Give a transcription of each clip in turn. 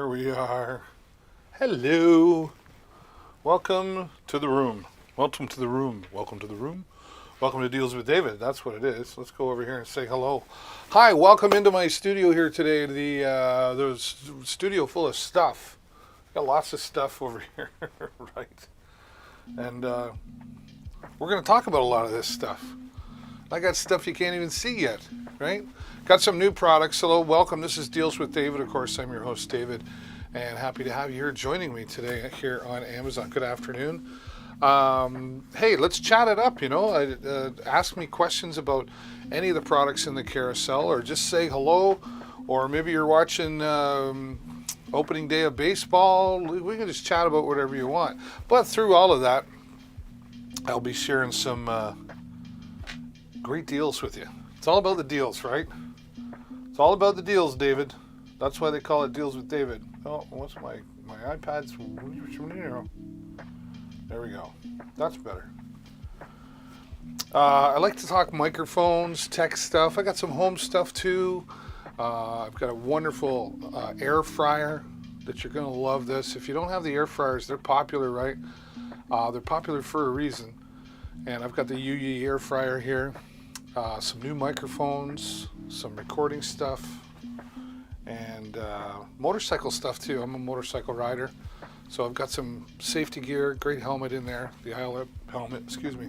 we are. Hello. Welcome to the room. Welcome to the room. Welcome to the room. Welcome to Deals with David. That's what it is. Let's go over here and say hello. Hi, welcome into my studio here today. The studio full of stuff. Got lots of stuff over here, right? And we're going to talk about a lot of this stuff. I got stuff you can't even see yet, right? Got some new products. Hello, welcome. This is Deals with David. Of course, I'm your host, David, and happy to have you here joining me today here on Amazon. Good afternoon. Hey, let's chat it up, ask me questions about any of the products in the carousel, or just say hello, or maybe you're watching opening day of baseball. We can just chat about whatever you want. But through all of that, I'll be sharing some great deals with you. It's all about the deals, right? It's all about the deals, David. That's why they call it Deals with David. Oh, what's my iPad's... There we go. That's better. I like to talk microphones, tech stuff. I got some home stuff too. I've got a wonderful air fryer that you're going to love this. If you don't have the air fryers, they're popular, right? They're popular for a reason. And I've got the Yuyi air fryer here. Some new microphones, some recording stuff, and motorcycle stuff too. I'm a motorcycle rider, so I've got some safety gear, great helmet in there, the ILF helmet, excuse me.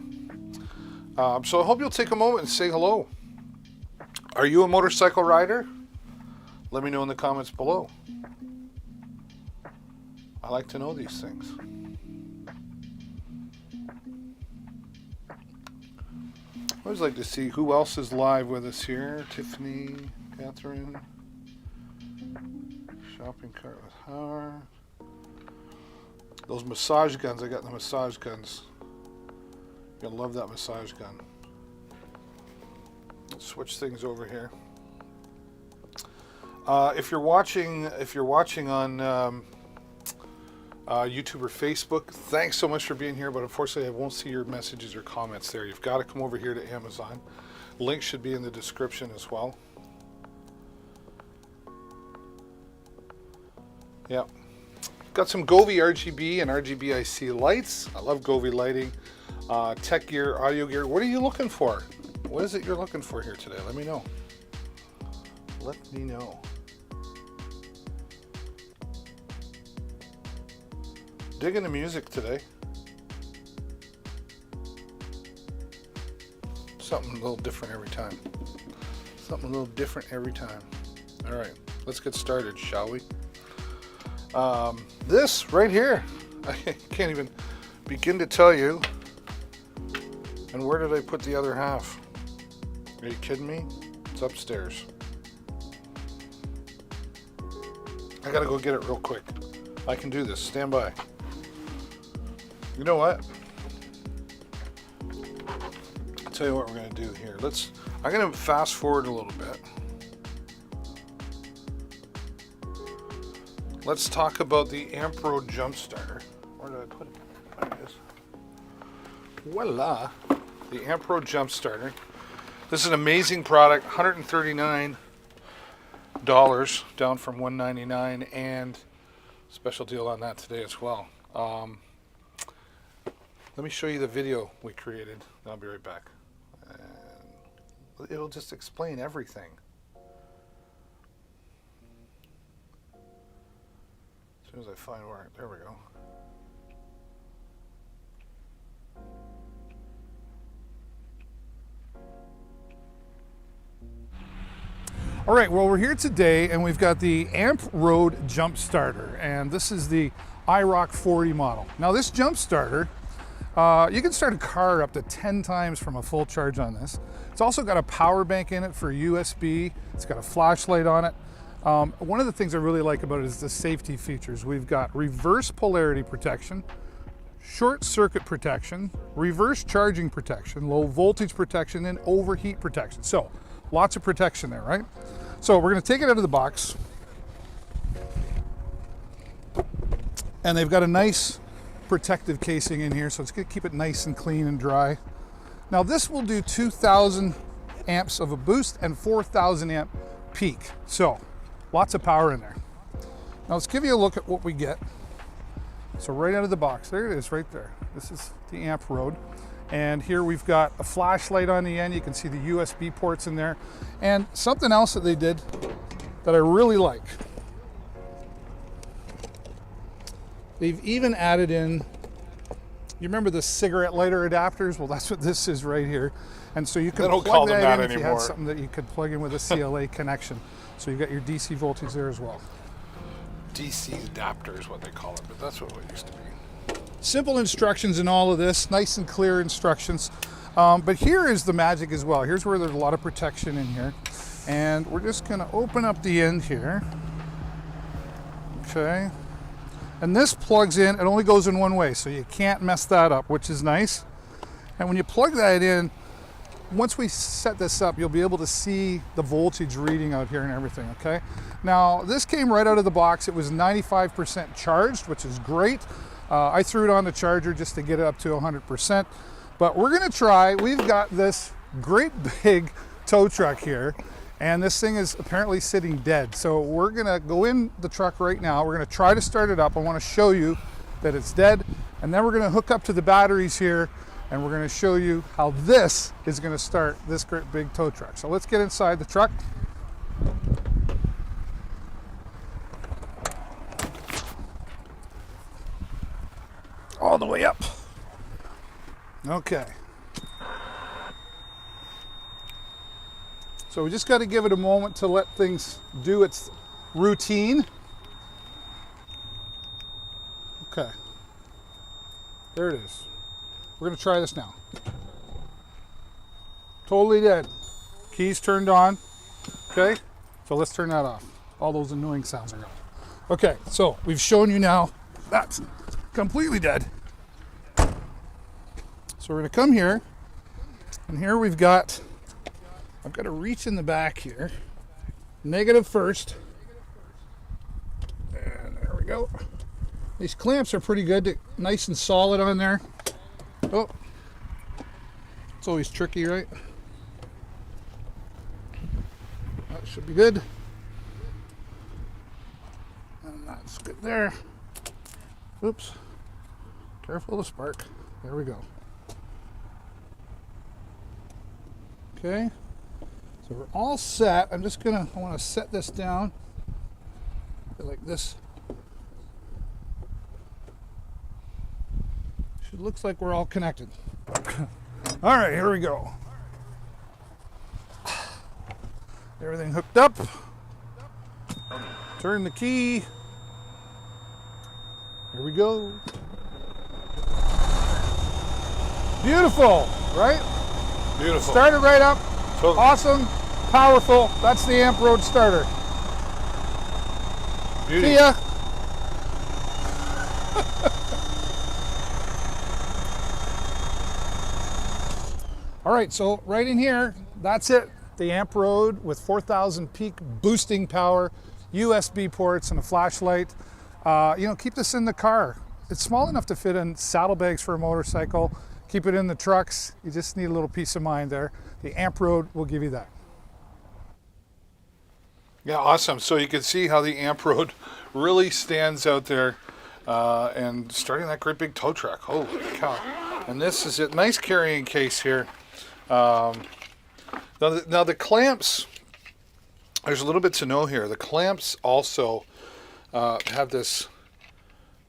So I hope you'll take a moment and say hello. Are you a motorcycle rider? Let me know in the comments below. I like to know these things. I always like to see who else is live with us here. Tiffany, Catherine, shopping cart with her. Those massage guns, I got the massage guns. You're gonna love that massage gun. Let's switch things over here. If you're watching on YouTube or Facebook, thanks so much for being here, but unfortunately I won't see your messages or comments there. You've got to come over here to Amazon. Link should be in the description as well. Yeah. Got some Govee RGB and RGB IC lights. I love Govee lighting. Tech gear, audio gear. What are you looking for? What is it you're looking for here today? Let me know. Let me know. Digging the music today. Something a little different every time. Something a little different every time. All right, let's get started, shall we? This right here, I can't even begin to tell you. And where did I put the other half? Are you kidding me? It's upstairs. I gotta go get it real quick. I can do this. Stand by. You know what? I'll tell you what we're going to do here. I'm going to fast forward a little bit. Let's talk about the Ampro Jump Starter. Where did I put it? There it is. Voila. The Ampro Jump Starter. This is an amazing product. $139 down from $199, and special deal on that today as well. Let me show you the video we created. I'll be right back. And it'll just explain everything. As soon as I find where, there we go. All right, well, we're here today and we've got the Amp Road Jump Starter, and this is the IROC 40 model. Now this jump starter, you can start a car up to 10 times from a full charge on this. It's also got a power bank in it for USB. It's got a flashlight on it. One of the things I really like about it is the safety features. We've got reverse polarity protection, short circuit protection, reverse charging protection, low voltage protection, and overheat protection. So lots of protection there, right? So we're going to take it out of the box. And they've got a nice protective casing in here, so it's going to keep it nice and clean and dry. Now this will do 2,000 amps of a boost and 4,000 amp peak. So lots of power in there. Now let's give you a look at what we get. So right out of the box, there it is right there. This is the amp road. And here we've got a flashlight on the end. You can see the USB ports in there. And something else that they did that I really like. They've even added in, you remember the cigarette lighter adapters? Well, that's what this is right here. And so you can plug that in if you had something that you could plug in with a CLA connection. So you've got your DC voltage there as well. DC adapter is what they call it, but that's what it used to be. Simple instructions in all of this, nice and clear instructions. But here is the magic as well. Here's where there's a lot of protection in here. And we're just gonna open up the end here. Okay. And this plugs in, it only goes in one way, so you can't mess that up, which is nice. And when you plug that in, once we set this up, you'll be able to see the voltage reading out here and everything, okay? Now, this came right out of the box. It was 95% charged, which is great. I threw it on the charger just to get it up to 100%. But we're gonna try, we've got this great big tow truck here, and this thing is apparently sitting dead. So we're gonna go in the truck right now. We're gonna try to start it up. I wanna show you that it's dead, and then we're gonna hook up to the batteries here, and we're gonna show you how this is gonna start this great big tow truck. So let's get inside the truck. All the way up. Okay. So we just got to give it a moment to let things do its routine. Okay. There it is. We're going to try this now. Totally dead. Keys turned on. Okay. So let's turn that off. All those annoying sounds are out. Okay. So we've shown you now that's completely dead. So we're going to come here. And here we've got, I've got to reach in the back here. Negative first. And there we go. These clamps are pretty good, nice and solid on there. Oh, it's always tricky, right? That should be good. And that's good there. Oops. Careful of the spark. There we go. Okay. So we're all set. I want to set this down like this. It looks like we're all connected. All right, here we go. Everything hooked up. Turn the key. Here we go. Beautiful, right? Beautiful. Start it right up. Totally. Awesome, powerful. That's the Amp Road starter. Beauty. See ya. All right, so right in here, that's it. The Amp Road with 4,000 peak boosting power, USB ports, and a flashlight. Keep this in the car. It's small enough to fit in saddlebags for a motorcycle. Keep it in the trucks. You just need a little peace of mind there. The Amp Road will give you that. Yeah, awesome. So you can see how the Amp Road really stands out there and starting that great big tow truck. Holy cow. And this is it. Nice carrying case here. Now the clamps, there's a little bit to know here. The clamps also have this,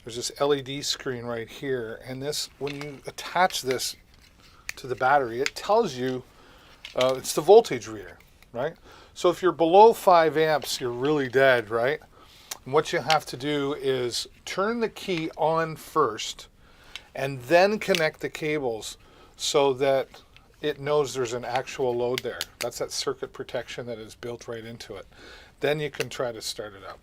there's this LED screen right here. And this, when you attach this to the battery, it tells you it's the voltage reader, right? So if you're below 5 amps, you're really dead, right? And what you have to do is turn the key on first and then connect the cables so that it knows there's an actual load there. That's that circuit protection that is built right into it. Then you can try to start it up.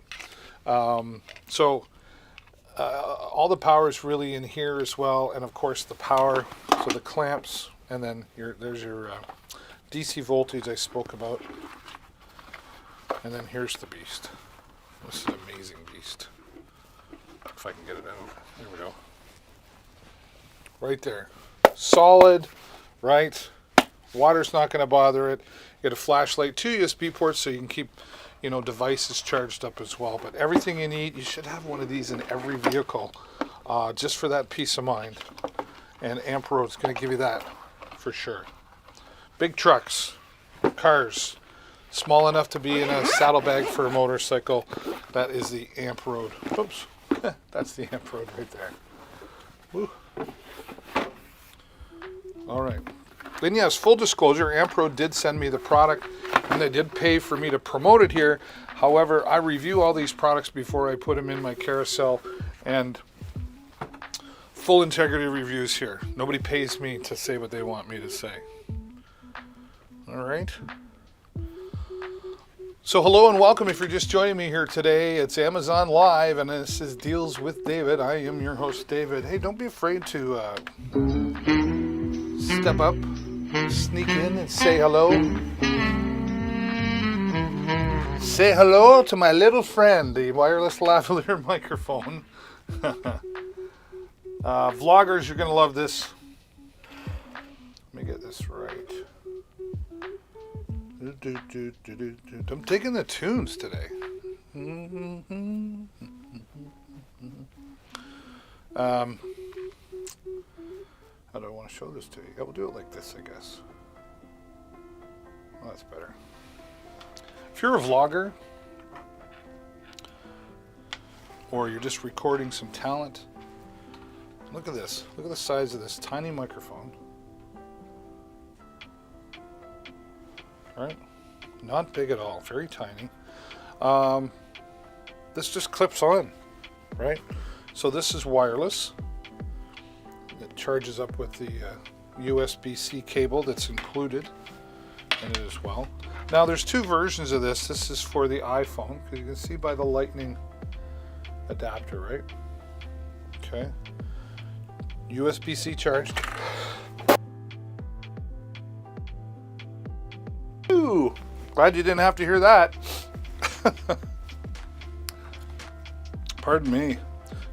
All the power is really in here as well, and of course the power, so the clamps, and then there's your DC voltage I spoke about. And then here's the beast. This is an amazing beast. If I can get it out. There we go. Right there. Solid, right? Water's not going to bother it. You get a flashlight, 2 USB ports so you can keep, device is charged up as well. But everything you need, you should have one of these in every vehicle, just for that peace of mind. And AmpRoad's going to give you that for sure. Big trucks, cars, small enough to be in a saddlebag for a motorcycle. That is the AmpRoad. Oops, that's the AmpRoad right there. Woo. All right. Then yes, full disclosure, AmpRoad did send me the product, and they did pay for me to promote it here. However, I review all these products before I put them in my carousel, and full integrity reviews here. Nobody pays me to say what they want me to say. All right. So hello and welcome if you're just joining me here today. It's Amazon Live, and this is Deals with David. I am your host, David. Hey, don't be afraid to step up, sneak in, and say hello. Say hello to my little friend, the wireless lavalier microphone. Vloggers, you're going to love this. Let me get this right. I'm digging the tunes today. How do I want to show this to you? Yeah, we'll do it like this, I guess. Oh, that's better. If you're a vlogger, or you're just recording some talent, look at this. Look at the size of this tiny microphone. Right? Not big at all. Very tiny. This just clips on, right? So this is wireless. It charges up with the USB-C cable that's included in it as well. Now there's two versions of this. This is for the iPhone, because you can see by the lightning adapter, right? Okay. USB-C charged. Ooh, glad you didn't have to hear that. Pardon me.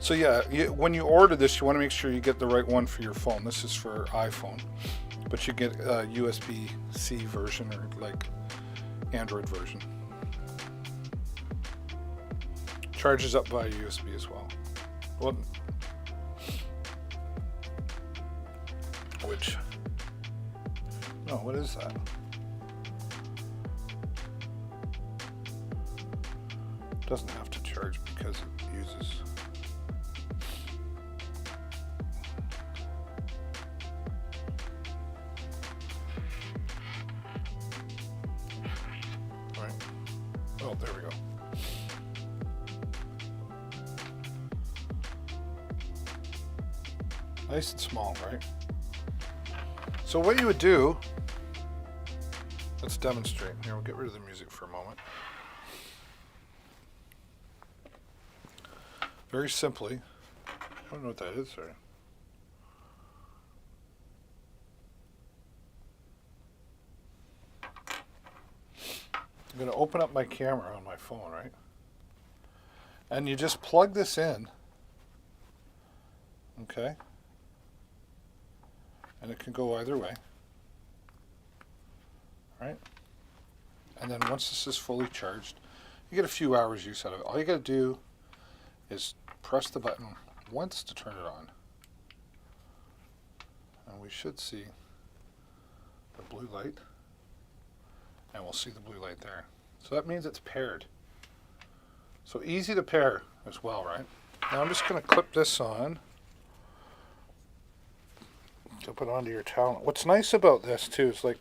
So yeah, when you order this, you want to make sure you get the right one for your phone. This is for iPhone, but you get a USB-C version or like Android version. Charges up via USB as well. What is that? Doesn't have to charge because it uses. Right. Oh, there we go. Nice and small, right? So what you would do, let's demonstrate. Here, we'll get rid of the music for a moment. Very simply, I don't know what that is, sorry. I'm going to open up my camera on my phone, right? And you just plug this in, okay? And it can go either way, right? And then once this is fully charged, you get a few hours use out of it. All you got to do is press the button once to turn it on. And we should see the blue light. And we'll see the blue light there. So that means it's paired. So easy to pair as well, right? Now I'm just going to clip this on. To put onto your talent. What's nice about this too is, like,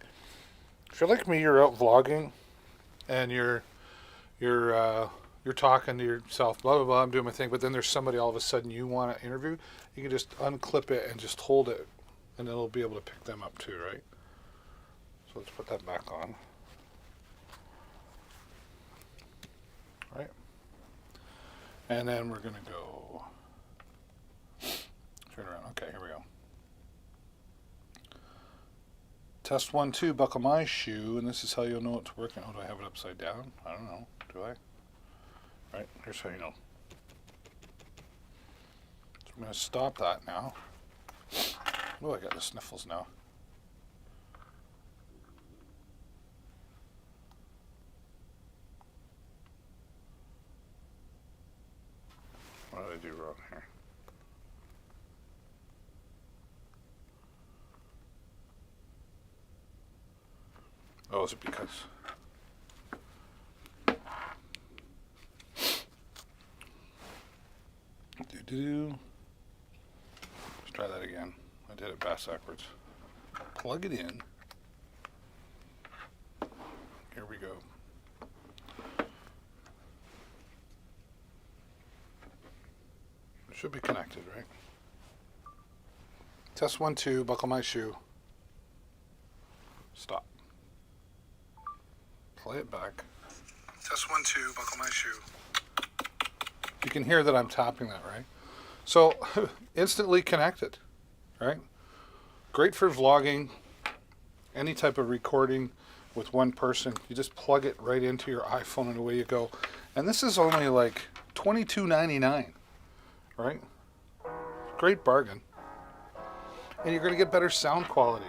if you're like me, you're out vlogging and you're talking to yourself, blah blah blah, I'm doing my thing, but then there's somebody all of a sudden you want to interview, you can just unclip it and just hold it, and it'll be able to pick them up too, right? So let's put that back on. Right? And then we're gonna go turn around. Okay, here we go. Test 1, 2, buckle my shoe, and this is how you'll know it's working. Oh, do I have it upside down? I don't know. Do I? Right, here's how you know. So I'm going to stop that now. Oh, I got the sniffles now. What did I do wrong here? Oh, is it because? Let's try that again. I did it backwards. Plug it in. Here we go. It should be connected, right? Test 1, 2, buckle my shoe. Stop. Play it back. Test 1, 2, buckle my shoe. You can hear that I'm tapping that, right? So, instantly connected, right? Great for vlogging, any type of recording with one person. You just plug it right into your iPhone and away you go. And this is only like $22.99, right? Great bargain. And you're going to get better sound quality.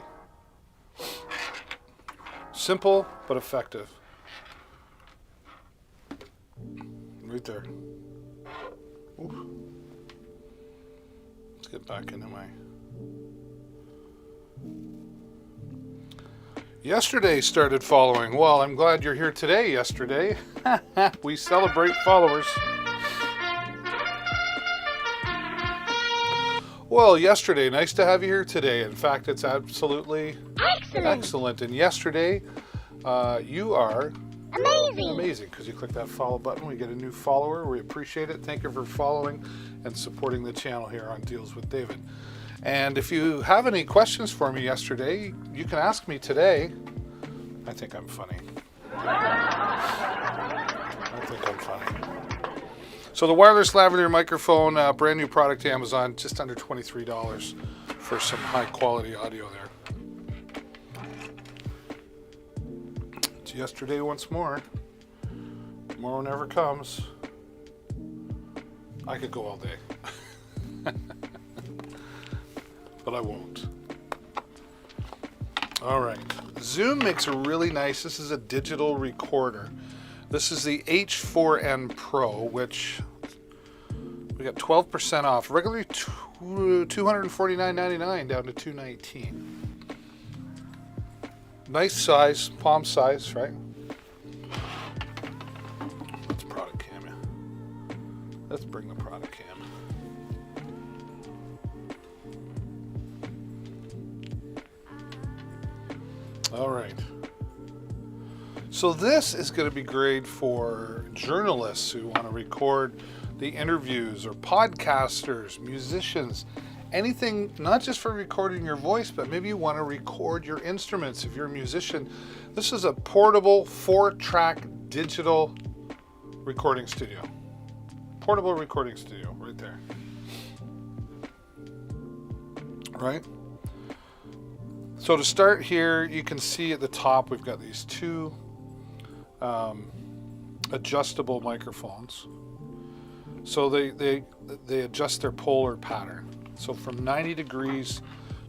Simple, but effective. Right there. Ooh. Let's get back into my... Yesterday started following. Well, I'm glad you're here today, yesterday. We celebrate followers. Well, yesterday, nice to have you here today. In fact, it's absolutely excellent. And yesterday, you are amazing because you click that follow button. We get a new follower. We appreciate it. Thank you for following and supporting the channel here on Deals with David. And if you have any questions for me yesterday, you can ask me today. I think I'm funny. So the wireless lavalier microphone, brand new product, Amazon, just under $23 for some high quality audio there. It's yesterday once more. Tomorrow never comes. I could go all day. But I won't. All right. Zoom makes a really nice, this is a digital recorder. This is the H4n Pro, which we got 12% off. Regularly $249.99 down to $219. Nice size, palm size, right? Let's product cam in. Let's bring the product cam. All right. So this is going to be great for journalists who want to record the interviews, or podcasters, musicians, anything, not just for recording your voice, but maybe you want to record your instruments if you're a musician. This is a portable 4-track digital recording studio. Portable recording studio right there. Right? So to start here, you can see at the top we've got these two adjustable microphones. So they adjust their polar pattern. So from 90 degrees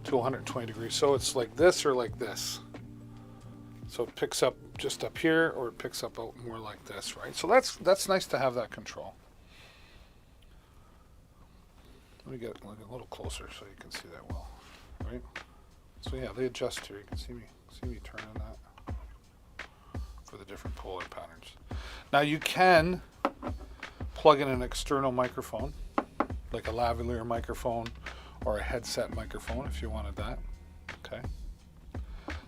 to 120 degrees. So it's like this or like this. So it picks up just up here, or it picks up out more like this, right? So that's nice to have that control. Let me get a little closer so you can see that well, right? So yeah, they adjust here. You can see me turning that for the different polar patterns. Now you can plug in an external microphone, like a lavalier microphone or a headset microphone if you wanted that. Okay.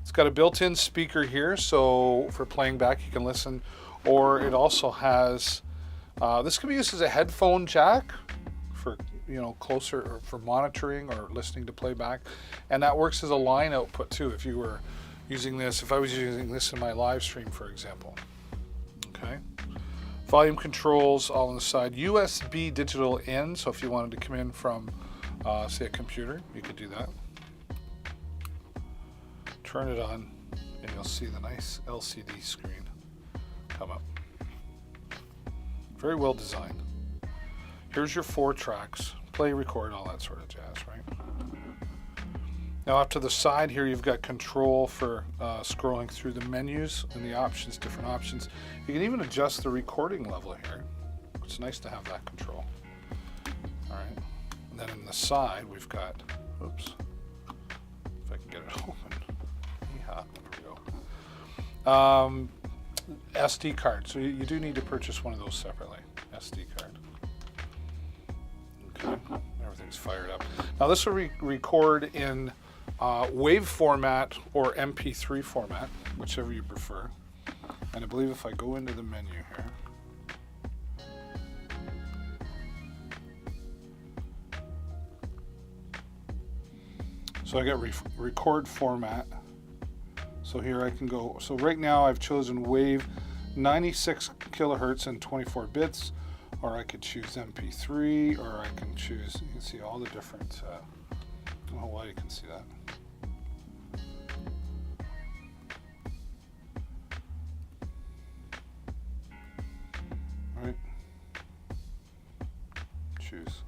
It's got a built-in speaker here, so for playing back you can listen, or it also has, this can be used as a headphone jack for, you know, closer, or for monitoring or listening to playback, and that works as a line output too if you were using this, if I was using this in my live stream, for example. Okay. Volume controls all on the side. USB digital in, so if you wanted to come in from, say, a computer, you could do that. Turn it on, and you'll see the nice LCD screen come up. Very well designed. Here's your 4 tracks. Play, record, all that sort of jazz, right? Now off to the side here, you've got control for scrolling through the menus and the options, different options. You can even adjust the recording level here. It's nice to have that control. And then on the side, we've got, oops, if I can get it open. Yeah, there we go. SD card. So you do need to purchase one of those separately. SD card. Okay, everything's fired up. Now this will record in WAV format or MP3 format, whichever you prefer. And I believe if I go into the menu here, so I got record format. So here I can go. So right now I've chosen WAV 96 kilohertz and 24 bits, or I could choose MP3, or I can choose, you can see all the different, I don't know why you can see that. All right, choose.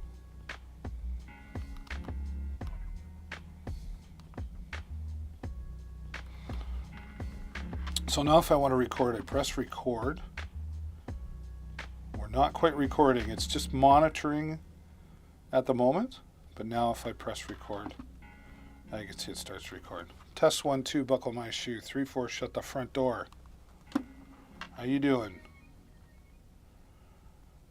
So now if I want to record, I press record. We're not quite recording, it's just monitoring at the moment. But now if I press record, now you can see it starts to record. Test 1, 2, buckle my shoe. 3, 4, shut the front door. How you doing?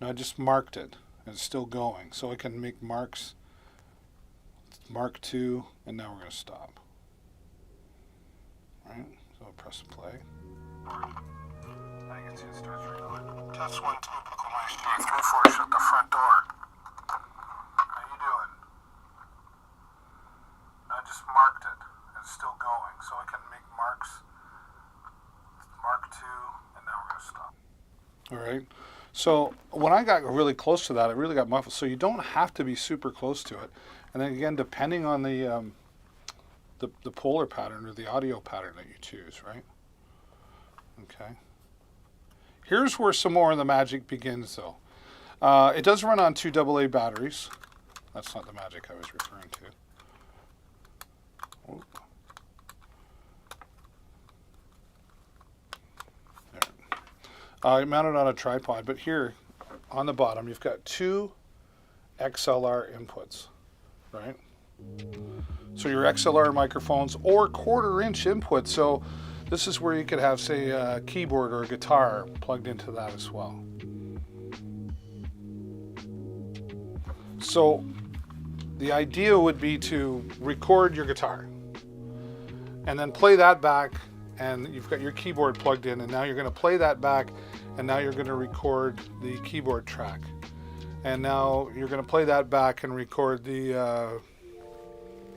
Now I just marked it, and it's still going. So I can make marks, mark 2, and now we're going to stop. All right. So I'll press play. Now you can see it starts recording. Test 1, 2, buckle my shoe. 3, 4, shut the front door. How you doing? I just marked it. It's still going. So I can make marks. Mark 2, and now we're going to stop. All right. So when I got really close to that, it really got muffled. So you don't have to be super close to it. And then again, depending on the polar pattern or the audio pattern that you choose, right? Okay. Here's where some more of the magic begins, though. It does run on 2 AA batteries. That's not the magic I was referring to. Oh. There. Mounted on a tripod, but here on the bottom, you've got 2 XLR inputs, right? So your XLR microphones or 1/4-inch input. So this is where you could have, say, a keyboard or a guitar plugged into that as well. So the idea would be to record your guitar and then play that back, and you've got your keyboard plugged in, and now you're going to play that back, and now you're going to record the keyboard track. And now you're going to play that back and record the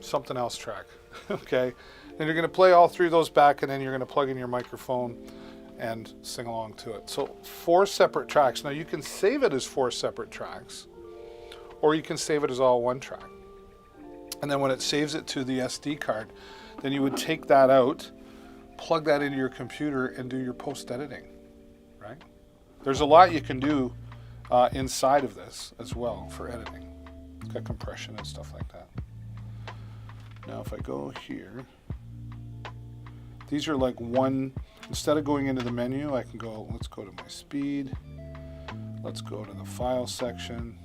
something else track. Okay, then you're going to play all 3 of those back, and then you're going to plug in your microphone and sing along to it. So 4 separate tracks. Now you can save it as 4 separate tracks, or you can save it as all 1 track. And then when it saves it to the SD card, then you would take that out, plug that into your computer, and do your post editing, right? There's a lot you can do inside of this as well for editing. It's got compression and stuff like that. Now if I go here, these are like one, instead of going into the menu, I can go, let's go to my speed, let's go to the file section,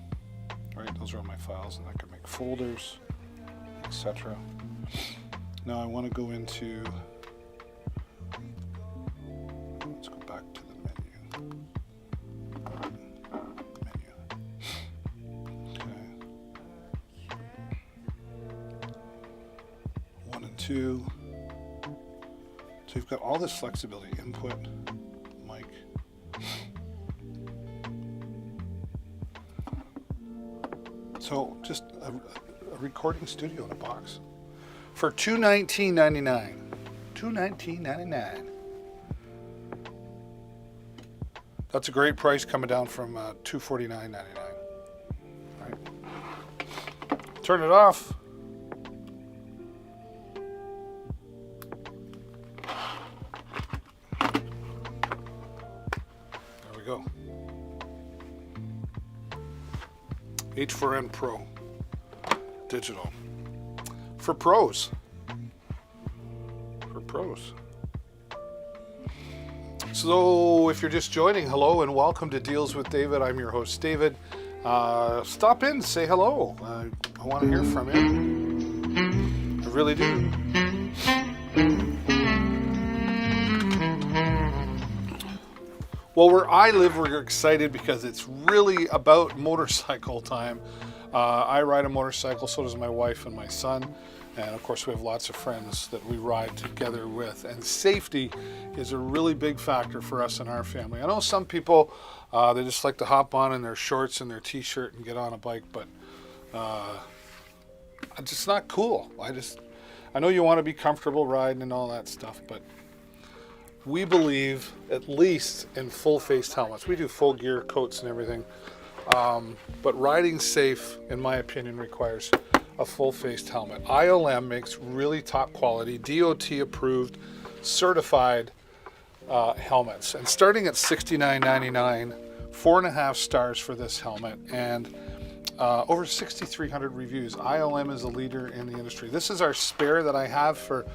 right? Those are all my files, and I can make folders, etc. Now I want to go into, let's go back to the menu. Okay. 1 and 2. So you've got all this flexibility, input, mic. So just a recording studio in a box for $219.99. $219.99. That's a great price, coming down from $249.99. Right. Turn it off. There we go. H4n Pro digital for pros. For pros. So if you're just joining, hello and welcome to Deals with David. I'm your host, David. stop in, say hello. I want to hear from you. I really do. Well, where I live, we're excited because it's really about motorcycle time. I ride a motorcycle, so does my wife and my son. And of course, we have lots of friends that we ride together with. And safety is a really big factor for us and our family. I know some people, they just like to hop on in their shorts and their t-shirt and get on a bike, but it's just not cool. I know you want to be comfortable riding and all that stuff, but we believe at least in full-faced helmets. We do full gear, coats and everything. But riding safe, in my opinion, requires a full-faced helmet. ILM makes really top quality, DOT approved, certified helmets. And starting at $69.99, 4.5 stars for this helmet, and over 6,300 reviews. ILM is a leader in the industry. This is our spare that I have for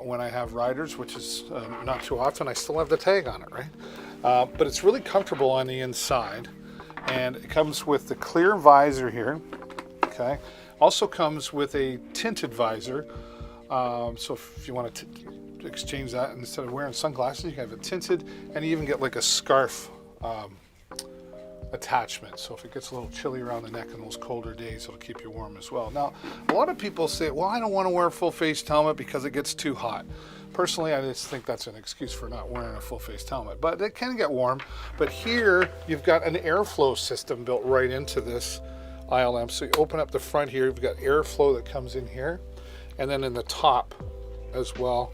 when I have riders, which is not too often. I still have the tag on it, right? But it's really comfortable on the inside. And it comes with the clear visor here, okay? Also comes with a tinted visor. So if you want to exchange that, instead of wearing sunglasses, you can have it tinted, and you even get like a scarf attachment. So if it gets a little chilly around the neck in those colder days, it'll keep you warm as well. Now, a lot of people say, well, I don't want to wear a full-faced helmet because it gets too hot. Personally, I just think that's an excuse for not wearing a full-faced helmet, but it can get warm. But here, you've got an airflow system built right into this ILM. So you open up the front here, you've got airflow that comes in here, and then in the top as well,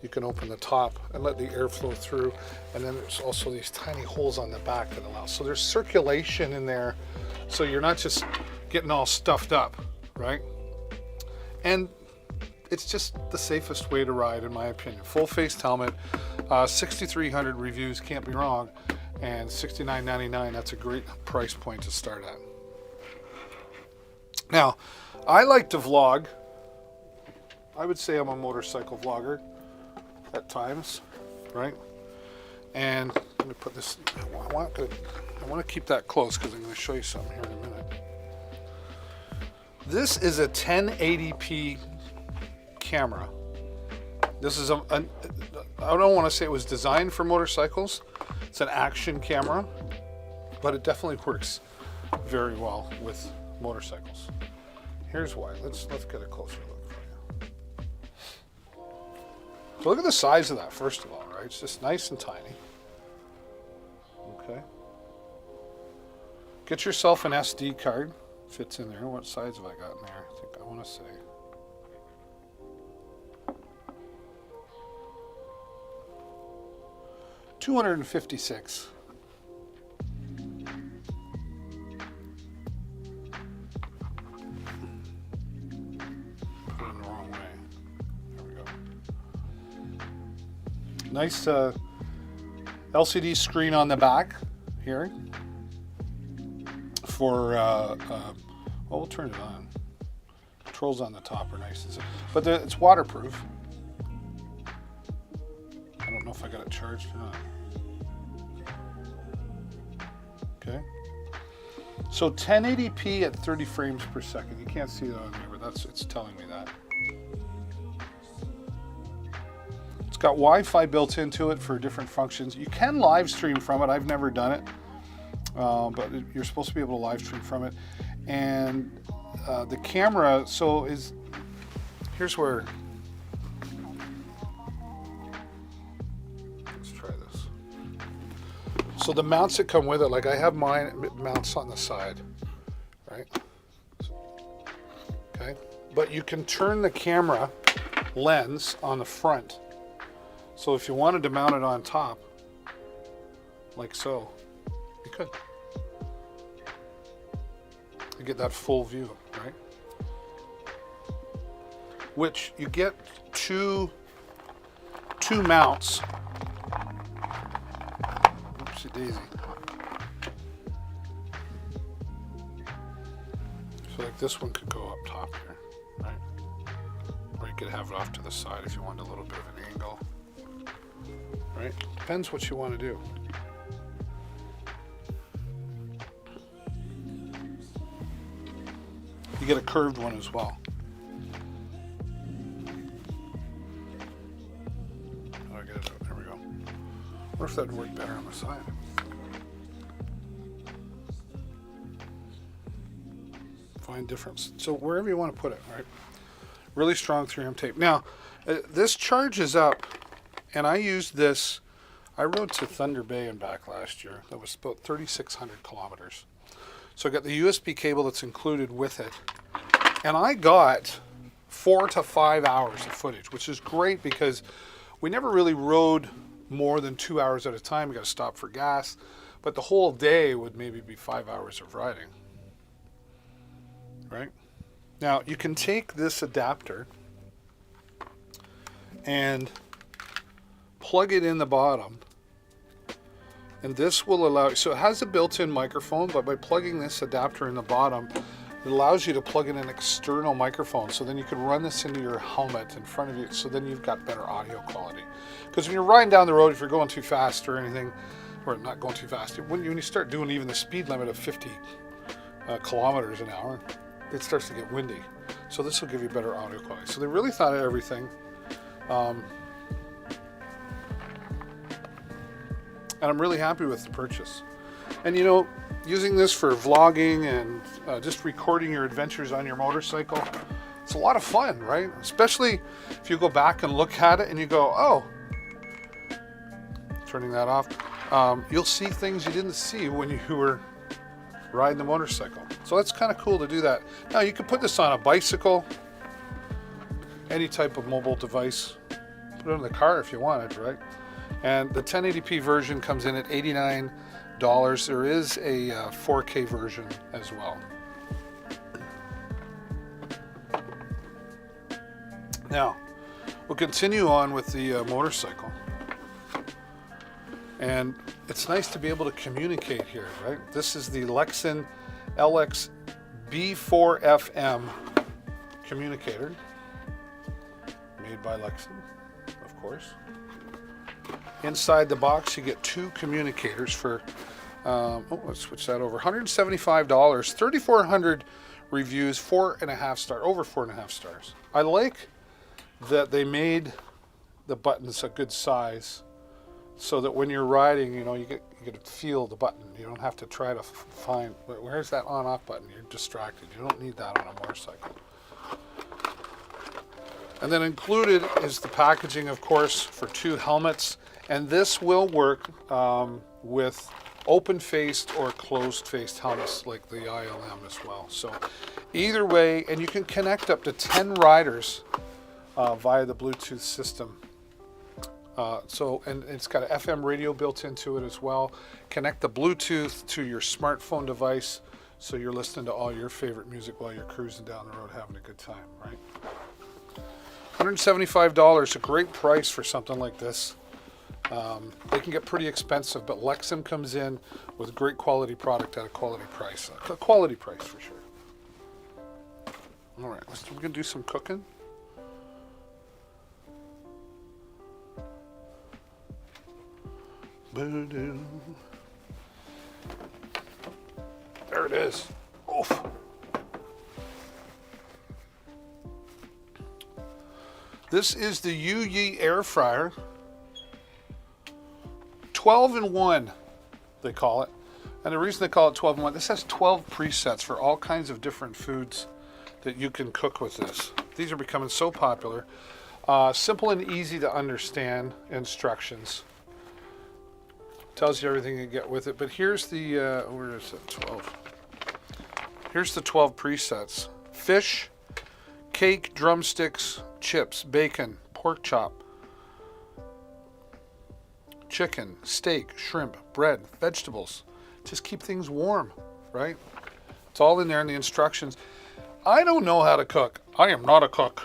you can open the top and let the airflow through. And then there's also these tiny holes on the back that allow. So there's circulation in there, so you're not just getting all stuffed up, right? And it's just the safest way to ride, in my opinion. Full-faced helmet, 6,300 reviews, can't be wrong, and $69.99, that's a great price point to start at. Now, I like to vlog. I would say I'm a motorcycle vlogger at times, right? And let me put this, I want to keep that close because I'm going to show you something here in a minute. This is a 1080p camera. This is I don't want to say it was designed for motorcycles. It's an action camera, but it definitely works very well with motorcycles. Here's why. Let's get a closer look for you. So look at the size of that, first of all, right? It's just nice and tiny. Okay. Get yourself an SD card. Fits in there. What size have I got in there? I think I want to say. $256. Put it in the wrong way. There we go. Nice LCD screen on the back here for well, we'll turn it on. Controls on the top are nice, but it's waterproof. I don't know if I got it charged or not. Okay. So 1080p at 30 frames per second. You can't see that on here, but it's telling me that. It's got Wi-Fi built into it for different functions. You can live stream from it. I've never done it, but you're supposed to be able to live stream from it. And the camera, here's where. So the mounts that come with it, like I have mine, it mounts on the side, right? Okay, but you can turn the camera lens on the front. So if you wanted to mount it on top, like so, you could. You get that full view, right? Which you get two mounts. Daisy. So like this one could go up top here, right? Or you could have it off to the side if you wanted a little bit of an angle, right? Depends what you want to do. get a curved one as well. How do I get it out? There we go. What if that'd work better on the side? Fine difference. So wherever you want to put it, right? Really strong 3M tape. Now, this charges up, and I used this. I rode to Thunder Bay and back last year. That was about 3,600 kilometers. So I got the USB cable that's included with it. And I got 4 to 5 hours of footage, which is great because we never really rode more than 2 hours at a time. We got to stop for gas. But the whole day would maybe be 5 hours of riding. Right? Now, you can take this adapter and plug it in the bottom. And this will allow, so it has a built-in microphone, but by plugging this adapter in the bottom, it allows you to plug in an external microphone. So then you can run this into your helmet in front of you. So then you've got better audio quality. Because when you're riding down the road, if you're going too fast or anything, or not going too fast, when you start doing even the speed limit of 50 kilometers an hour, it starts to get windy. So this will give you better audio quality. So they really thought of everything. And I'm really happy with the purchase. And you know, using this for vlogging and just recording your adventures on your motorcycle, it's a lot of fun, right? Especially if you go back and look at it and you go, oh, turning that off, you'll see things you didn't see when you were riding the motorcycle. So that's kind of cool to do that. Now you can put this on a bicycle, any type of mobile device, put it in the car if you wanted, right? And the 1080p version comes in at $89. There is a 4K version as well. Now, we'll continue on with the motorcycle. And it's nice to be able to communicate here, right? This is the Lexan LX B4FM communicator, made by Lexan, of course. Inside the box, you get 2 communicators for, let's switch that over, $175, 3,400 reviews, 4.5 star, over 4.5 stars. I like that they made the buttons a good size so that when you're riding, you know, you get to feel the button. You don't have to try to find, where's that on-off button? You're distracted. You don't need that on a motorcycle. And then included is the packaging, of course, for 2 helmets. And this will work with open-faced or closed-faced helmets like the ILM as well. So either way, and you can connect up to 10 riders via the Bluetooth system. And it's got an FM radio built into it as well. Connect the Bluetooth to your smartphone device so you're listening to all your favorite music while you're cruising down the road having a good time, right? $175, a great price for something like this. They can get pretty expensive, but Lexan comes in with great quality product at a quality price. A quality price for sure. All right, we're going to do some cooking. There it is. Oof. This is the Yuyi air fryer. 12-in-1, they call it. And the reason they call it 12-in-1, this has 12 presets for all kinds of different foods that you can cook with this. These are becoming so popular. Simple and easy to understand instructions. Tells you everything you get with it. But here's the, where is it? 12. Here's the 12 presets. Fish, cake, drumsticks, chips, bacon, pork chop, chicken, steak, shrimp, bread, vegetables. Just keep things warm, right? It's all in there in the instructions. I don't know how to cook. I am not a cook.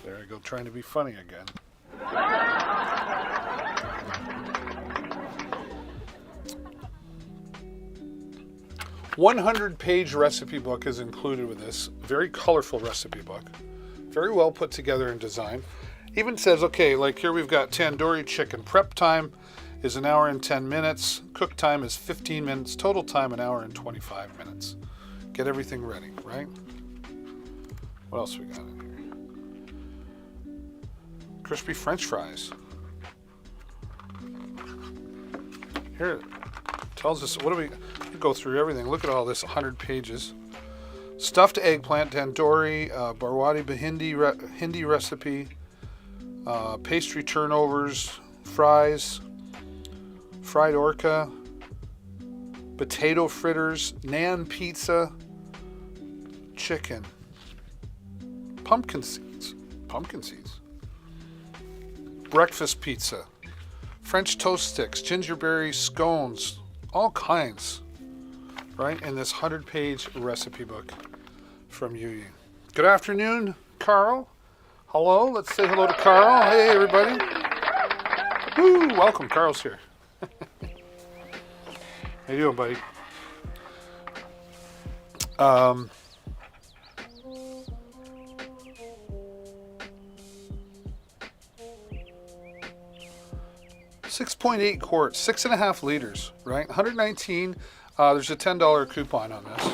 There I go, trying to be funny again. 100-page recipe book is included with this. Very colorful recipe book. Very well put together and designed. Even says, okay, like here we've got tandoori chicken prep time, is an hour and 10 minutes. Cook time is 15 minutes. Total time, an hour and 25 minutes. Get everything ready, right? What else we got in here? Crispy French fries. Here it tells us, what do we go through everything. Look at all this, 100 pages. Stuffed eggplant, tandoori, barwadi Hindi recipe, pastry turnovers, fries, fried orca, potato fritters, naan pizza, chicken, pumpkin seeds, breakfast pizza, French toast sticks, gingerberry scones, all kinds, right, in this 100-page recipe book from Yuyi. Good afternoon, Carl. Hello, let's say hello to Carl. Hey, everybody. Woo, welcome, Carl's here. How you doing, buddy? .8 quarts, 6.5 liters, right? 119. There's a $10 coupon on this,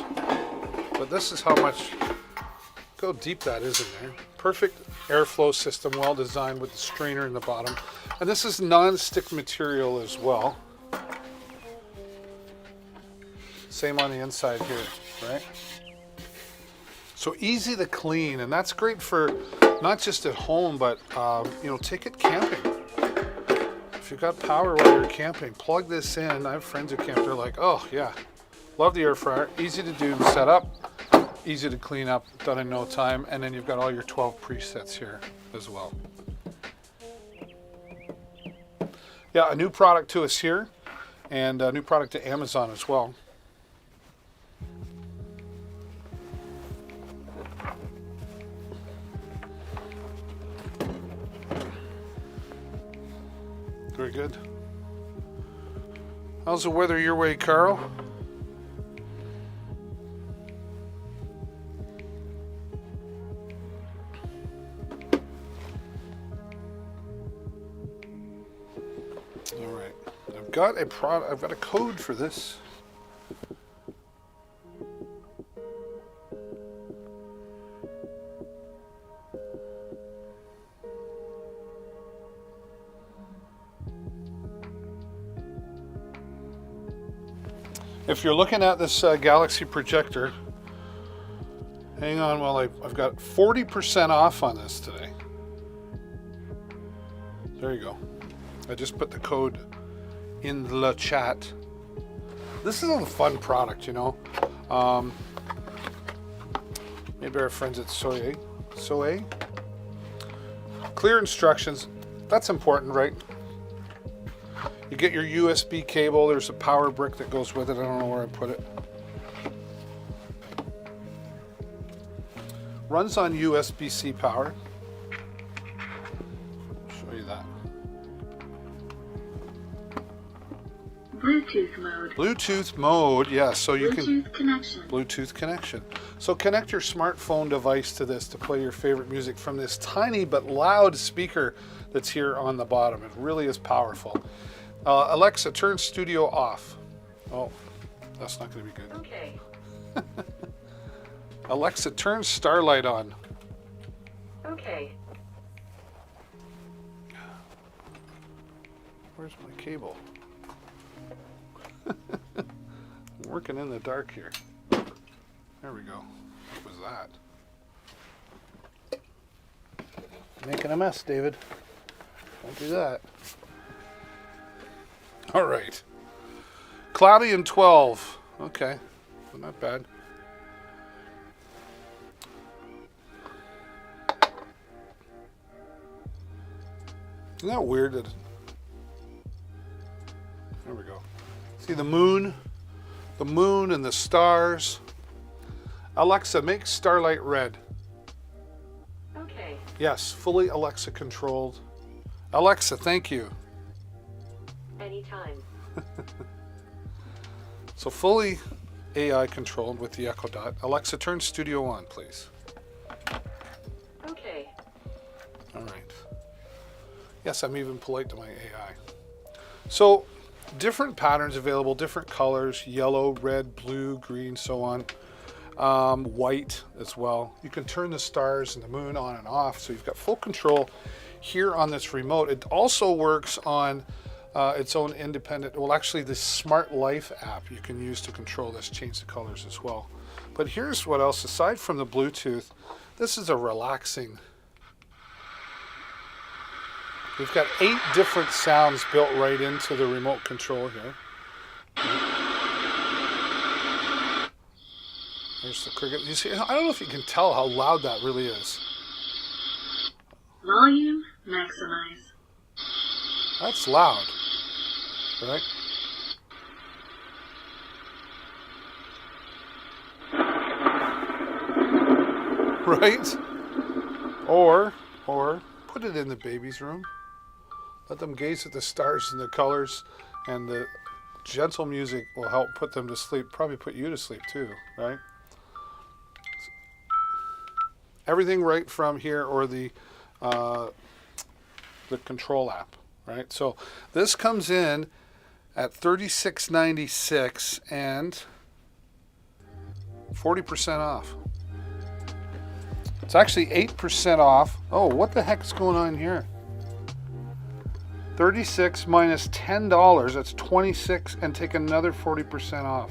but this is how much. Go deep that is in there. Perfect airflow system, well designed with the strainer in the bottom, and this is non-stick material as well. Same on the inside here, right? So easy to clean, and that's great for not just at home, but take it camping. If you've got power while you're camping, plug this in. I have friends who camp. They're like, oh yeah, love the air fryer. Easy to do, set up, easy to clean up, done in no time. And then you've got all your 12 presets here as well. Yeah, a new product to us here, and a new product to Amazon as well. Very good. How's the weather your way, Carl? All right. I've got a code for this. If you're looking at this Galaxy projector, hang on while I've got 40% off on this today. There you go. I just put the code in the chat. This is a fun product, you know. Maybe our friends at Soe. Clear instructions. That's important, right? You get your USB cable. There's a power brick that goes with it. I don't know where I put it. Runs on USB-C power. Show you that. Bluetooth mode. Bluetooth mode, yes. Yeah, so you Bluetooth connection. Bluetooth connection. So connect your smartphone device to this to play your favorite music from this tiny but loud speaker that's here on the bottom. It really is powerful. Alexa, turn studio off. Oh, that's not going to be good. Okay. Alexa, turn Starlight on. Okay. Where's my cable? I'm working in the dark here. There we go. What was that? Making a mess, David. Don't do that. All right. Cloudy and 12. Okay. Well, not bad. Isn't that weird that... There we go. See the moon? The moon and the stars. Alexa, make Starlight red. Okay. Yes, fully Alexa controlled. Alexa, thank you. Anytime. So fully AI controlled with the Echo Dot. Alexa, turn studio on, please. Okay. All right. Yes, I'm even polite to my AI. So different patterns available, different colors, yellow, red, blue, green, so on. White as well. You can turn the stars and the moon on and off, so you've got full control here on this remote. It also works on its own independent, well actually the Smart Life app you can use to control this, change the colors as well. But here's what else, aside from the Bluetooth, this is a relaxing. We've got 8 different sounds built right into the remote control here. There's the cricket. You see, I don't know if you can tell how loud that really is. Volume maximize. That's loud, right? Right? Or put it in the baby's room. Let them gaze at the stars and the colors, and the gentle music will help put them to sleep. Probably put you to sleep too, right? Everything right from here, or the control app, right? So this comes in at $36.96 and 40% off. It's actually 8% off. Oh, what the heck's going on here? 36 minus $10, that's 26, and take another 40% off.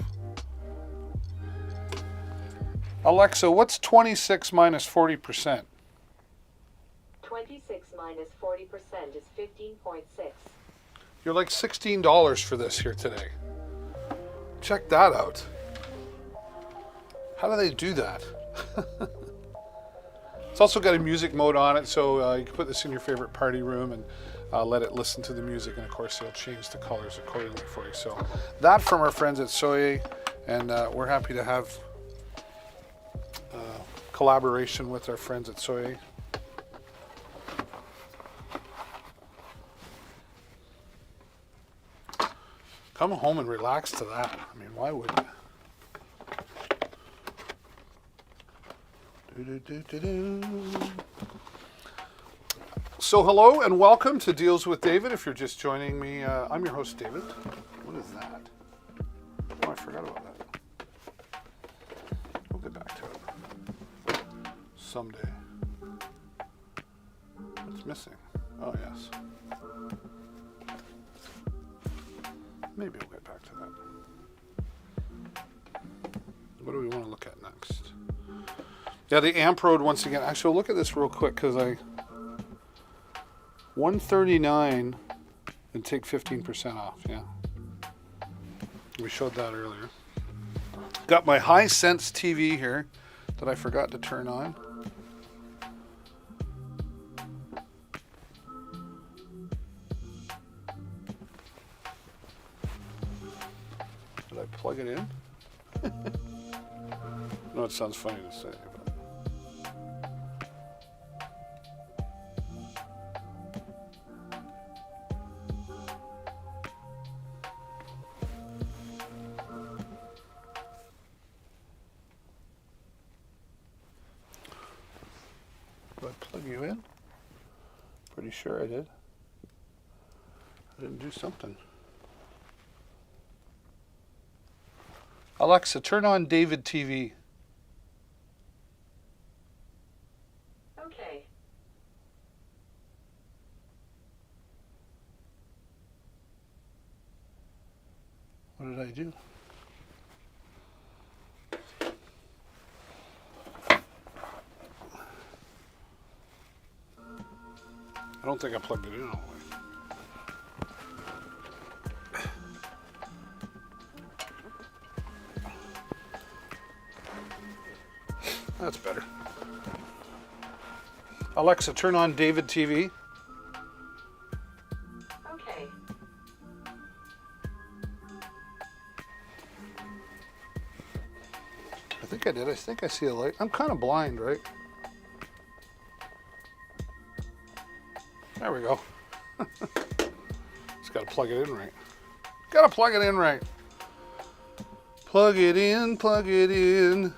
Alexa, what's 26 minus 40%? 26 minus 40% is 15.6. You're like $16 for this here today. Check that out. How do they do that? It's also got a music mode on it, so you can put this in your favorite party room and let it listen to the music, and of course it'll change the colors accordingly for you. So that from our friends at Soye, and we're happy to have collaboration with our friends at Soye. Come home and relax to that. I mean, why wouldn't you? So hello and welcome to Deals with David. If you're just joining me, I'm your host, David. What is that? Oh, I forgot about that. We'll get back to it someday. What's missing? Oh, yes. Maybe we'll get back to that. What do we want to look at next? Yeah, the Amprode once again. Actually, look at this real quick because $139 and take 15% off. Yeah, we showed that earlier. Got my Hisense TV here that I forgot to turn on. Did I plug it in? No, it sounds funny to say, but. Did I plug you in? Pretty sure I did. I didn't do something. Alexa, turn on David TV. Okay. What did I do? I don't think I plugged it in all the way. That's better. Alexa, turn on David TV. Okay. I think I did. I think I see a light. I'm kind of blind, right? There we go. Just got to plug it in right. Got to plug it in right. Plug it in, plug it in.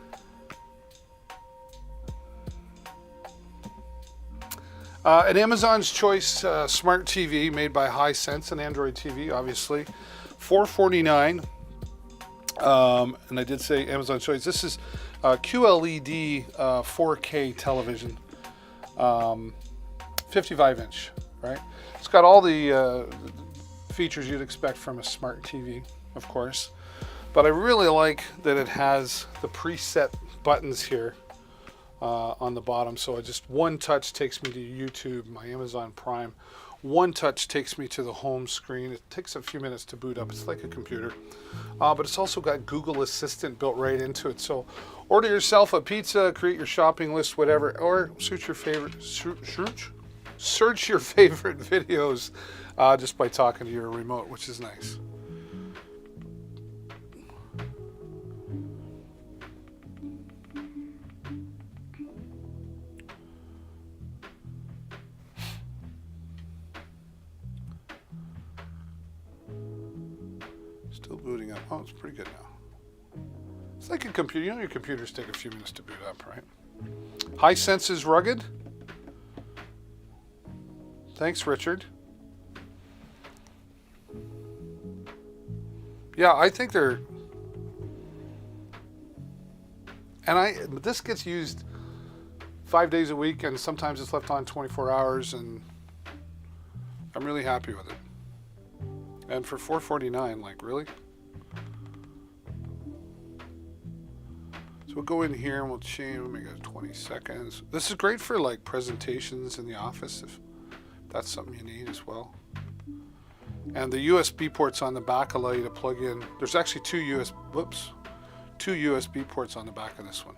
An Amazon's Choice smart TV made by Hisense, an Android TV, obviously. $449. And I did say Amazon Choice. This is QLED 4K television, 55 inch, right? It's got all the features you'd expect from a smart TV, of course. But I really like that it has the preset buttons here on the bottom. So just one touch takes me to YouTube, my Amazon Prime. One touch takes me to the home screen. It takes a few minutes to boot up. It's like a computer. But it's also got Google Assistant built right into it. So order yourself a pizza, create your shopping list, whatever, or search your favorite videos just by talking to your remote, which is nice. Still booting up. Oh, it's pretty good now. It's like a computer. You know your computers take a few minutes to boot up, right? Hisense is rugged. Thanks, Richard. Yeah, I think they're... And this gets used 5 days a week, and sometimes it's left on 24 hours, and I'm really happy with it. And for $449, like, really? So we'll go in here and we'll change, we'll make it 20 seconds. This is great for like presentations in the office if that's something you need as well. And the USB ports on the back allow you to plug in. There's actually two USB ports on the back of this one.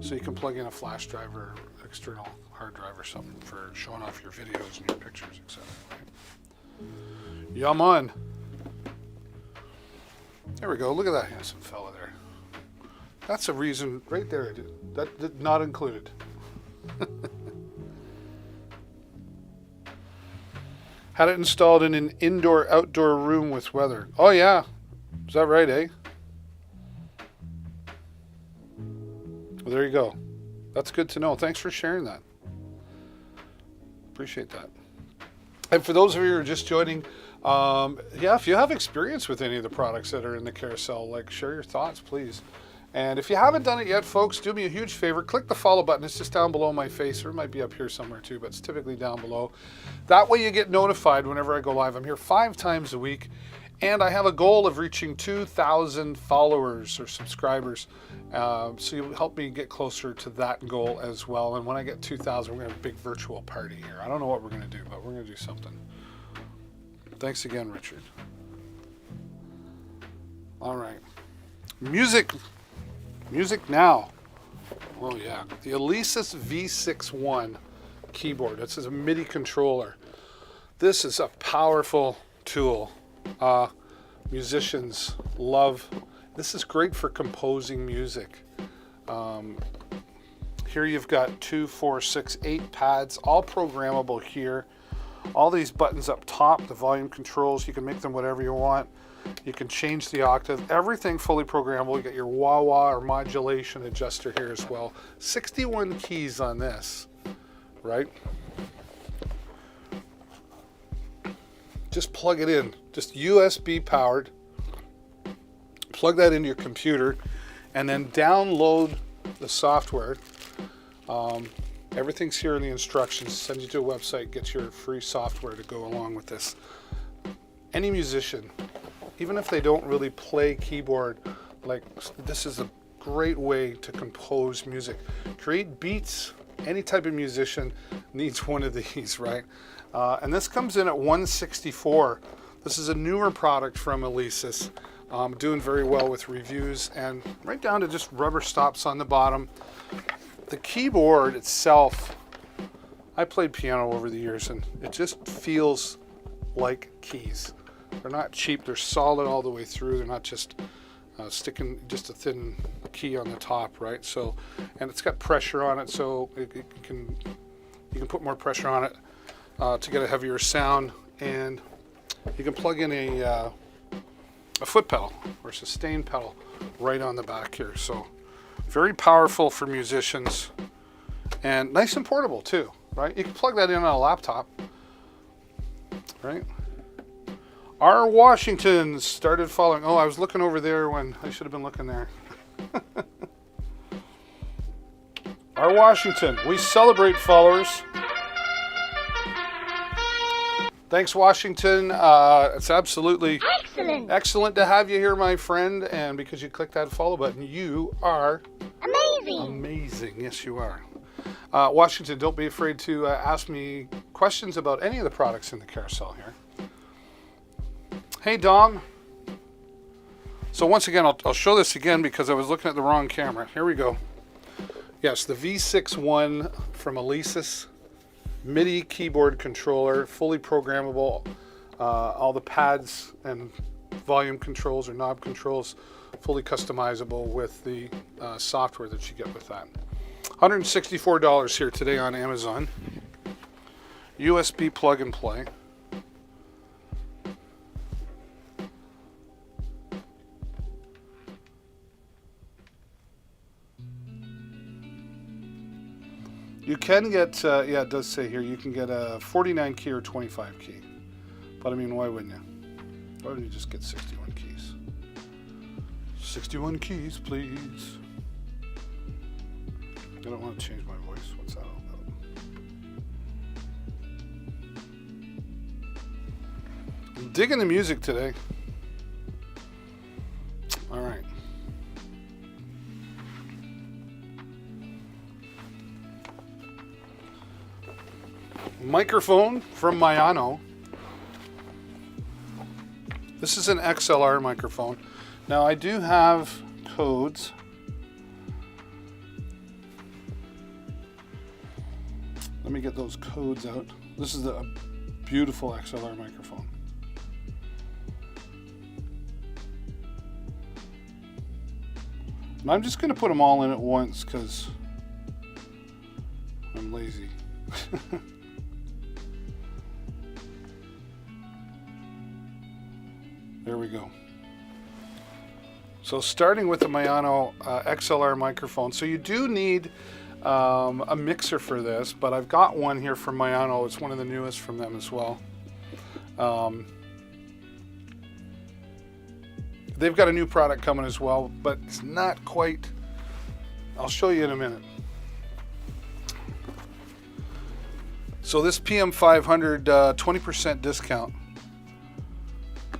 So you can plug in a flash drive or external hard drive or something for showing off your videos and your pictures, etc. Yum on. There we go. Look at that handsome fella there. That's a reason right there. That not included. Had it installed in an indoor-outdoor room with weather. Oh yeah, is that right, eh? Well, there you go. That's good to know. Thanks for sharing that. Appreciate that. And for those of you who are just joining, yeah, if you have experience with any of the products that are in the carousel, like share your thoughts, please. And if you haven't done it yet, folks, do me a huge favor. Click the follow button. It's just down below my face, or it might be up here somewhere too, but it's typically down below. That way you get notified whenever I go live. I'm here 5 times a week, and I have a goal of reaching 2,000 followers or subscribers. So you'll help me get closer to that goal as well. And when I get 2,000, we're going to have a big virtual party here. I don't know what we're going to do, but we're going to do something. Thanks again, Richard. All right. Music now. Oh yeah, the Alesis V61 keyboard. This is a MIDI controller. This is a powerful tool. Musicians love. This is great for composing music. Here you've got 2, 4, 6, 8 pads, all programmable here. All these buttons up top, the volume controls, you can make them whatever you want. You can change the octave, everything fully programmable. You got your wah-wah or modulation adjuster here as well. 61 keys on this, right? Just plug it in, just USB powered. Plug that into your computer and then download the software. Everything's here in the instructions. Send you to a website, get your free software to go along with this. Any musician, even if they don't really play keyboard, like this is a great way to compose music. Create beats. Any type of musician needs one of these, right? And this comes in at $164. This is a newer product from Alesis. Doing very well with reviews, and right down to just rubber stops on the bottom. The keyboard itself, I played piano over the years, and it just feels like keys. They're not cheap. They're solid all the way through. They're not just sticking just a thin key on the top, right? So, and it's got pressure on it, so you can put more pressure on it to get a heavier sound, and you can plug in a foot pedal or sustain pedal right on the back here. So very powerful for musicians, and nice and portable too. right? You can plug that in on a laptop, right? R. Washington started following. Oh, I was looking over there when I should have been looking there. R. Washington, we celebrate followers. Thanks, Washington. It's absolutely excellent to have you here, my friend. And because you clicked that follow button, you are amazing. Yes, you are. Washington, don't be afraid to ask me questions about any of the products in the carousel here. Hey, Dom. So once again, I'll show this again because I was looking at the wrong camera. Here we go. Yes, the V6-1 from Alesis. MIDI keyboard controller, fully programmable. All the pads and volume controls or knob controls fully customizable with the software that you get with that. $164 here today on Amazon. USB plug and play. You can get, yeah, it does say here, you can get a 49 key or 25 key. But I mean, why wouldn't you? Why wouldn't you just get 61 keys? 61 keys, please. I don't want to change my voice. What's that all about? I'm digging the music today. All right. Microphone from Mayano. This is an XLR microphone. Now I do have codes. Let me get those codes out. This is a beautiful XLR microphone. And I'm just going to put them all in at once because I'm lazy. There we go. So starting with the Mayano XLR microphone. So you do need a mixer for this, but I've got one here from Mayano. It's one of the newest from them as well. They've got a new product coming as well, but it's not quite. I'll show you in a minute. So this PM500 20% discount.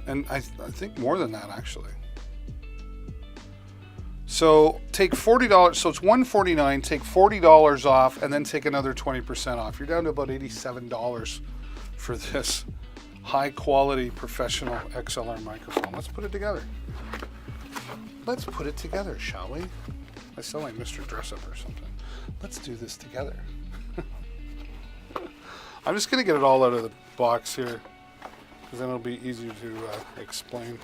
And I think more than that, actually. So take $40, so it's $149, take $40 off, and then take another 20% off. You're down to about $87 for this high-quality professional XLR microphone. Let's put it together. Let's put it together, shall we? I sound like Mr. Dressup or something. Let's do this together. I'm just going to get it all out of the box here, because then it'll be easier to explain.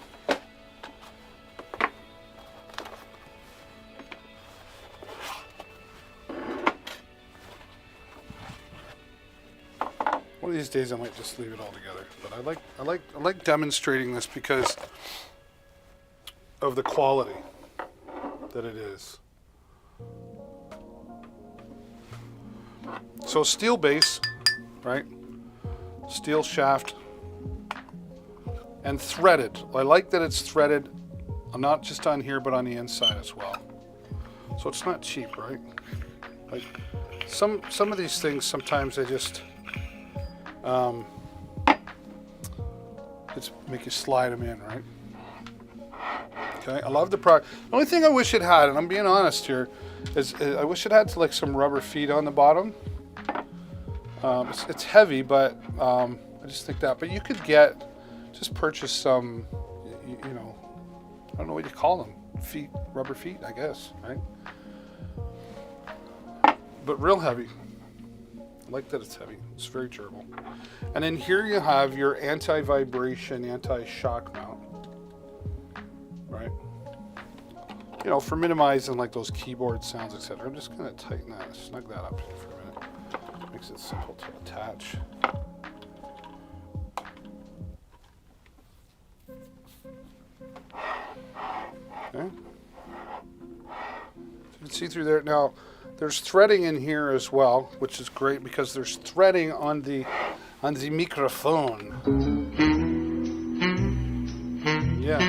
One of these days I might just leave it all together, but I like demonstrating this because of the quality that it is. So steel base, right? Steel shaft. And threaded. I like that it's threaded, not just on here, but on the inside as well. So it's not cheap, right? Like some of these things, sometimes they just make you slide them in, right? Okay, I love the product. The only thing I wish it had, and I'm being honest here, is I wish it had like some rubber feet on the bottom. It's heavy, but I just think that. But you could just purchase some, you know, I don't know what you call them, rubber feet, I guess, right? But real heavy. I like that it's heavy. It's very durable. And then here you have your anti-vibration, anti-shock mount, right? You know, for minimizing like those keyboard sounds, etc. I'm just going to tighten that, snug that up here for a minute. Makes it simple to attach. Okay. So you can see through there. Now, There's threading in here as well, which is great because there's threading on the microphone. Yeah.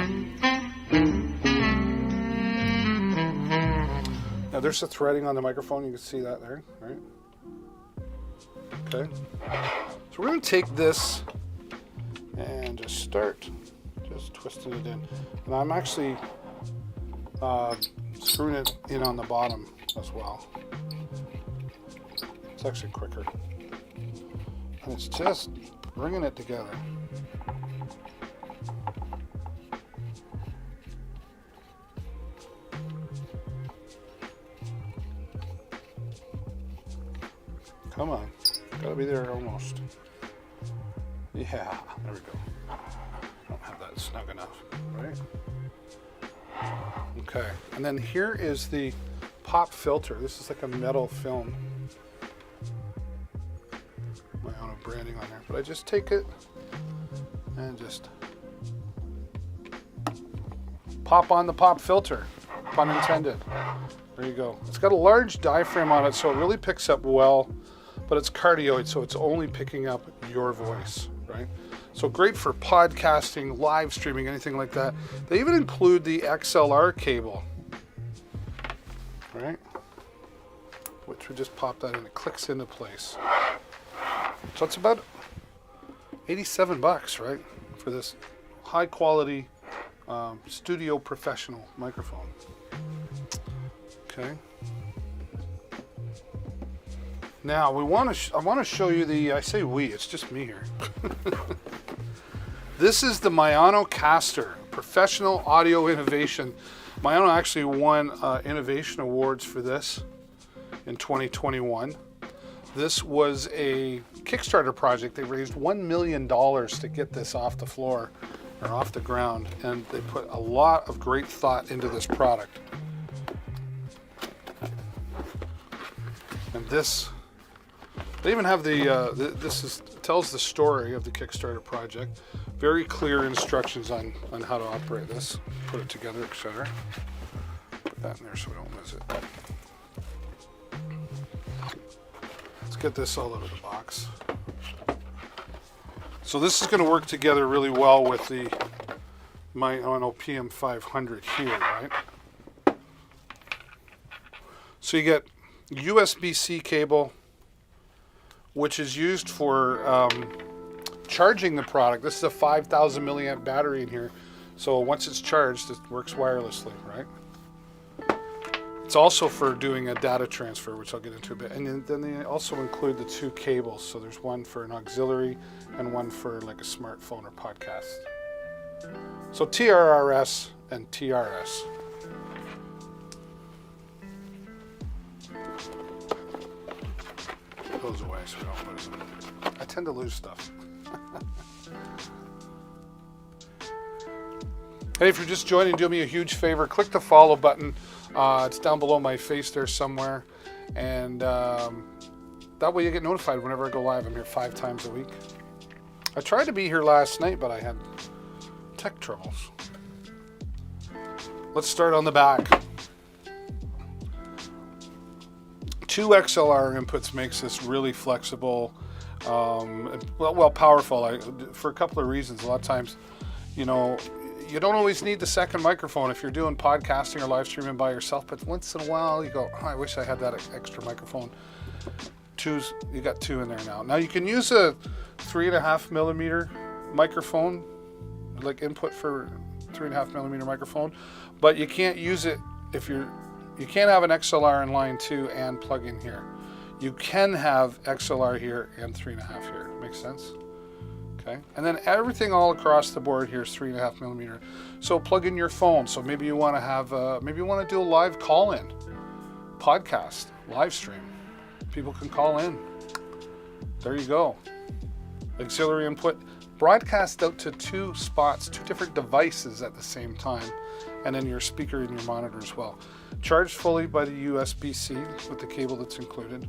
Now there's the threading on the microphone. You can see that there, right? Okay. So we're going to take this and just start twisting it in. And I'm actually screwing it in on the bottom as well. It's actually quicker. And it's just bringing it together. Come on. Gotta be there almost. Yeah, there we go. Don't have that snug enough, right? Okay, and then here is the pop filter. This is like a metal film. My own branding on there, but I just take it and just pop on the pop filter, pun intended. There you go. It's got a large diaphragm on it, so it really picks up well, but it's cardioid, so it's only picking up your voice, right? So great for podcasting, live streaming, anything like that. They even include the XLR cable, right? Which we just pop that in, it clicks into place. So it's about $87, right? For this high quality studio professional microphone. Okay. Now I want to show you the, I say we, it's just me here. This is the Mayano Caster, professional audio innovation. Mayano actually won innovation awards for this in 2021. This was a Kickstarter project. They raised $1 million to get this off the floor or off the ground, and they put a lot of great thought into this product. And this, they even have tells the story of the Kickstarter project. Very clear instructions on how to operate this, put it together, etc. Put that in there so we don't lose it. Let's get this all out of the box. So this is going to work together really well with the Mayano PM500 here, right? So you get USB-C cable, which is used for charging the product. This is a 5,000 milliamp battery in here, so once it's charged, it works wirelessly, right? It's also for doing a data transfer, which I'll get into a bit. And then they also include the two cables. So there's one for an auxiliary and one for like a smartphone or podcast. So TRRS and TRS. Put those away so we don't lose them. I tend to lose stuff. Hey, if you're just joining, do me a huge favor. Click the follow button. It's down below my face there somewhere. And that way you get notified whenever I go live. I'm here 5 times a week. I tried to be here last night, but I had tech troubles. Let's start on the back. 2 XLR inputs makes this really flexible, well, powerful. For a couple of reasons. A lot of times, you know, you don't always need the second microphone if you're doing podcasting or live streaming by yourself, but once in a while you go, oh, I wish I had that extra microphone. You got 2 in there now. Now you can use a 3.5 millimeter microphone, like input for 3.5 millimeter microphone, but you can't use it if you can't have an XLR in line 2 and plug in here. You can have XLR here and 3.5 here. Makes sense? Okay. And then everything all across the board here is 3.5 millimeter. So plug in your phone. So maybe you want to have, maybe you want to do a live call-in podcast, live stream. People can call in. There you go. Auxiliary input. Broadcast out to 2 spots, 2 different devices at the same time, and then your speaker and your monitor as well. Charged fully by the USB-C with the cable that's included.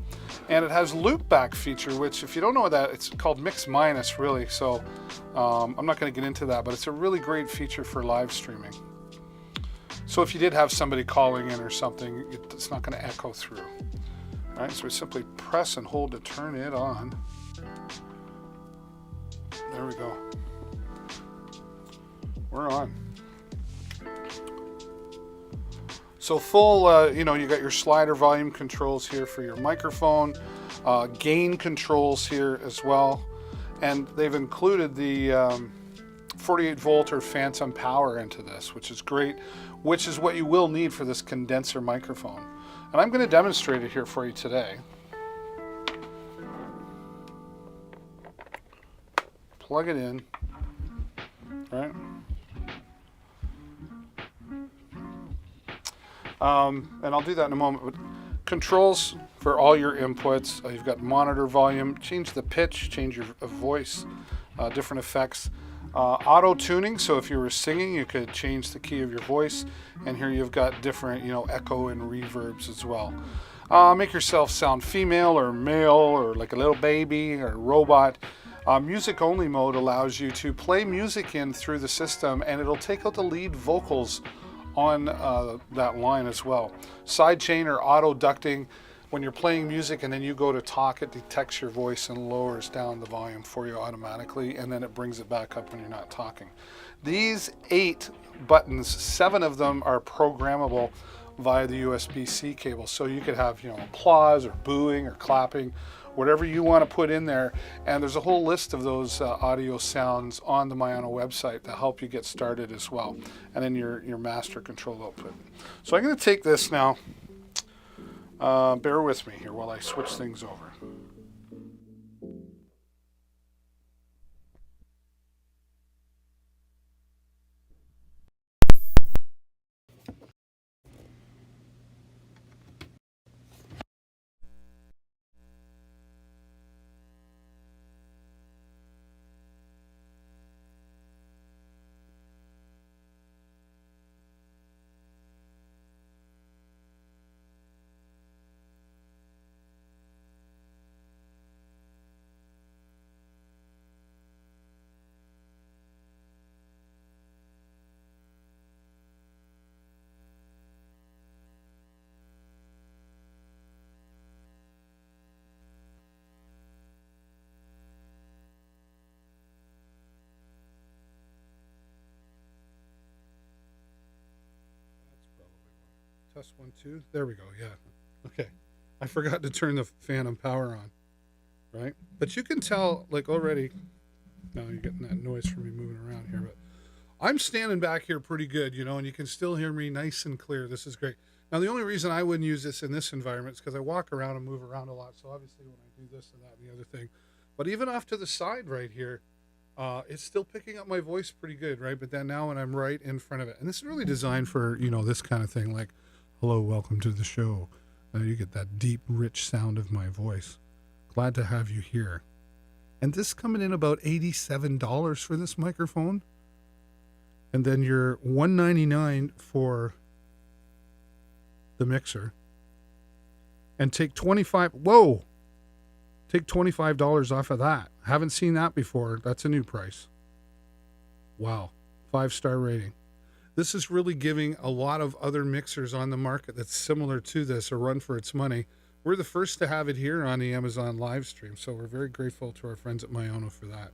And it has loopback feature, which if you don't know that, it's called mix minus really. So I'm not going to get into that, but it's a really great feature for live streaming. So if you did have somebody calling in or something, it's not going to echo through. All right, so we simply press and hold to turn it on. There we go. We're on. So full, you got your slider volume controls here for your microphone, gain controls here as well, and they've included the 48 volt or phantom power into this, which is great, which is what you will need for this condenser microphone. And I'm going to demonstrate it here for you today. Plug it in, right? And I'll do that in a moment. But controls for all your inputs. You've got monitor volume, change the pitch, change your voice, different effects. Auto tuning, so if you were singing, you could change the key of your voice. And here you've got different, echo and reverbs as well. Make yourself sound female or male or like a little baby or a robot. Music only mode allows you to play music in through the system, and it'll take out the lead vocals on that line as well. Sidechain or auto ducting, when you're playing music and then you go to talk, it detects your voice and lowers down the volume for you automatically, and then it brings it back up when you're not talking. These 8 buttons, 7 of them are programmable via the USB-C cable, so you could have applause or booing or clapping, whatever you want to put in there. And there's a whole list of those audio sounds on the Myono website to help you get started as well. And then your master control output. So I'm going to take this now. Bear with me here while I switch things over. Test 1, 2. There we go. Yeah. Okay. I forgot to turn the phantom power on. Right? But you can tell, like already. Now you're getting that noise from me moving around here, but I'm standing back here pretty good, and you can still hear me nice and clear. This is great. Now the only reason I wouldn't use this in this environment is because I walk around and move around a lot. So obviously when I do this and that and the other thing, but even off to the side right here, it's still picking up my voice pretty good, right? But then now when I'm right in front of it, and this is really designed for this kind of thing, like, hello, welcome to the show. Now you get that deep, rich sound of my voice. Glad to have you here. And this coming in about $87 for this microphone. And then your $199 for the mixer. And take $25 off of that. Haven't seen that before. That's a new price. Wow. 5-star rating. This is really giving a lot of other mixers on the market that's similar to this a run for its money. We're the first to have it here on the Amazon live stream, so we're very grateful to our friends at Myono for that.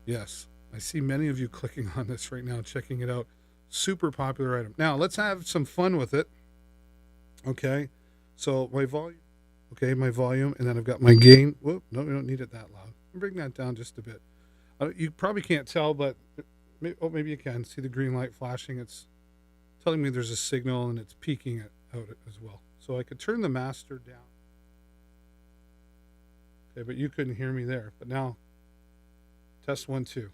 Yes, I see many of you clicking on this right now, checking it out. Super popular item. Now, let's have some fun with it. Okay, so my volume. Okay, my volume, and then I've got my gain. Whoop, no, we don't need it that loud. Bring that down just a bit. You probably can't tell, but maybe you can see the green light flashing. It's telling me there's a signal, and it's peaking it out as well. So I could turn the master down. Okay, but you couldn't hear me there. But now, test 1, 2.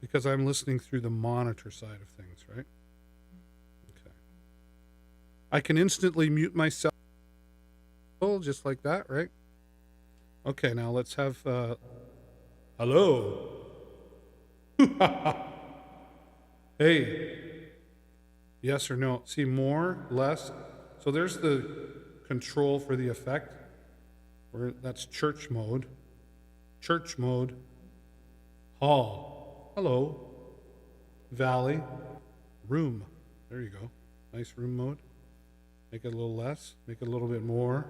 Because I'm listening through the monitor side of things, right? Okay. I can instantly mute myself. Just like that, right? Okay, now let's have, hello. Hey. Yes or no? See, more, less. So there's the control for the effect. That's church mode. Church mode. Hall. Hello. Valley. Room. There you go. Nice room mode. Make it a little less. Make it a little bit more.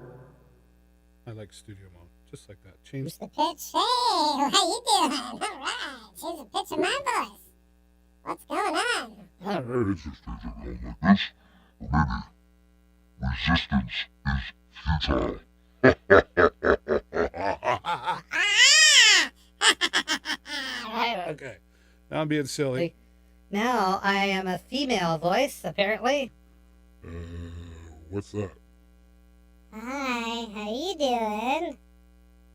I like studio mode. Just like that. Change. Here's the pitch. Hey, how you doing? All right. Here's a pitch of my voice. What's going on? It's just going like this. Or maybe resistance is futile. Okay. Now I'm being silly. Now I am a female voice, apparently. What's that? Hi, how you doing?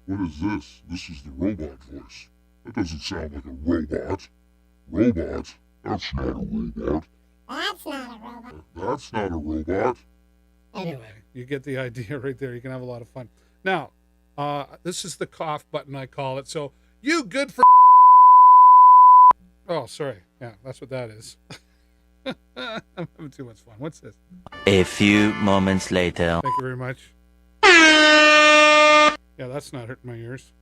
What is this? This is the robot voice. That doesn't sound like a robot. Robot? That's not a robot. That's not a robot. That's not a robot. Anyway, you get the idea right there. You can have a lot of fun. Now, this is the cough button, I call it. So, you good for... Oh, sorry. Yeah, that's what that is. I'm having too much fun. What's this? A few moments later. Thank you very much. Yeah, that's not hurting my ears.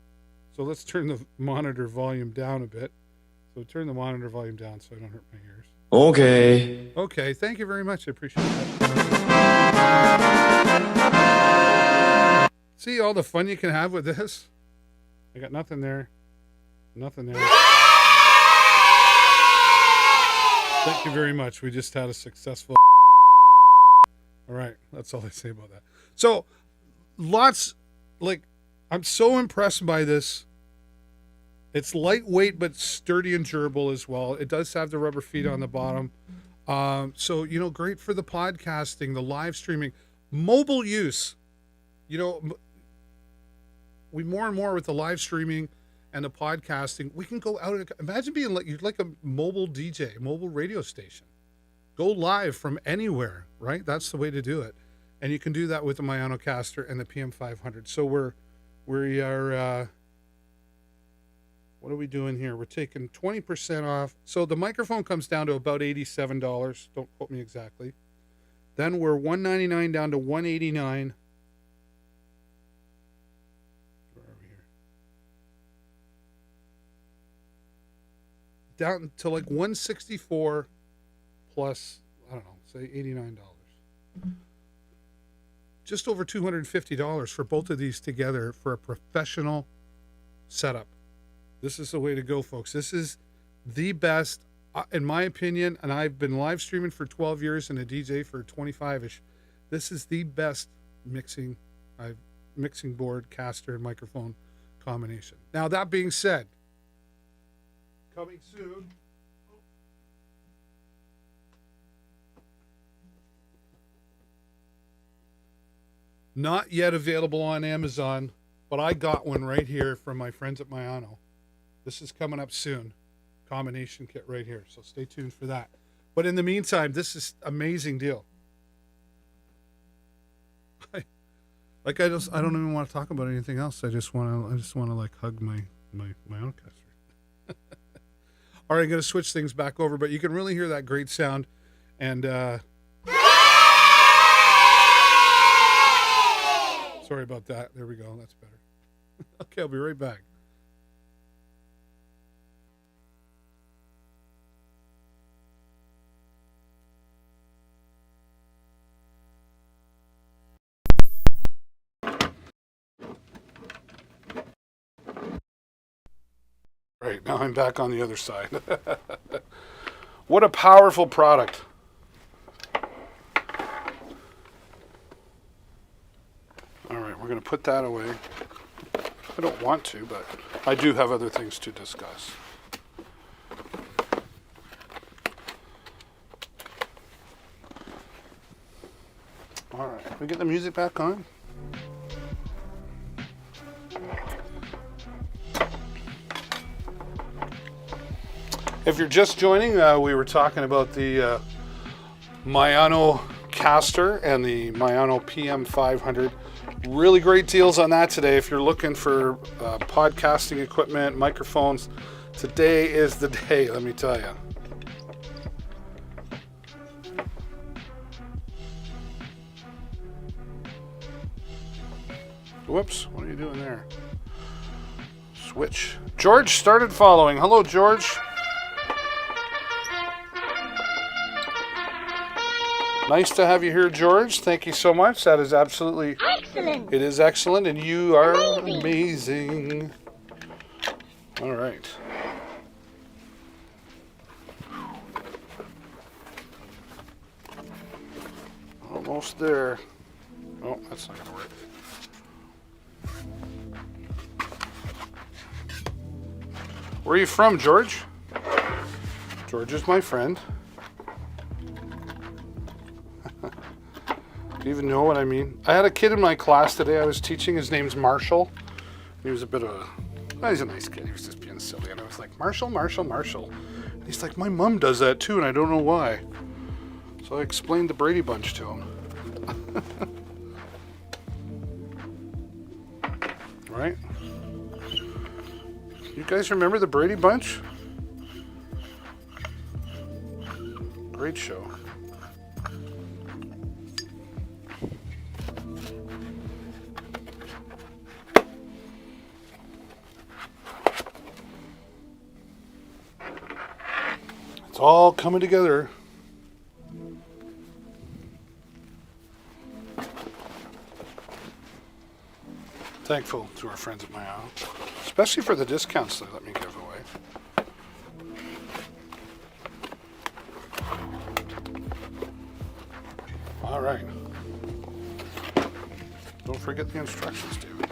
So let's turn the monitor volume down a bit. So turn the monitor volume down so I don't hurt my ears. Okay. Okay, thank you very much. I appreciate that. See all the fun you can have with this? I got nothing there. Nothing there. Thank you very much. We just had a successful... All right, that's all I say about that. So, lots... Like, I'm so impressed by this. It's lightweight but sturdy and durable as well. It does have the rubber feet on the bottom. So, you know, great for the podcasting, the live streaming, mobile use. You know, we more and more with the live streaming and the podcasting, we can go out and imagine being like a mobile DJ, mobile radio station. Go live from anywhere, right? That's the way to do it. And you can do that with the Mayanocaster and the PM500. So we are what are we doing here? We're taking 20% off. So the microphone comes down to about $87. Don't quote me exactly. Then we're $199 down to $189. Where are we here? Down to like $164 plus, I don't know, say $89. Just over $250 for both of these together for a professional setup. This is the way to go, folks. This is the best, in my opinion, and I've been live streaming for 12 years and a DJ for 25-ish. This is the best mixing board, caster, and microphone combination. Now, that being said, coming soon... Not yet available on Amazon, but I got one right here from my friends at Mayano. This is coming up soon. Combination kit right here. So stay tuned for that. But in the meantime, this is amazing deal. I don't even want to talk about anything else. I just want to like hug my own caster. All right, I'm going to switch things back over, but you can really hear that great sound. And sorry about that. There we go. That's better. Okay, I'll be right back. Right, now I'm back on the other side. What a powerful product. All right, we're going to put that away. I don't want to, but I do have other things to discuss. All right, can we get the music back on? If you're just joining, we were talking about the Mayanocaster and the Mayano PM500. Really great deals on that today. If you're looking for podcasting equipment, microphones, today is the day, let me tell you. Whoops, what are you doing there? Switch. George started following. Hello, George. Nice to have you here, George. Thank you so much. That is absolutely Excellent. It is excellent, and you are amazing. All right. Almost there. Oh, that's not going to work. Where are you from, George? George is my friend. Do you even know what I mean? I had a kid in my class today I was teaching. His name's Marshall. He was a bit of a... He's a nice kid. He was just being silly. And I was like, Marshall, Marshall, Marshall. And he's like, my mom does that too, and I don't know why. So I explained the Brady Bunch to him. Right? You guys remember the Brady Bunch? Great show. It's all coming together. Thankful to our friends at my house, especially for the discounts they let me give away. All right. Don't forget the instructions, David.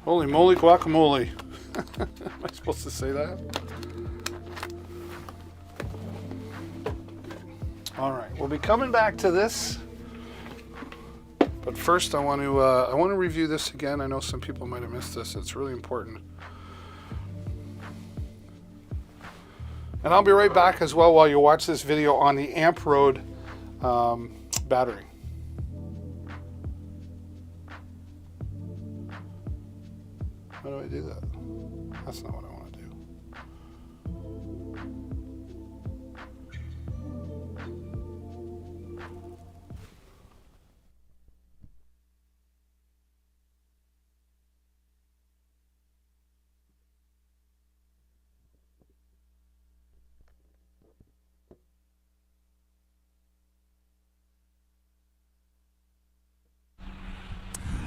Holy moly guacamole. Am I supposed to say that? All right, we'll be coming back to this. But first, I want to review this again. I know some people might have missed this. It's really important. And I'll be right back as well while you watch this video on the Amp Road battery. How do I do that? That's not what I want to do.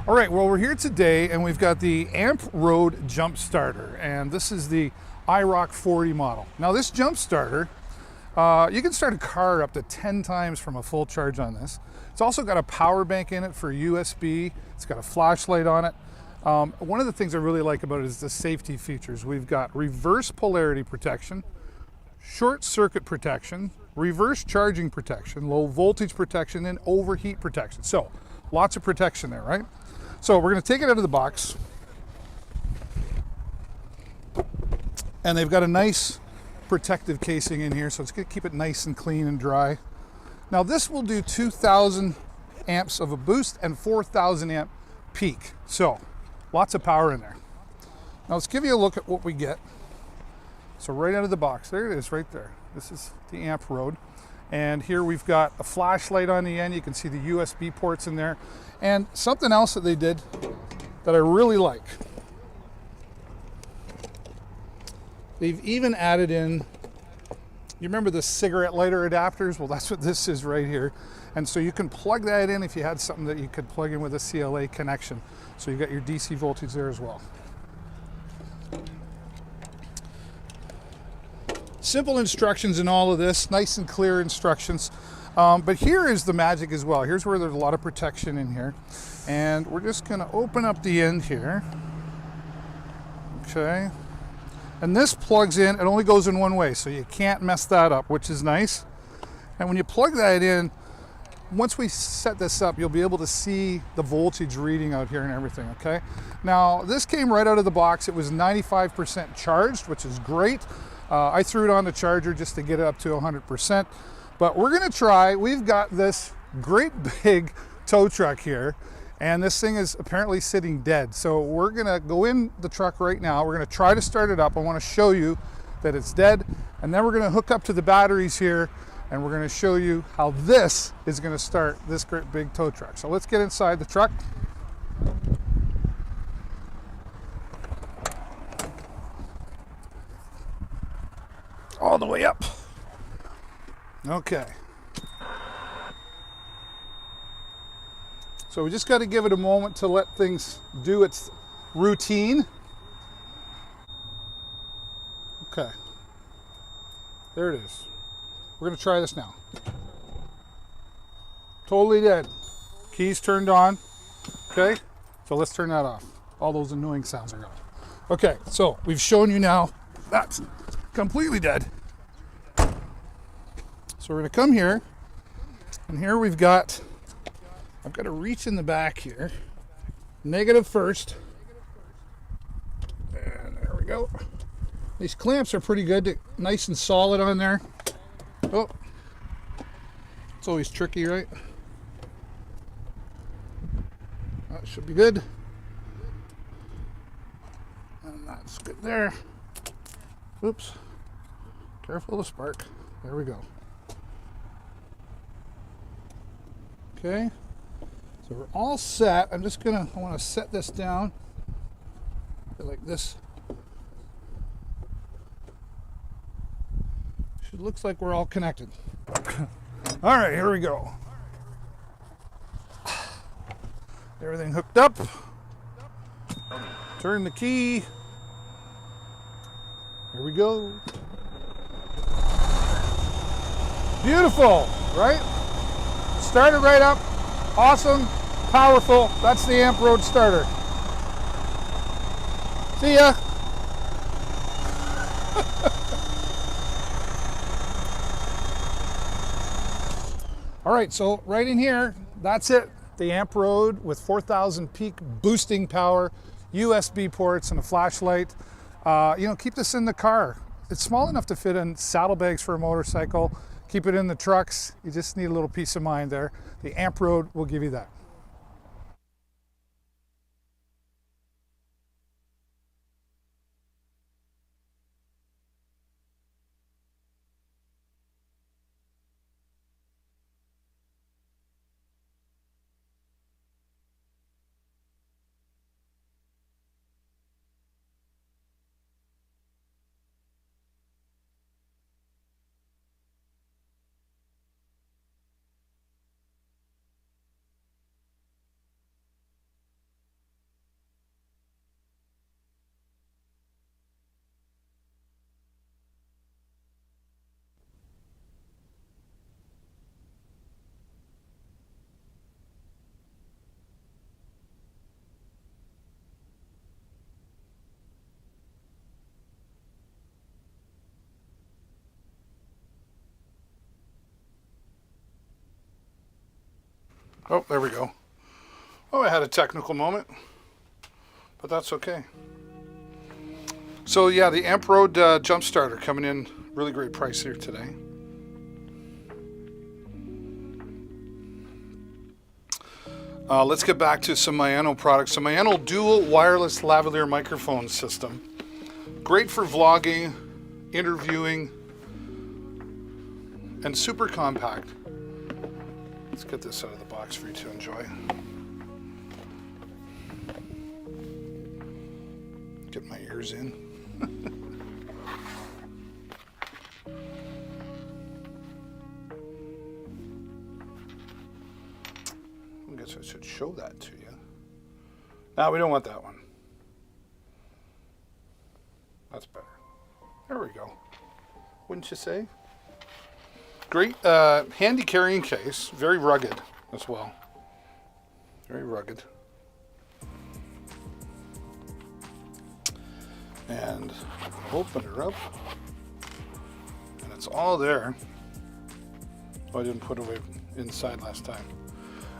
All right, well, we're here today and we've got the Amp Road Jump Starter, and this is the IROC 40 model. Now this jump starter, you can start a car up to 10 times from a full charge on this. It's also got a power bank in it for USB. It's got a flashlight on it. One of the things I really like about it is the safety features. We've got reverse polarity protection, short circuit protection, reverse charging protection, low voltage protection, and overheat protection. So lots of protection there, right? So we're going to take it out of the box, and they've got a nice protective casing in here, so it's going to keep it nice and clean and dry. Now this will do 2,000 amps of a boost and 4,000 amp peak, so lots of power in there. Now let's give you a look at what we get. So right out of the box, there it is right there. This is the Amp Road. And here we've got a flashlight on the end. You can see the USB ports in there. And something else that they did that I really like. They've even added in, you remember the cigarette lighter adapters? Well, that's what this is right here. And so you can plug that in if you had something that you could plug in with a CLA connection. So you got your DC voltage there as well. Simple instructions in all of this, nice and clear instructions. But here is the magic as well. Here's where there's a lot of protection in here. And we're just gonna open up the end here. Okay. And this plugs in, it only goes in one way, so you can't mess that up, which is nice. And when you plug that in, once we set this up, you'll be able to see the voltage reading out here and everything, okay? Now, this came right out of the box. It was 95% charged, which is great. I threw it on the charger just to get it up to 100%. But we're gonna try, we've got this great big tow truck here, and this thing is apparently sitting dead. So we're gonna go in the truck right now. We're gonna try to start it up. I wanna show you that it's dead, and then we're gonna hook up to the batteries here, and we're gonna show you how this is gonna start this great big tow truck. So let's get inside the truck. All the way up. Okay. So we just got to give it a moment to let things do its routine. Okay. There it is. We're going to try this now. Totally dead. Keys turned on. Okay. So let's turn that off. All those annoying sounds are gone. Okay. So we've shown you now that's completely dead. So we're going to come here. And here we've got, I've got to reach in the back here. Negative first. And there we go. These clamps are pretty good, nice and solid on there. Oh, it's always tricky, right? That should be good. And that's good there. Oops. Careful of the spark. There we go. Okay. So we're all set. I want to set this down like this. It looks like we're all connected. All right, here we go. Everything hooked up. Turn the key. Here we go. Beautiful, right? Started right up. Awesome, powerful. That's the Amp Road starter. See ya. All right, so right in here, that's it. The Amp Road with 4,000 peak boosting power, USB ports, and a flashlight. Keep this in the car. It's small enough to fit in saddlebags for a motorcycle. Keep it in the trucks. You just need a little peace of mind there. The Amp Road will give you that. Oh, there we go. Oh, I had a technical moment, but that's okay. So yeah, the Amp Road jump starter coming in really great price here today. Let's get back to some Maono products. So Maono dual wireless lavalier microphone system. Great for vlogging, interviewing, and super compact. Let's get this out of the box for you to enjoy. Get my ears in. I guess I should show that to you. No, we don't want that one. That's better. There we go. Wouldn't you say? Great handy carrying case. Very rugged as well. Very rugged. And open her up. And it's all there. Oh, I didn't put it away inside last time.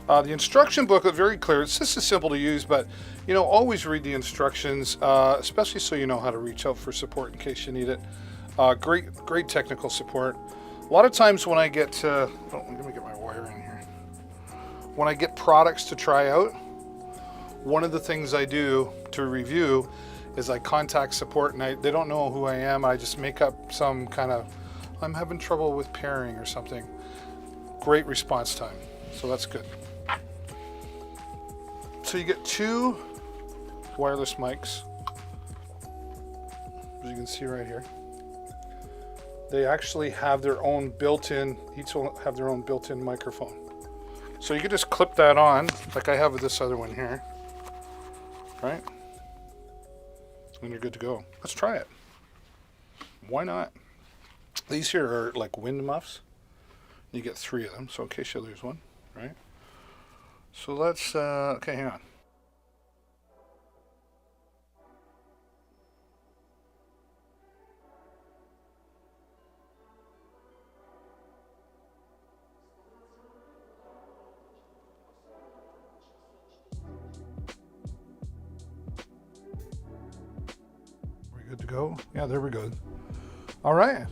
The instruction booklet, very clear. It's just as simple to use, but always read the instructions, especially so you know how to reach out for support in case you need it. Great technical support. A lot of times when I get, let me get my wire in here. When I get products to try out, one of the things I do to review is I contact support, and they don't know who I am. I just make up some kind of, I'm having trouble with pairing or something. Great response time, so that's good. So you get two wireless mics, as you can see right here. they actually have their own built-in, each will have their own built-in microphone. So you can just clip that on, like I have with this other one here, right? And you're good to go. Let's try it. Why not? These here are like wind muffs. You get 3 of them, so in case you lose one, right? So let's, okay, hang on. We're good to go? Yeah, there we go. All right.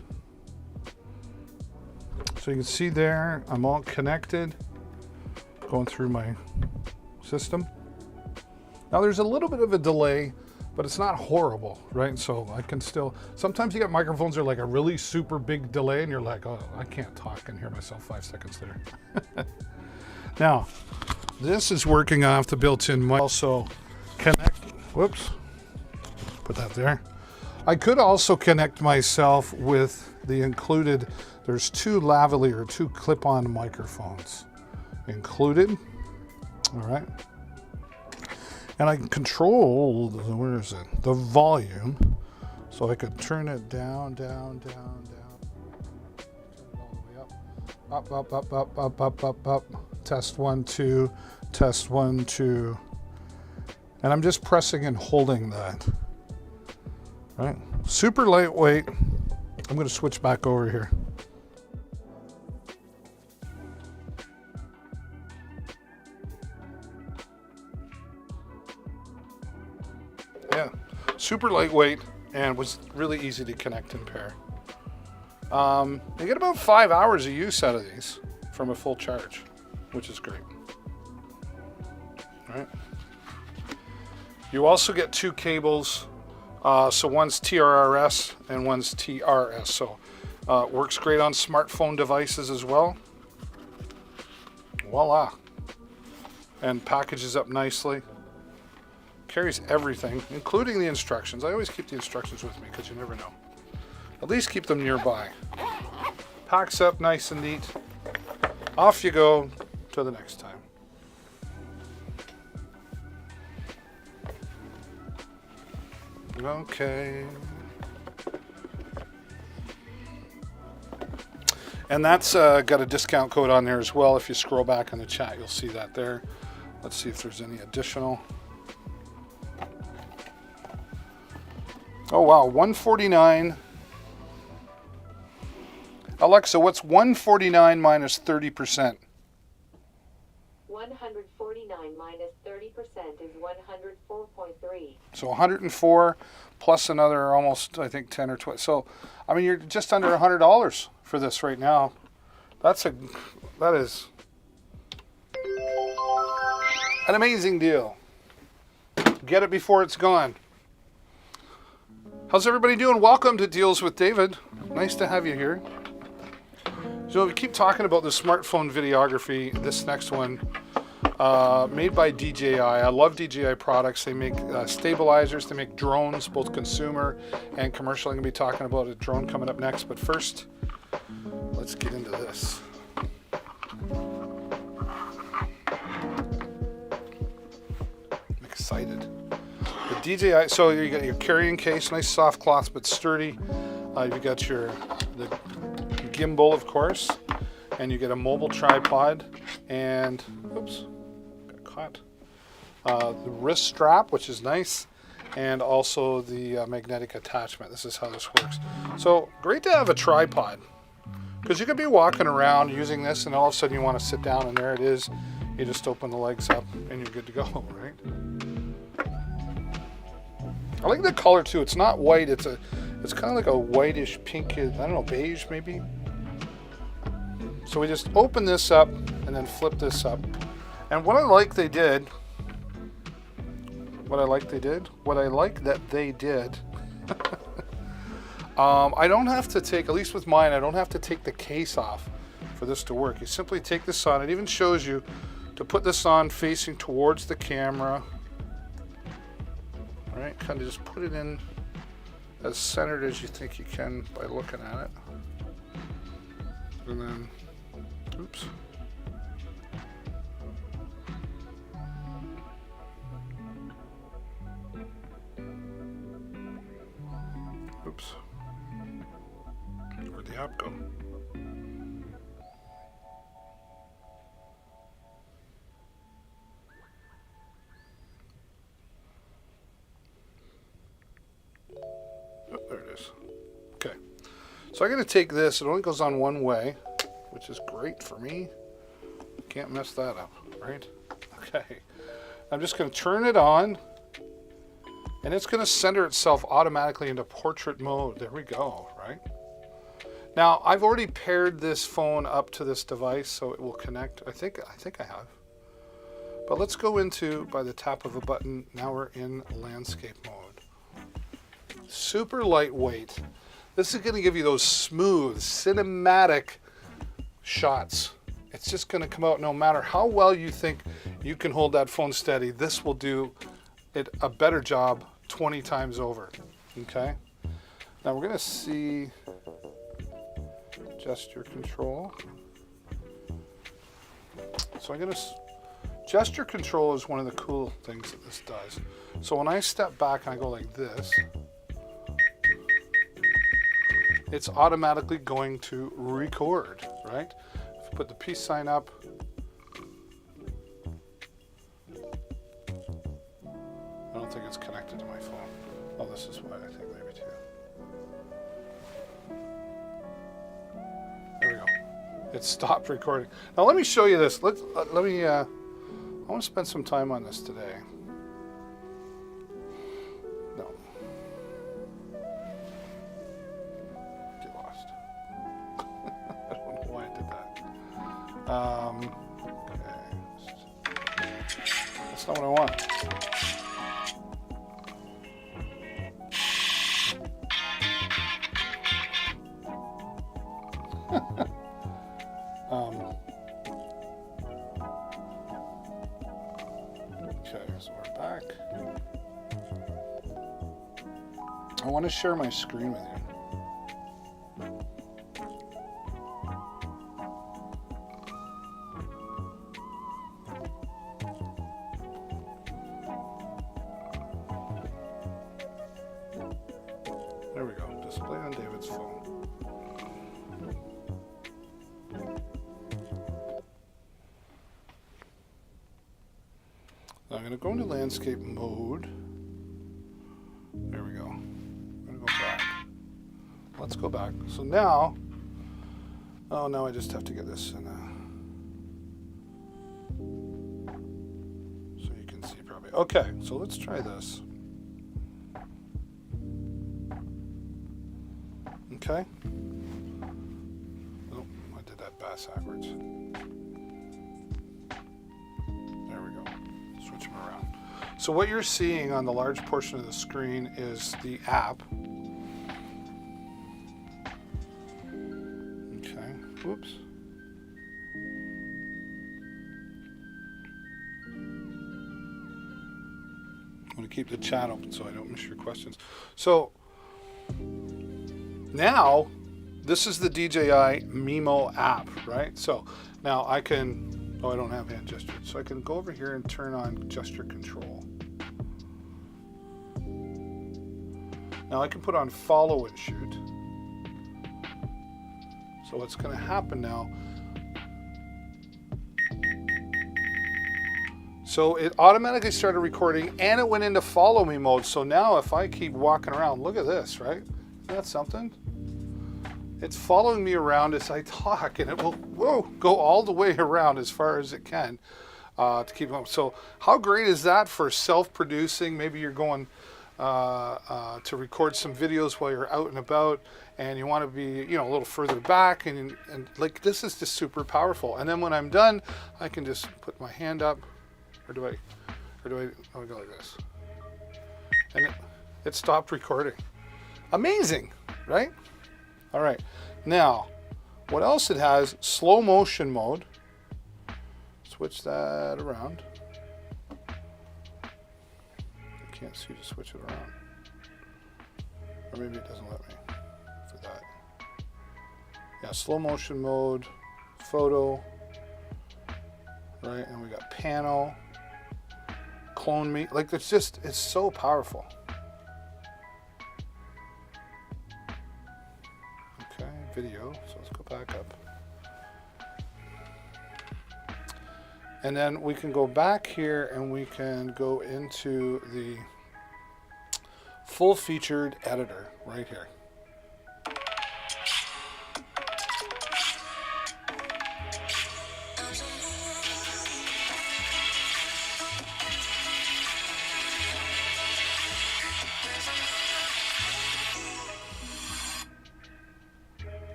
So you can see there, I'm all connected, going through my system. Now there's a little bit of a delay, but it's not horrible, right? So I can still, sometimes you get microphones that are like a really super big delay and you're like, oh, I can't talk and hear myself 5 seconds later. Now, this is working off the built-in mic. Also connect, whoops, put that there. I could also connect myself with the included, there's 2 lavalier, 2 clip-on microphones included, all right? And I can control, where is it? The volume. So I could turn it down, down, down, down. Turn it all the way up. Up, up, up, up, up, up, up. Test 1, 2, test 1, 2. And I'm just pressing and holding that. Right? Super lightweight. I'm going to switch back over here. Yeah, super lightweight and was really easy to connect and pair. You get about 5 hours of use out of these from a full charge, which is great. All right. You also get 2 cables. So one's TRRS and one's TRS. So works great on smartphone devices as well. Voila. And packages up nicely. Carries everything, including the instructions. I always keep the instructions with me because you never know. At least keep them nearby. Packs up nice and neat. Off you go till the next time. Okay. And that's got a discount code on there as well. If you scroll back in the chat, you'll see that there. Let's see if there's any additional. Oh wow, $149. Alexa, what's 149 minus 30%? 149 minus 30% is 104.3. So 104 plus another almost, I think, 10 or 20. So, I mean, you're just under $100 for this right now. That is an amazing deal. Get it before it's gone. How's everybody doing? Welcome to Deals with David. Nice to have you here. So we keep talking about the smartphone videography. This next one, made by DJI. I love DJI products. They make stabilizers. They make drones, both consumer and commercial. I'm going to be talking about a drone coming up next. But first, let's get into this. I'm excited. The DJI, so you got your carrying case, nice soft cloth but sturdy. You've got the gimbal, of course, and you get a mobile tripod, and oops, got caught. The wrist strap, which is nice, and also the magnetic attachment. This is how this works. So great to have a tripod, because you could be walking around using this, and all of a sudden you want to sit down, and there it is. You just open the legs up, and you're good to go, right? I like the color too. It's not white. It's kind of like a whitish pink. I don't know, beige maybe. So we just open this up and then flip this up. And what I like that they did. I don't have to take, at least with mine, I don't have to take the case off for this to work. You simply take this on. It even shows you to put this on facing towards the camera. All right, kind of just put it in as centered as you think you can by looking at it. And then, oops. Oops. Where'd the app go? Oh, there it is. Okay. So I'm going to take this. It only goes on one way, which is great for me. Can't mess that up, right? Okay. I'm just going to turn it on, and it's going to center itself automatically into portrait mode. There we go, right? Now, I've already paired this phone up to this device, so it will connect. I think I have. But let's go into, by the tap of a button, now we're in landscape mode. Super lightweight. This is going to give you those smooth, cinematic shots. It's just going to come out no matter how well you think you can hold that phone steady. This will do it a better job 20 times over. Okay? Now we're going to see gesture control. So I'm going to... Gesture control is one of the cool things that this does. So when I step back and I go like this, it's automatically going to record, right? If you put the peace sign up, I don't think it's connected to my phone. Oh, this is why I think maybe too. There we go. It stopped recording. Now let me show you this. Let me. I want to spend some time on this today. No. Get lost. I don't know why I did that. Okay. That's not what I want. Okay, so we're back. I want to share my screen with you. There we go. Display on David's phone. Now I'm going to go into landscape mode. There we go. I'm going to go back. Let's go back. So now, oh, now I just have to get this in so you can see probably. Okay, so let's try this. Okay. Oh, I did that backwards. There we go. Switch them around. So what you're seeing on the large portion of the screen is the app. Okay. Whoops. I'm going to keep the chat open so I don't miss your questions. So now, this is the DJI Mimo app, right? So now I can, oh, I don't have hand gesture. So I can go over here and turn on gesture control. Now I can put on follow and shoot. So what's going to happen now, so it automatically started recording and it went into follow me mode. So now if I keep walking around, look at this, right? Isn't that something? It's following me around as I talk, and it will go all the way around as far as it can to keep going. So how great is that for self-producing? Maybe you're going to record some videos while you're out and about, and you want to be, you know, a little further back, and like this is just super powerful. And then when I'm done, I can just put my hand up, or do I go like this? And it stopped recording. Amazing, right? All right, now, what else it has? Slow motion mode. Switch that around. I can't see to switch it around. Or maybe it doesn't let me for that. Yeah, slow motion mode, photo, right? And we got panel, clone me. Like it's so powerful. Okay, video. So let's go back up. And then we can go back here and we can go into the full featured editor right here.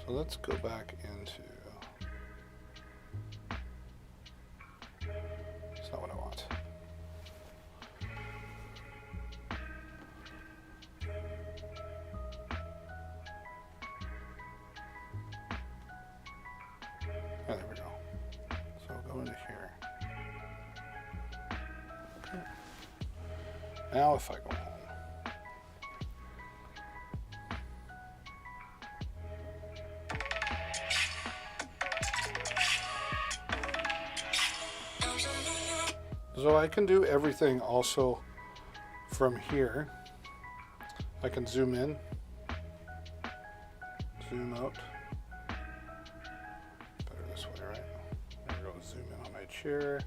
So let's go back into, it's not what I want. Oh, there we go. So go into here. Okay. Now if I go home. So I can do everything also from here. I can zoom in, zoom out. Better this way, right? There we go, zoom in on my chair,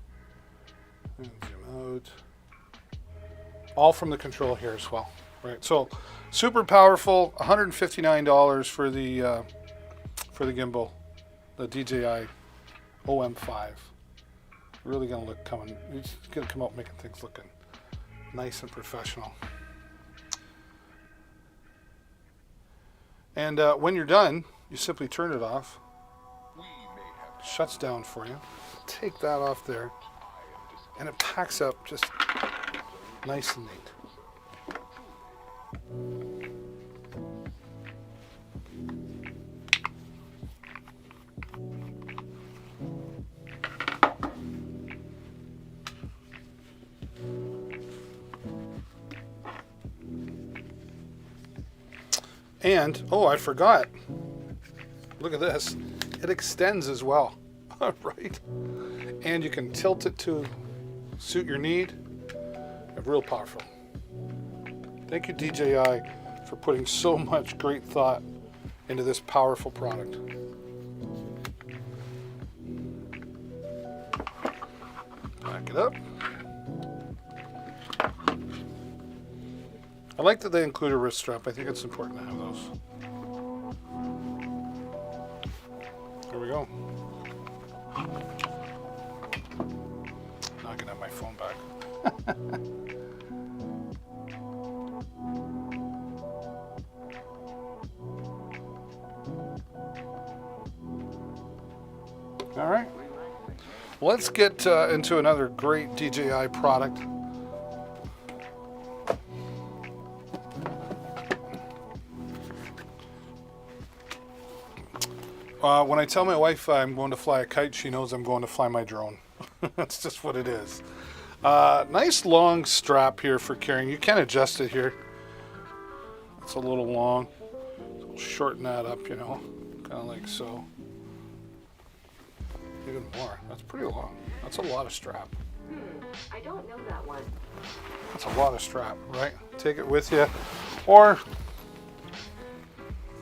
and zoom out. All from the control here as well, right? So super powerful, $159 for the gimbal, the DJI OM5. Really gonna look it's gonna come out making things looking nice and professional. And when you're done, you simply turn it off. Shuts down for you. Take that off there, and it packs up just nice and neat. And, oh, I forgot. Look at this. It extends as well, right? And you can tilt it to suit your need. Real powerful. Thank you, DJI, for putting so much great thought into this powerful product. Back it up. I like that they include a wrist strap. I think it's important to have those. There we go. Now I can have my phone back. All right. Let's get into another great DJI product. When I tell my wife I'm going to fly a kite, she knows I'm going to fly my drone. That's just what it is. Nice long strap here for carrying. You can adjust it here. It's a little long. So we'll shorten that up, you know, kind of like so. Even more. That's pretty long. That's a lot of strap. I don't know that one. That's a lot of strap, right? Take it with you, or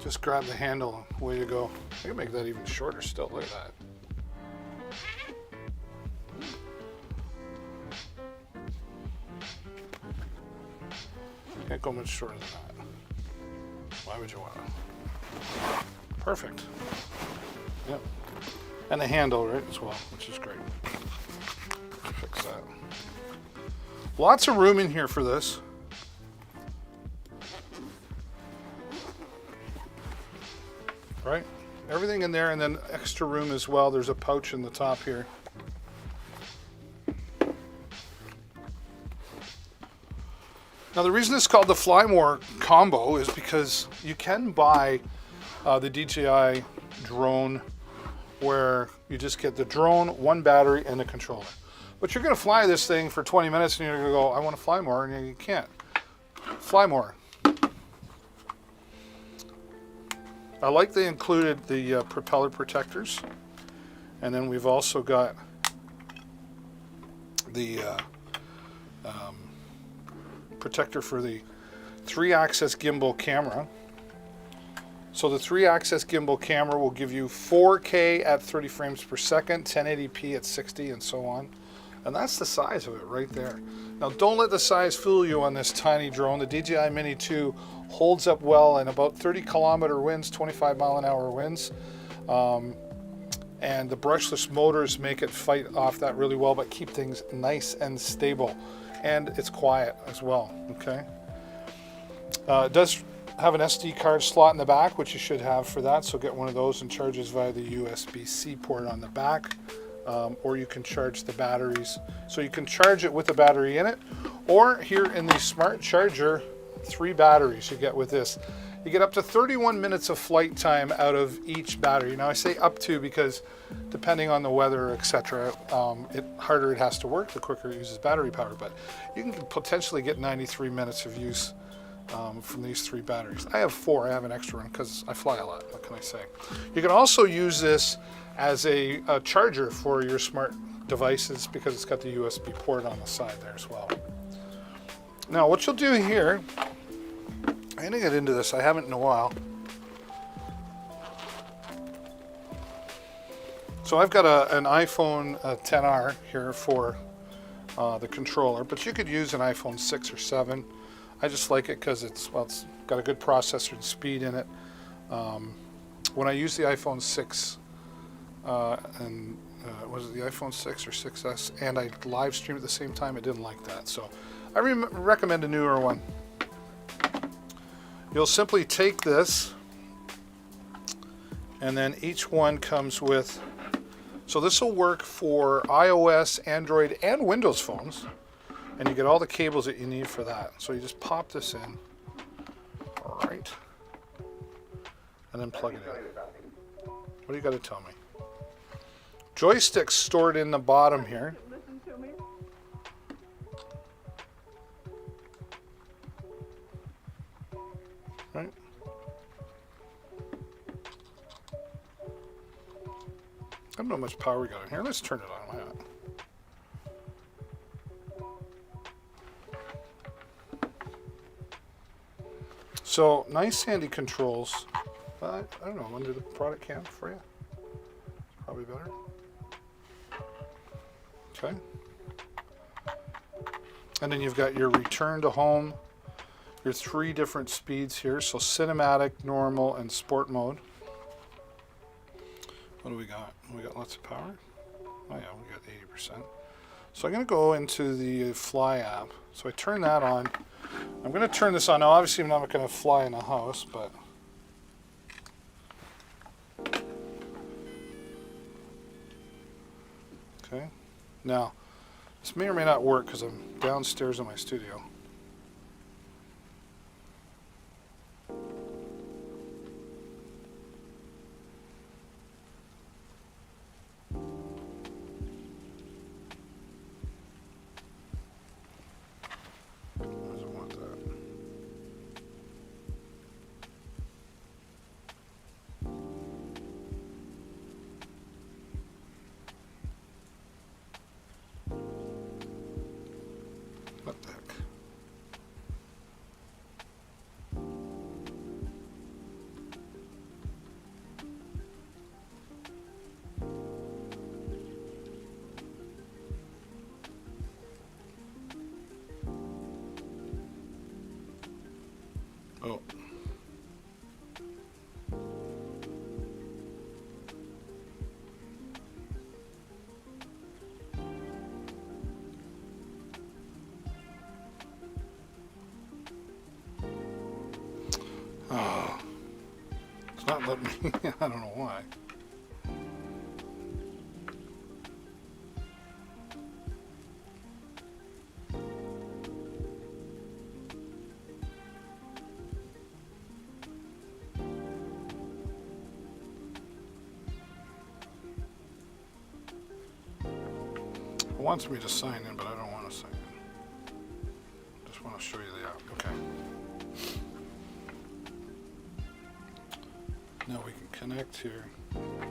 just grab the handle and away you go. I can make that even shorter still. Look at that. Can't go much shorter than that. Why would you want to? Perfect. Yep. And the handle, right, as well, which is great. Fix that. Lots of room in here for this. Right? Everything in there, and then extra room as well. There's a pouch in the top here. Now the reason it's called the Fly More combo is because you can buy the DJI drone where you just get the drone, one battery, and a controller. But you're going to fly this thing for 20 minutes and you're going to go, I want to fly more, and you can't. Fly more. I like they included the propeller protectors, and then we've also got the protector for the 3-axis gimbal camera. So the 3-axis gimbal camera will give you 4K at 30 frames per second, 1080p at 60, and so on. And that's the size of it right there. Now don't let the size fool you on this tiny drone. The DJI Mini 2 holds up well in about 30-kilometer winds, 25-mile-an-hour winds. And the brushless motors make it fight off that really well, but keep things nice and stable. And it's quiet as well, okay? It does have an SD card slot in the back, which you should have for that, so get one of those and charges via the USB-C port on the back. Or you can charge the batteries. So you can charge it with the battery in it, or here in the Smart Charger, 3 batteries you get with this. You get up to 31 minutes of flight time out of each battery. Now I say up to because depending on the weather, etc., harder it has to work, the quicker it uses battery power. But you can potentially get 93 minutes of use from these 3 batteries. I have 4. I have an extra one because I fly a lot. What can I say? You can also use this as a charger for your smart devices because it's got the USB port on the side there as well. Now what you'll do here, I'm gonna get into this, I haven't in a while. So I've got an iPhone XR here for the controller, but you could use an iPhone 6 or 7. I just like it because it's got a good processor and speed in it. When I use the iPhone 6 was it the iPhone 6 or 6S, and I live stream at the same time, I didn't like that. So I recommend a newer one. You'll simply take this, and then each one comes with, so this will work for iOS, Android, and Windows phones, and you get all the cables that you need for that. So you just pop this in, all right, and then plug it in. What do you got to tell me? Joystick's stored in the bottom here. Right. I don't know how much power we got in here. Let's turn it on. Why not? So nice handy controls. I don't know, under the product cam for you. Probably better. Okay. And then you've got your return to home, your 3 different speeds here. So cinematic, normal, and sport mode. What do we got? We got lots of power. Oh yeah, we got 80%. So I'm going to go into the Fly app. So I turn that on. I'm going to turn this on. Now obviously I'm not going to fly in the house, but okay. Now, this may or may not work because I'm downstairs in my studio. Doesn't want that. What the heck? Oh. Oh. It's not letting me, I don't know why. It wants me to sign in, but I don't want to sign in. Just want to show you the app. Okay. Now we can connect here.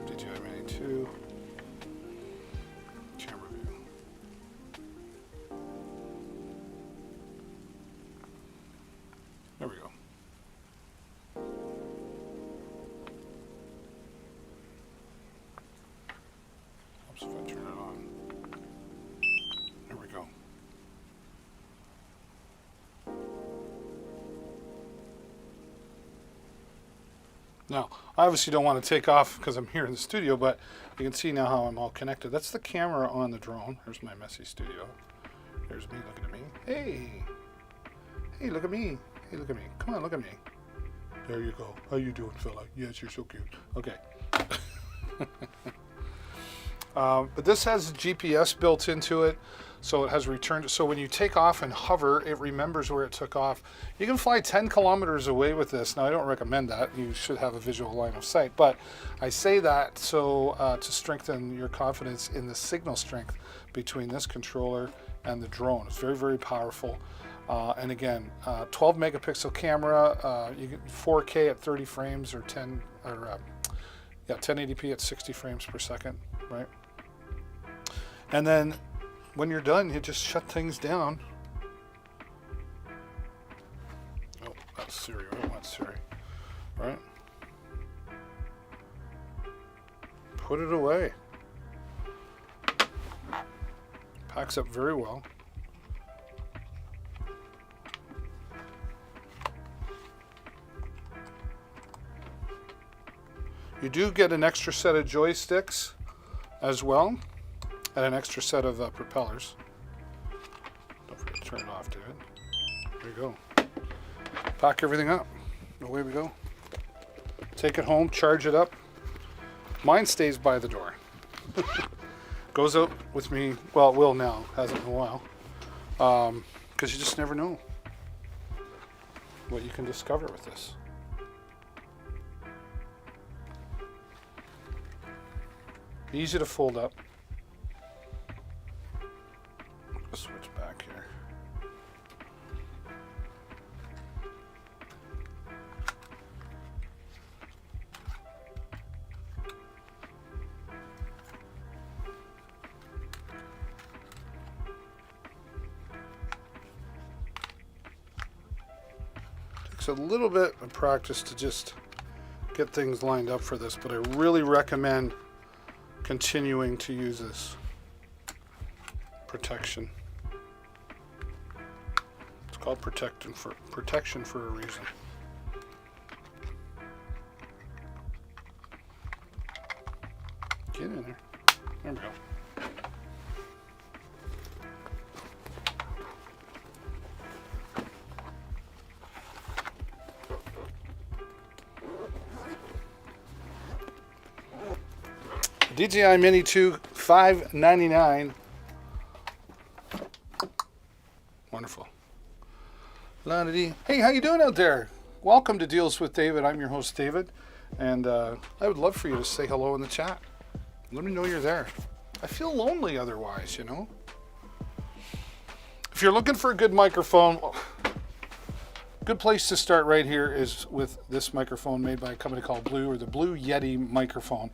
DJI Mini 2. Camera view. There we go. Oops, if I turn it on. There we go. Now, I obviously don't want to take off because I'm here in the studio, but you can see now how I'm all connected. That's the camera on the drone. There's my messy studio. There's me looking at me. Hey! Hey, look at me. Hey, look at me. Come on, look at me. There you go. How you doing, fella? Yes, you're so cute. Okay. But this has GPS built into it, so it has returned. So when you take off and hover, it remembers where it took off. You can fly 10 kilometers away with this. Now, I don't recommend that. You should have a visual line of sight. But I say that so to strengthen your confidence in the signal strength between this controller and the drone. It's very, very powerful. And again, 12 megapixel camera. You get 4K at 30 frames or 1080p at 60 frames per second, right? And then when you're done, you just shut things down. Oh, that's Siri. I don't want Siri, right? Put it away. Packs up very well. You do get an extra set of joysticks as well, and an extra set of propellers. Don't forget to turn it off, David. There you go. Pack everything up. Away we go. Take it home, charge it up. Mine stays by the door. Goes out with me, well, it will now, hasn't in a while. Because you just never know what you can discover with this. Easy to fold up. Let's switch back here. Takes a little bit of practice to just get things lined up for this, but I really recommend continuing to use this protection. It's called protection for a reason. Get in there. There we go. DJI Mini 2, $599. Wonderful. La-da-dee. Hey, how you doing out there? Welcome to Deals with David. I'm your host, David, and I would love for you to say hello in the chat. Let me know you're there. I feel lonely otherwise, you know. If you're looking for a good microphone, good place to start right here is with this microphone made by a company called Blue, or the Blue Yeti microphone.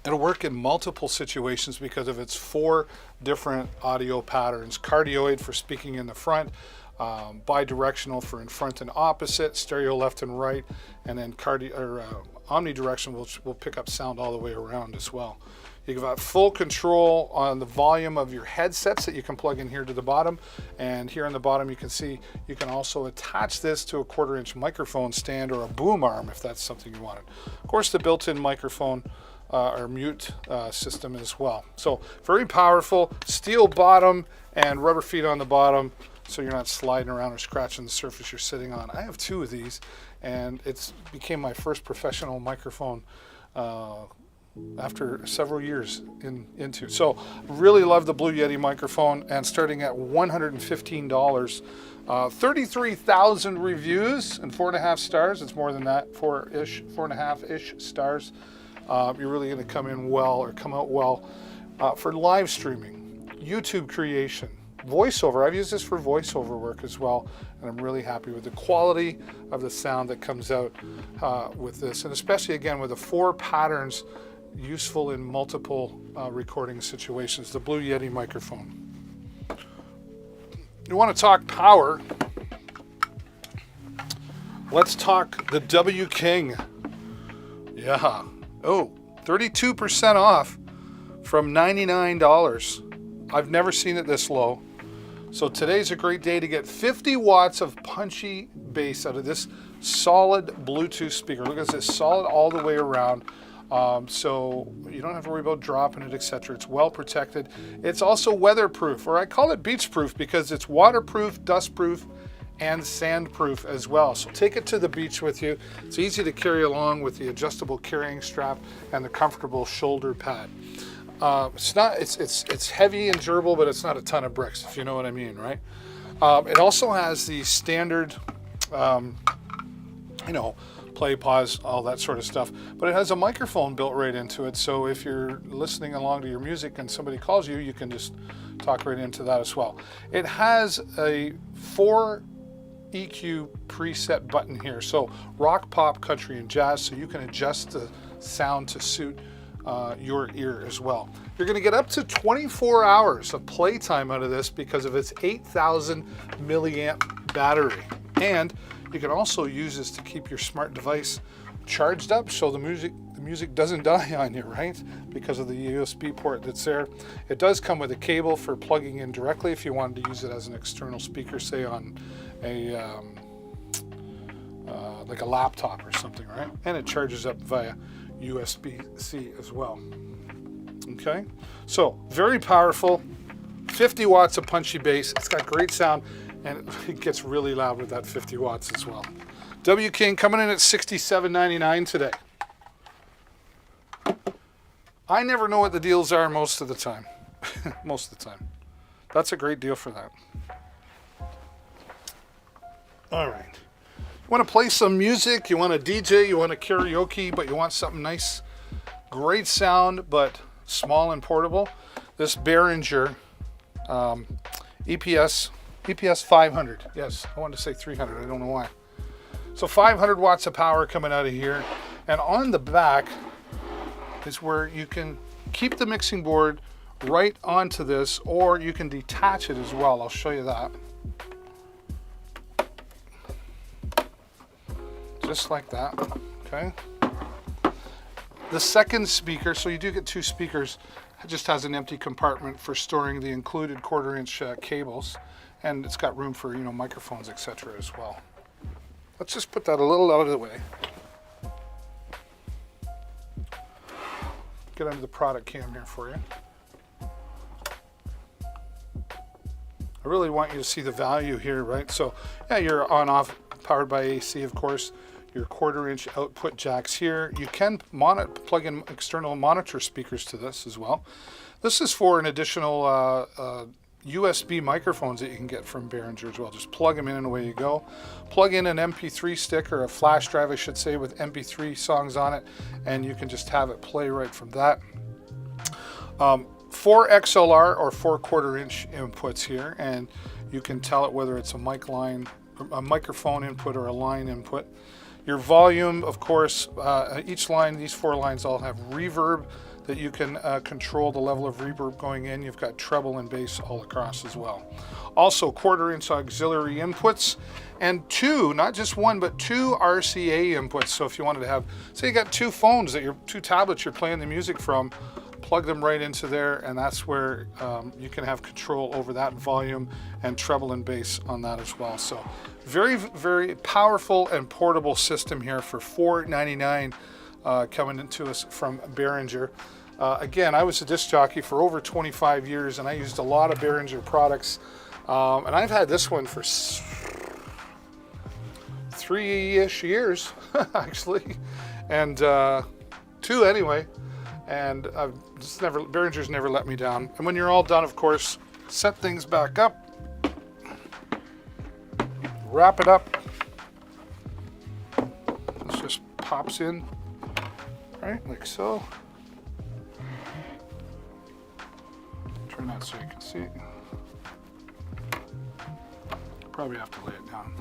It'll work in multiple situations because of its 4 different audio patterns. Cardioid for speaking in the front, bidirectional for in front and opposite, stereo left and right, and then omnidirectional which will pick up sound all the way around as well. You've got full control on the volume of your headsets that you can plug in here to the bottom, and here on the bottom you can see you can also attach this to a 1/4-inch microphone stand or a boom arm if that's something you wanted. Of course, the built-in microphone or mute system as well. So very powerful, steel bottom and rubber feet on the bottom, so you're not sliding around or scratching the surface you're sitting on. I have 2 of these, and it's became my first professional microphone after several years into. So really love the Blue Yeti microphone, and starting at $115. 33,000 reviews and 4.5 stars. It's more than that, 4.5-ish stars. You're really going to come out well for live streaming, YouTube creation, voiceover. I've used this for voiceover work as well, and I'm really happy with the quality of the sound that comes out with this, and especially again with the 4 patterns useful in multiple recording situations. The Blue Yeti microphone. You want to talk power? Let's talk the W King. Yeah. Oh, 32% off from $99. I've never seen it this low. So today's a great day to get 50 watts of punchy bass out of this solid Bluetooth speaker. Look at this, solid all the way around. So you don't have to worry about dropping it, etc. It's well protected. It's also weatherproof, or I call it beach proof because it's waterproof, dustproof, and sandproof as well. So take it to the beach with you. It's easy to carry along with the adjustable carrying strap and the comfortable shoulder pad. It's heavy and durable, but it's not a ton of bricks, if you know what I mean, right? It also has the standard, play, pause, all that sort of stuff. But it has a microphone built right into it, so if you're listening along to your music and somebody calls you, you can just talk right into that as well. It has a 4 EQ preset button here, so rock, pop, country, and jazz, so you can adjust the sound to suit your ear as well. You're going to get up to 24 hours of playtime out of this because of its 8,000 milliamp battery. And you can also use this to keep your smart device charged up so the music doesn't die on you, right? Because of the USB port that's there. It does come with a cable for plugging in directly if you wanted to use it as an external speaker, say on a like a laptop or something, right? And it charges up via USB-C as well. Okay, so very powerful, 50 watts of punchy bass. It's got great sound, and it gets really loud with that 50 watts as well. W King coming in at $67.99 today. I never know what the deals are most of the time. Most of the time. That's a great deal for that. All right. You want to play some music, you want to DJ, you want to karaoke, but you want something nice, great sound, but small and portable. This Behringer EPS 500. Yes, I wanted to say 300. I don't know why. So 500 watts of power coming out of here. And on the back is where you can keep the mixing board right onto this, or you can detach it as well. I'll show you that. Just like that, okay? The second speaker, so you do get 2 speakers, it just has an empty compartment for storing the included 1/4-inch cables, and it's got room for, microphones, etc. as well. Let's just put that a little out of the way. Get under the product cam here for you. I really want you to see the value here, right? So, yeah, you're on-off, powered by AC, of course. Your 1/4-inch output jacks here. You can plug in external monitor speakers to this as well. This is for an additional USB microphones that you can get from Behringer as well. Just plug them in and away you go. Plug in an MP3 stick, or a flash drive, I should say, with MP3 songs on it, and you can just have it play right from that. 4 XLR or 4 1/4-inch inputs here, and you can tell it whether it's a microphone input or a line input. Your volume, of course, each line, these 4 lines all have reverb that you can control the level of reverb going in. You've got treble and bass all across as well. Also 1/4-inch auxiliary inputs, and 2, not just 1, but 2 RCA inputs. So if you wanted to have, say you got 2 phones, 2 tablets you're playing the music from, plug them right into there, and that's where you can have control over that volume and treble and bass on that as well. So very, very powerful and portable system here for $499 coming into us from Behringer. Again, I was a disc jockey for over 25 years, and I used a lot of Behringer products, and I've had this one for 3-ish years actually, and 2 anyway. And Behringer's never let me down. And when you're all done, of course, set things back up, wrap it up. This just pops in, right, like so. Turn that so you can see it. Probably have to lay it down.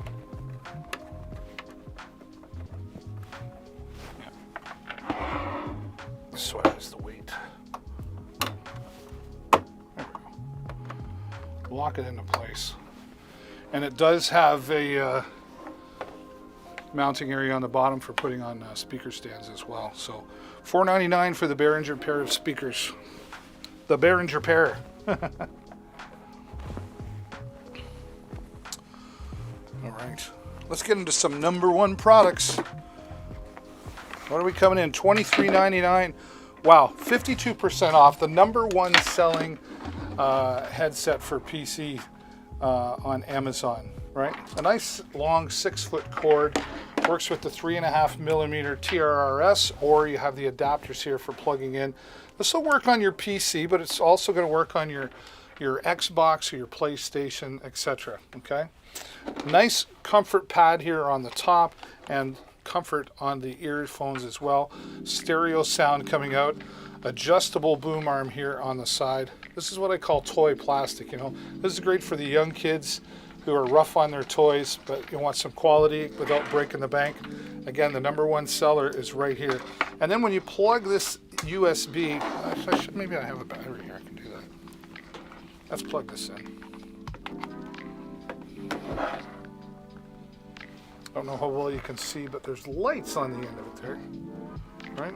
Yeah. This way is the weight. There we go. Lock it into place. And it does have a mounting area on the bottom for putting on speaker stands as well. So $4.99 for the Behringer pair of speakers. The Behringer pair. All right, let's get into some number one products. What are we coming in? $23.99. Wow, 52% off. The number one selling headset for PC on Amazon, right? A nice long 6-foot cord. Works with the 3.5mm TRRS, or you have the adapters here for plugging in. This will work on your PC, but it's also going to work on your Xbox or your PlayStation, etc. Okay? Nice comfort pad here on the top and comfort on the earphones as well. Stereo sound coming out. Adjustable boom arm here on the side. This is what I call toy plastic, you know. This is great for the young kids who are rough on their toys, but you want some quality without breaking the bank. Again, the number one seller is right here. And then when you plug this USB, maybe I have a battery here, I can do that. Let's plug this in. I don't know how well you can see, but there's lights on the end of it there, right?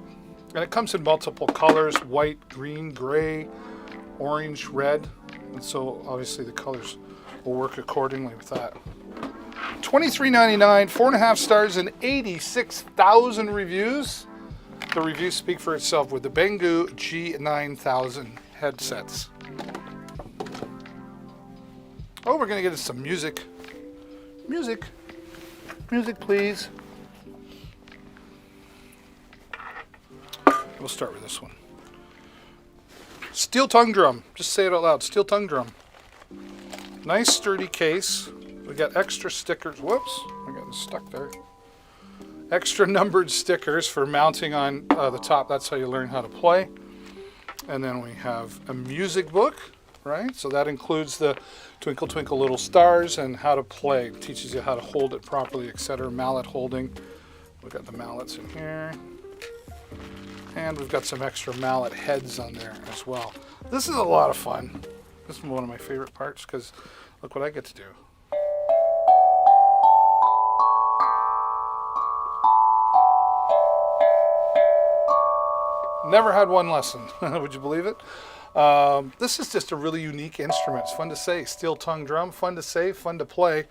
And it comes in multiple colors: white, green, gray, orange, red. And so obviously the colors will work accordingly with that. $23.99, 4.5 stars and 86,000 reviews. The reviews speak for itself with the Banggood G9000 headsets. Oh, we're gonna get into some music. Music, please. We'll start with this one. Steel tongue drum. Just say it out loud. Steel tongue drum. Nice sturdy case. We got extra stickers. Whoops, I got stuck there. Extra numbered stickers for mounting on the top. That's how you learn how to play. And then we have a music book, right? So that includes the Twinkle Twinkle Little Stars and how to play. It teaches you how to hold it properly, etc. Mallet holding. We've got the mallets in here. And we've got some extra mallet heads on there as well. This is a lot of fun. This is one of my favorite parts because look what I get to do. Never had one lesson. Would you believe it? This is just a really unique instrument. It's fun to say. Steel tongue drum. Fun to say. Fun to play.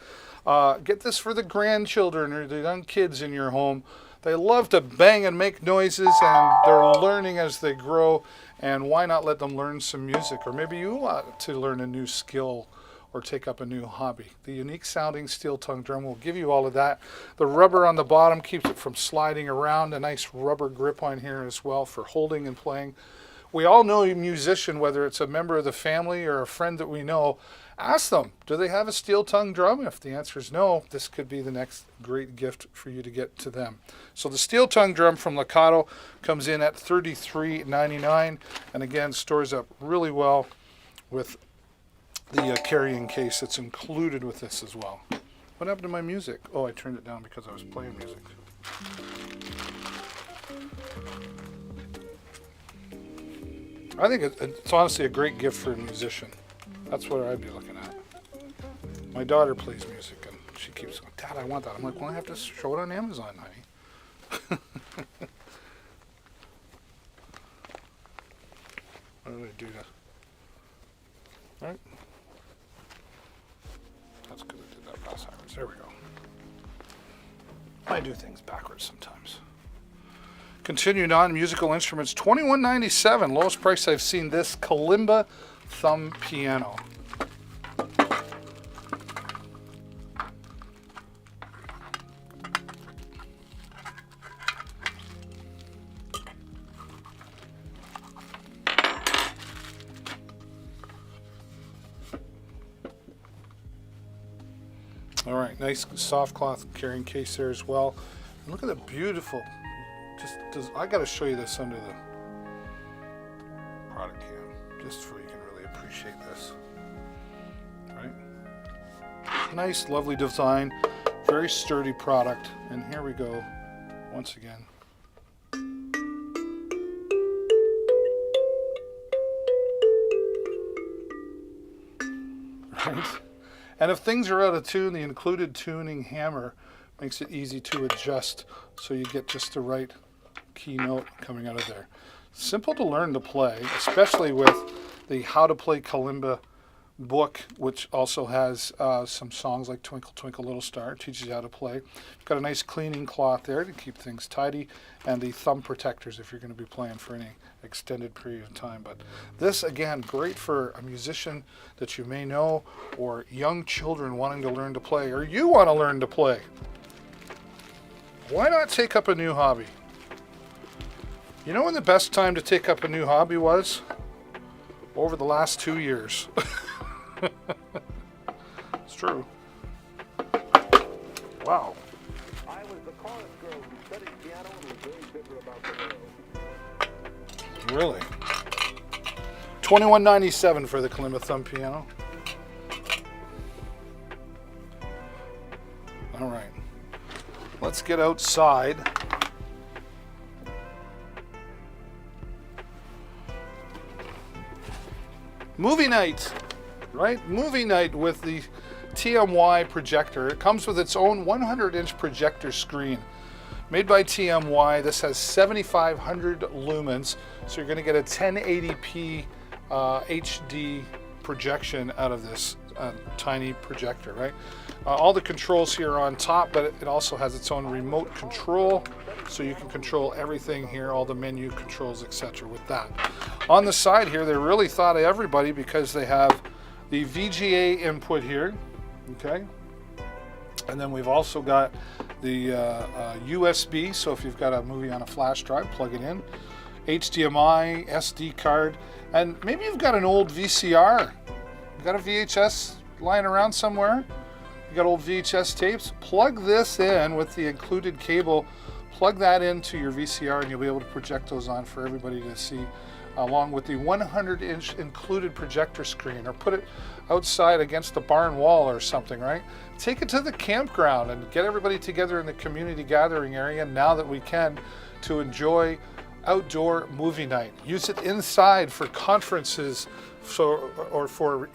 Get this for the grandchildren or the young kids in your home. They love to bang and make noises, and they're learning as they grow. And why not let them learn some music? Or maybe you want to learn a new skill or take up a new hobby. The unique sounding steel tongue drum will give you all of that. The rubber on the bottom keeps it from sliding around. A nice rubber grip on here as well for holding and playing. We all know a musician, whether it's a member of the family or a friend that we know. Ask them, do they have a steel tongue drum? If the answer is no, this could be the next great gift for you to get to them. So the steel tongue drum from Lakato comes in at $33.99, and again stores up really well with the carrying case that's included with this as well. What happened to my music? Oh, I turned it down because I was playing music. I think it's honestly a great gift for a musician. That's what I'd be looking at. My daughter plays music and she keeps going, Dad, I want that. I'm like, well, I have to show it on Amazon, honey. What do I do to... Right? That's because I did that backwards. There we go. I do things backwards sometimes. Continuing on, musical instruments, $21.97. Lowest price I've seen this Kalimba thumb piano. All right, nice soft cloth carrying case there as well. And look at the beautiful. I got to show you this under the product cam, just so you can really appreciate this. Right? Nice, lovely design. Very sturdy product. And here we go once again. Right? And if things are out of tune, the included tuning hammer makes it easy to adjust so you get just the right key note coming out of there. Simple to learn to play, especially with the How to Play Kalimba book, which also has some songs like Twinkle Twinkle Little Star, teaches you how to play. Got a nice cleaning cloth there to keep things tidy, and the thumb protectors if you're going to be playing for any extended period of time. But this, again, great for a musician that you may know, or young children wanting to learn to play, or you want to learn to play. Why not take up a new hobby? You know when the best time to take up a new hobby was? Over the last 2 years. It's true. Wow. I was the chorus girl who studied piano and was very bitter about the world. Really? $21.97 for the Kalimba thumb piano. All right. Let's get outside. Movie night, right? Movie night with the TMY projector. It comes with its own 100-inch projector screen. Made by TMY, this has 7,500 lumens, so you're going to get a 1080p HD projection out of this tiny projector, right? All the controls here are on top, but it also has its own remote control, so you can control everything here, all the menu controls, etc. with that. On the side here, they really thought of everybody because they have the VGA input here, okay? And then we've also got the USB, so if you've got a movie on a flash drive, plug it in. HDMI, SD card, and maybe you've got an old VCR. You got a VHS lying around somewhere? You got old VHS tapes? Plug this in with the included cable. Plug that into your VCR and you'll be able to project those on for everybody to see, along with the 100-inch included projector screen, or put it outside against the barn wall or something, right? Take it to the campground and get everybody together in the community gathering area now that we can, to enjoy outdoor movie night. Use it inside for conferences, or for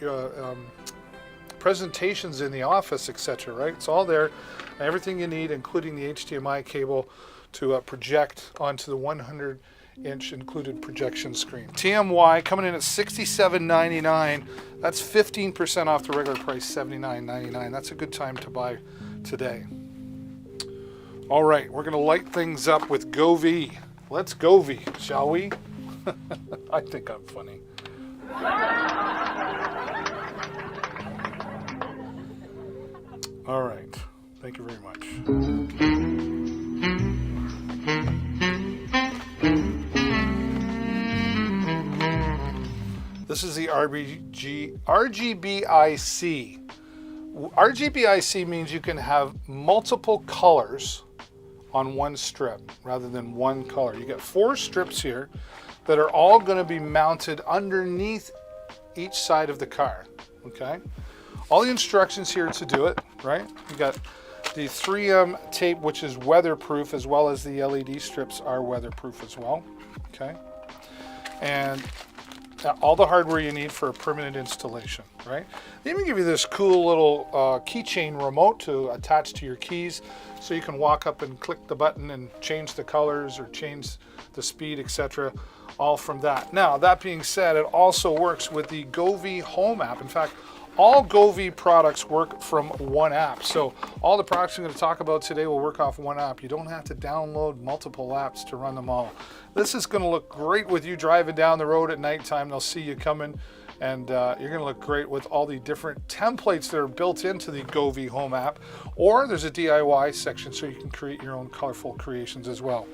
presentations in the office, etc. Right? It's all there, everything you need, including the HDMI cable to project onto the 100-inch included projection screen. TMY coming in at $67.99. That's 15% off the regular price, $79.99. That's a good time to buy today. All right, we're going to light things up with Govee. Let's Govee, shall we? I think I'm funny. All right. Thank you very much. This is the RGBIC. RGBIC means you can have multiple colors on one strip rather than one color. You get 4 strips here that are all going to be mounted underneath each side of the car, okay? All the instructions here to do it, right? You got the 3M tape, which is weatherproof, as well as the LED strips are weatherproof as well, okay? And all the hardware you need for a permanent installation, right? They even give you this cool little keychain remote to attach to your keys, so you can walk up and click the button and change the colors or change the speed, etc. all from that. Now, that being said, it also works with the Govee Home app. In fact, all Govee products work from one app. So all the products I'm going to talk about today will work off one app. You don't have to download multiple apps to run them all. This is going to look great with you driving down the road at nighttime. They'll see you coming, and you're going to look great with all the different templates that are built into the Govee Home app. Or there's a DIY section so you can create your own colorful creations as well.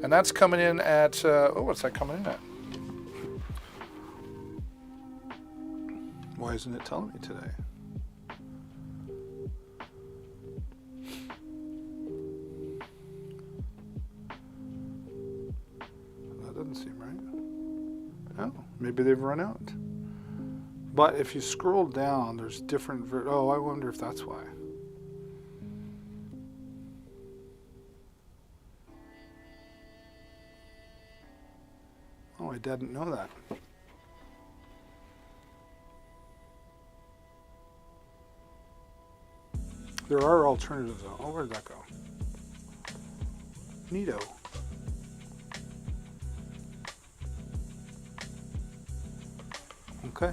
And that's coming in at, what's that coming in at? Why isn't it telling me today? That doesn't seem right. Oh, maybe they've run out. But if you scroll down, there's different. Oh, I wonder if that's why. Oh, I didn't know that. There are alternatives. Oh, where'd that go? Neato. Okay.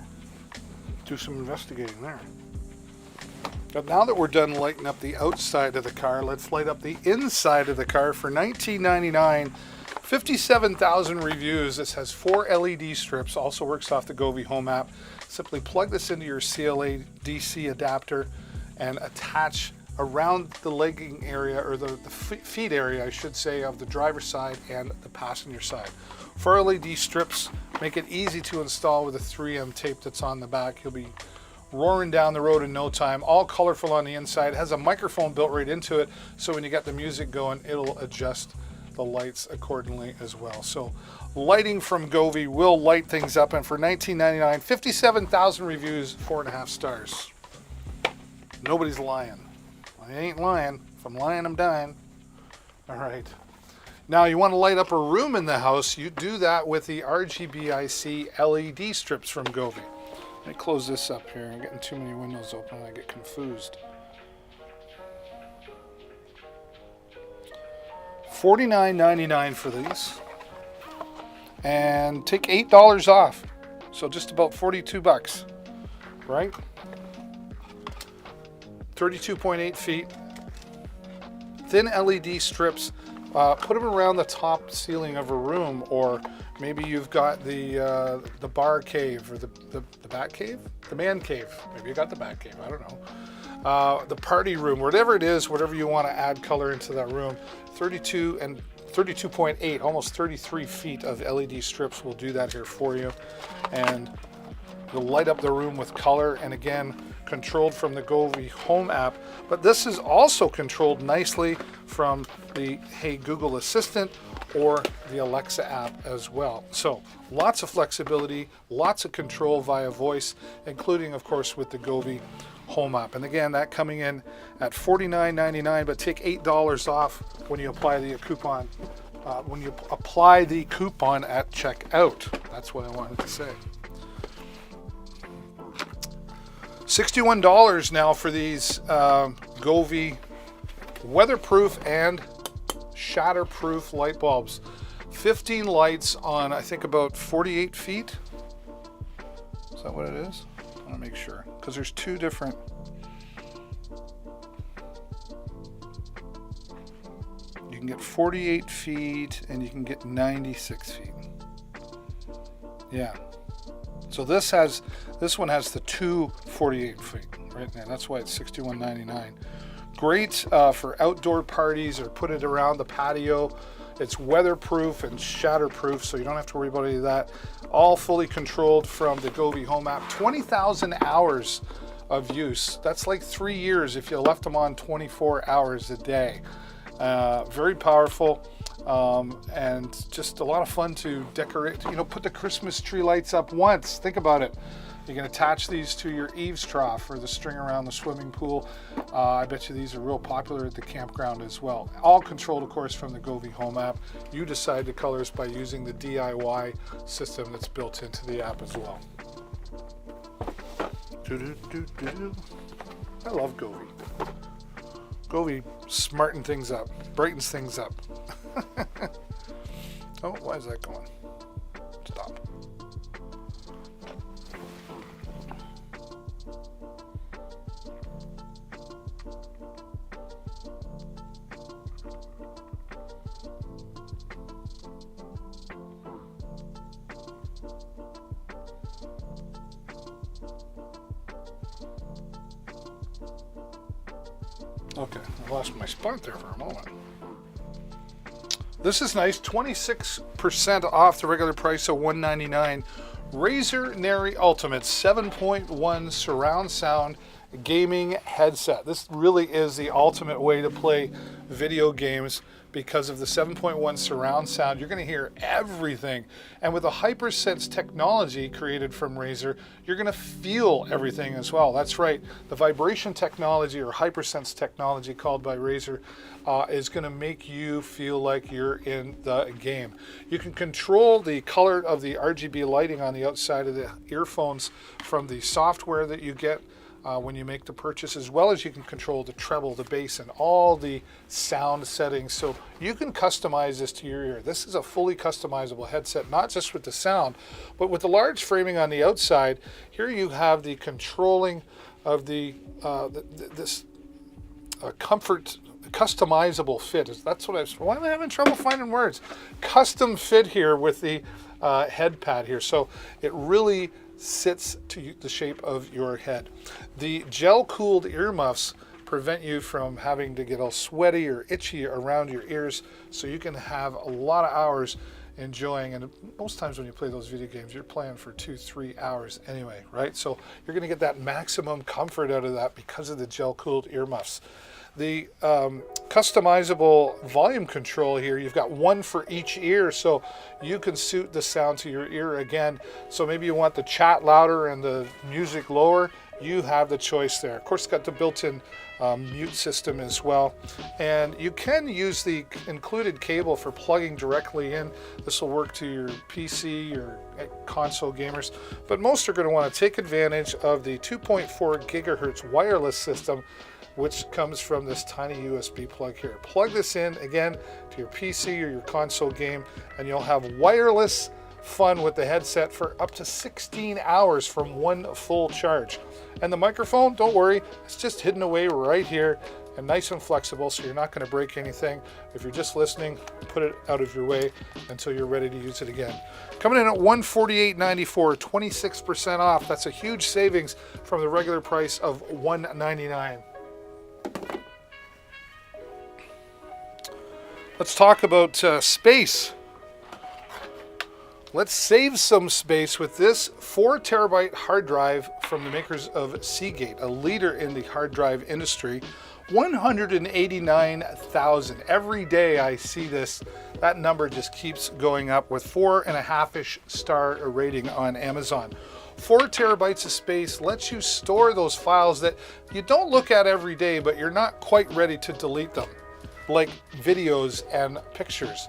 Do some investigating there. But now that we're done lighting up the outside of the car, let's light up the inside of the car for $19.99. 57,000 reviews. This has 4 LED strips, also works off the Govee Home app. Simply plug this into your CLA DC adapter and attach around the legging area, or the feet area, I should say, of the driver's side and the passenger side. 4 LED strips make it easy to install with a 3M tape that's on the back. You'll be roaring down the road in no time. All colorful on the inside. It has a microphone built right into it, so when you get the music going, it'll adjust the lights accordingly as well. So lighting from Govee will light things up, and for $19.99, 57,000 reviews, 4.5 stars. Nobody's lying. I ain't lying. If I'm lying, I'm dying. All right. Now you want to light up a room in the house, you do that with the RGBIC LED strips from Govee. Let me close this up here. I'm getting too many windows open and I get confused. $49.99 for these, and take $8 off, so just about 42 bucks, right? 32.8 feet, thin LED strips. Put them around the top ceiling of a room, or maybe you've got the bar cave, or the bat cave, the man cave. Maybe you got the bat cave. I don't know. The party room, whatever it is, whatever you want to add color into that room. 32 and 32.8, almost 33 feet of LED strips will do that here for you, and you'll light up the room with color. And again, controlled from the Govee Home app, but this is also controlled nicely from the Hey Google Assistant or the Alexa app as well. So lots of flexibility, lots of control via voice, including of course with the Govee Home app. And again, that coming in at $49.99, but take $8 off when you apply the coupon. When you apply the coupon at checkout. That's what I wanted to say. $61 now for these Govee weatherproof and shatterproof light bulbs. 15 lights on, I think, about 48 feet. Is that what it is? I want to make sure, because there's two different. You can get 48 feet and you can get 96 feet. Yeah. So this one has the two 48 feet right now. That's why it's $61.99. Great for outdoor parties, or put it around the patio. It's weatherproof and shatterproof, so you don't have to worry about any of that. All fully controlled from the Govee Home app. 20,000 hours of use. That's like 3 years if you left them on 24 hours a day. Very powerful. And just a lot of fun to decorate, put the Christmas tree lights up once. Think about it. You can attach these to your eaves trough or the string around the swimming pool. I bet you these are real popular at the campground as well. All controlled, of course, from the Govee Home app. You decide the colors by using the DIY system that's built into the app as well. I love Govee. Govee smarten things up, brightens things up. Oh, why is that going? Stop. Okay, I lost my spot there for a moment. This is nice, 26% off the regular price of $199. Razer Nary Ultimate 7.1 surround sound gaming headset. This really is the ultimate way to play video games. because of the 7.1 surround sound. You're going to hear everything. And with the HyperSense technology created from Razer, you're going to feel everything as well. That's right. The vibration technology, or HyperSense technology called by Razer, is going to make you feel like you're in the game. You can control the color of the RGB lighting on the outside of the earphones from the software that you get when you make the purchase, as well as you can control the treble, the bass, and all the sound settings. So you can customize this to your ear. This is a fully customizable headset, not just with the sound, but with the large framing on the outside. Here you have the controlling of the this comfort, customizable fit. That's what why am I having trouble finding words? Custom fit here with the head pad here. So it really sits to the shape of your head. The gel-cooled earmuffs prevent you from having to get all sweaty or itchy around your ears, so you can have a lot of hours enjoying. And most times when you play those video games, you're playing for 2-3 hours anyway, right? So you're going to get that maximum comfort out of that because of the gel-cooled earmuffs. The customizable volume control here, you've got one for each ear, so you can suit the sound to your ear again. So maybe you want the chat louder and the music lower, you have the choice there. Of course, it's got the built-in mute system as well. And you can use the included cable for plugging directly in. This will work to your PC or console gamers, but most are going to want to take advantage of the 2.4 gigahertz wireless system, which comes from this tiny USB plug here. Plug this in again to your PC or your console game, and you'll have wireless fun with the headset for up to 16 hours from one full charge. And the microphone, don't worry, it's just hidden away right here and nice and flexible, so you're not going to break anything. If you're just listening, put it out of your way until you're ready to use it again. Coming in at $148.94, 26% off. That's a huge savings from the regular price of $199. Let's talk about space. Let's save some space with this 4 terabyte hard drive from the makers of Seagate, a leader in the hard drive industry. 189,000. Every day I see this, that number just keeps going up, with 4.5-ish star rating on Amazon. 4 terabytes of space lets you store those files that you don't look at every day, but you're not quite ready to delete them, like videos and pictures.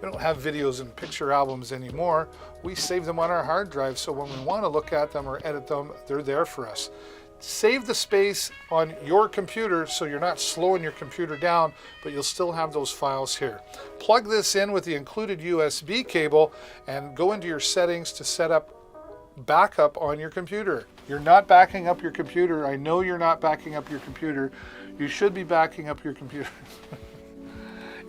We don't have videos and picture albums anymore. We save them on our hard drive, so when we want to look at them or edit them, they're there for us. Save the space on your computer so you're not slowing your computer down, but you'll still have those files here. Plug this in with the included USB cable and go into your settings to set up backup on your computer. You're not backing up your computer. I know you're not backing up your computer. You should be backing up your computer.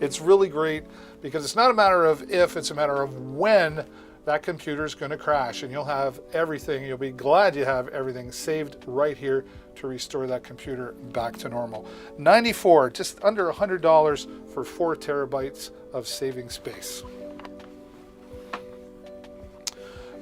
It's really great because it's not a matter of if, it's a matter of when that computer is going to crash, and you'll have everything. You'll be glad you have everything saved right here to restore that computer back to normal. $94, just under $100 for 4 terabytes of saving space.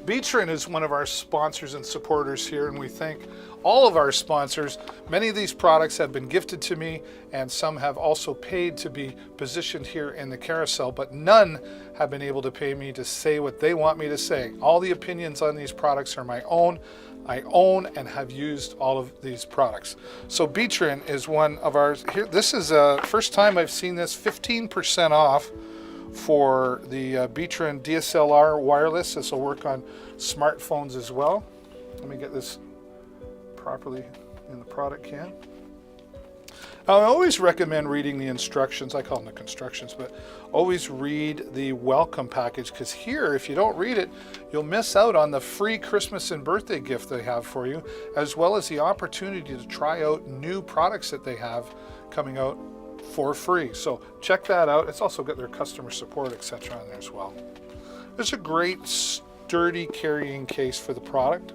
Beatrin is one of our sponsors and supporters here, and we thank all of our sponsors. Many of these products have been gifted to me, and some have also paid to be positioned here in the carousel, but none have been able to pay me to say what they want me to say. All the opinions on these products are my own. I own and have used all of these products. So Beatrin is one of ours. Here, this is the first time I've seen this, 15% off for the Beatrin DSLR wireless. This will work on smartphones as well. Let me get this properly in the product can. Now, I always recommend reading the instructions. I call them the constructions, but always read the welcome package, because here, if you don't read it, you'll miss out on the free Christmas and birthday gift they have for you, as well as the opportunity to try out new products that they have coming out for free. So check that out. It's also got their customer support, etc. on there as well. There's a great sturdy carrying case for the product.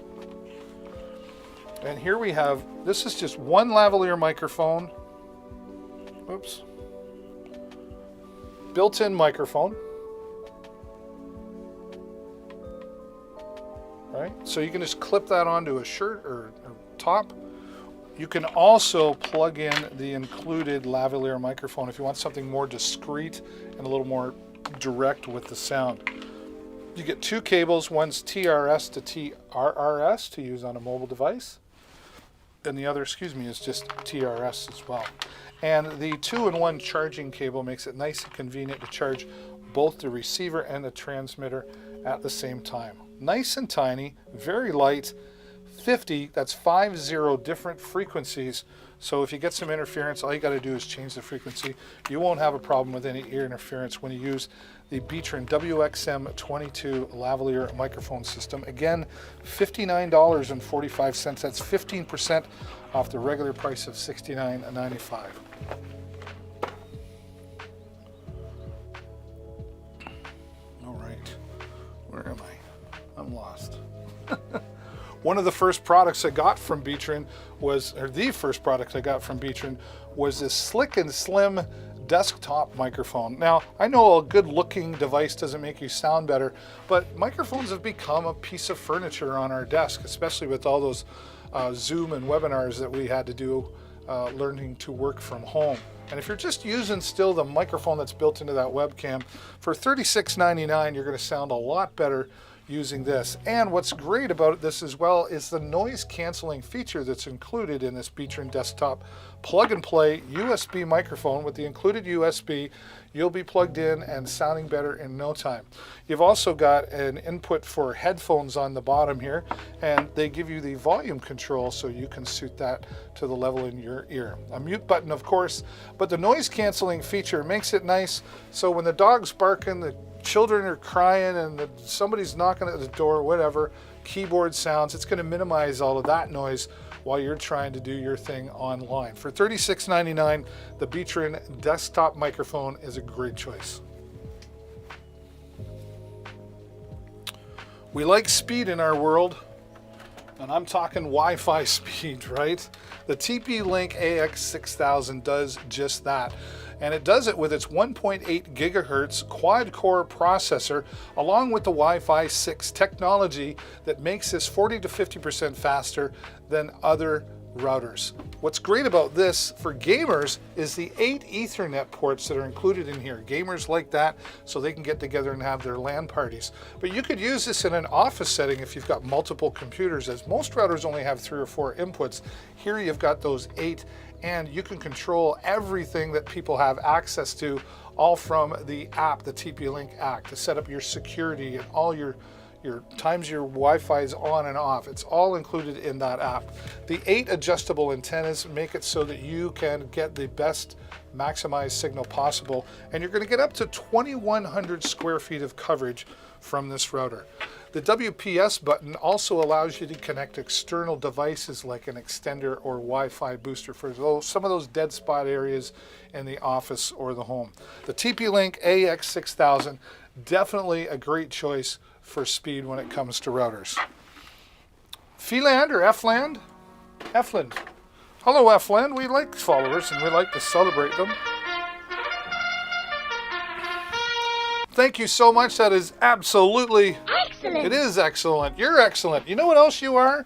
And here we have, this is just one lavalier microphone. Oops. Built-in microphone. Right? So you can just clip that onto a shirt or top. You can also plug in the included lavalier microphone if you want something more discreet and a little more direct with the sound. You get two cables, one's TRS to TRRS to use on a mobile device, and the other, is just TRS as well. And the 2-in-1 charging cable makes it nice and convenient to charge both the receiver and the transmitter at the same time. Nice and tiny, very light, 50, that's 50 different frequencies. So if you get some interference, all you got to do is change the frequency. You won't have a problem with any ear interference when you use the Beatron WXM22 lavalier microphone system. Again, $59.45. That's 15% off the regular price of $69.95. All right, where am I? I'm lost. One of the first products I got from Beatron was this Slick and Slim desktop microphone. Now, I know a good looking device doesn't make you sound better, but microphones have become a piece of furniture on our desk, especially with all those Zoom and webinars that we had to do learning to work from home. And if you're just using still the microphone that's built into that webcam, for $36.99, you're going to sound a lot better using this. And what's great about this as well is the noise canceling feature that's included in this Beatron desktop plug and play USB microphone. With the included USB, you'll be plugged in and sounding better in no time. You've also got an input for headphones on the bottom here, and they give you the volume control so you can suit that to the level in your ear. A mute button, of course, but the noise canceling feature makes it nice so when the dog's barking, the children are crying, and somebody's knocking at the door, whatever, keyboard sounds, it's going to minimize all of that noise while you're trying to do your thing online. For $36.99, the Beatron desktop microphone is a great choice. We like speed in our world, and I'm talking Wi-Fi speed, right? The TP-Link AX6000 does just that. And it does it with its 1.8 gigahertz quad-core processor, along with the Wi-Fi 6 technology that makes this 40 to 50% faster than other routers. What's great about this for gamers is the 8 Ethernet ports that are included in here. Gamers like that so they can get together and have their LAN parties. But you could use this in an office setting if you've got multiple computers, as most routers only have 3 or 4 inputs. Here you've got those 8, and you can control everything that people have access to, all from the app, the TP-Link app, to set up your security and all your times your Wi-Fi is on and off. It's all included in that app. The 8 adjustable antennas make it so that you can get the best maximized signal possible, and you're going to get up to 2,100 square feet of coverage from this router. The WPS button also allows you to connect external devices like an extender or Wi-Fi booster for some of those dead spot areas in the office or the home. The TP-Link AX6000, definitely a great choice for speed when it comes to routers. Philand or Fland? Fland. Hello, Fland. We like followers and we like to celebrate them. Thank you so much. That is absolutely excellent. It is excellent. You're excellent. You know what else you are?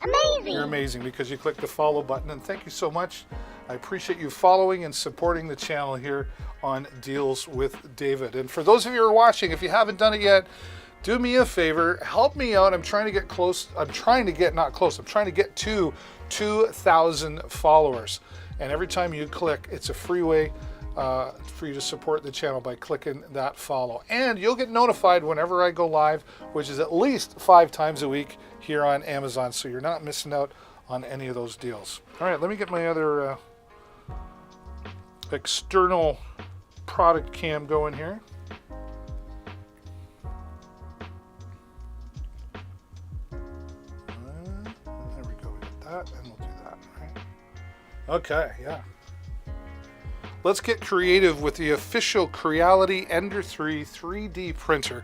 Amazing. You're amazing because you clicked the follow button, and thank you so much. I appreciate you following and supporting the channel here on Deals with David. And for those of you who are watching, if you haven't done it yet, do me a favor, help me out. I'm trying to get to 2,000 followers. And every time you click, it's a free way for you to support the channel by clicking that follow. And you'll get notified whenever I go live, which is at least 5 times a week here on Amazon, so you're not missing out on any of those deals. All right, let me get my other external product cam going here. There we go, we got that, and we'll do that, right? Okay, yeah. Let's get creative with the official Creality Ender 3 3D printer.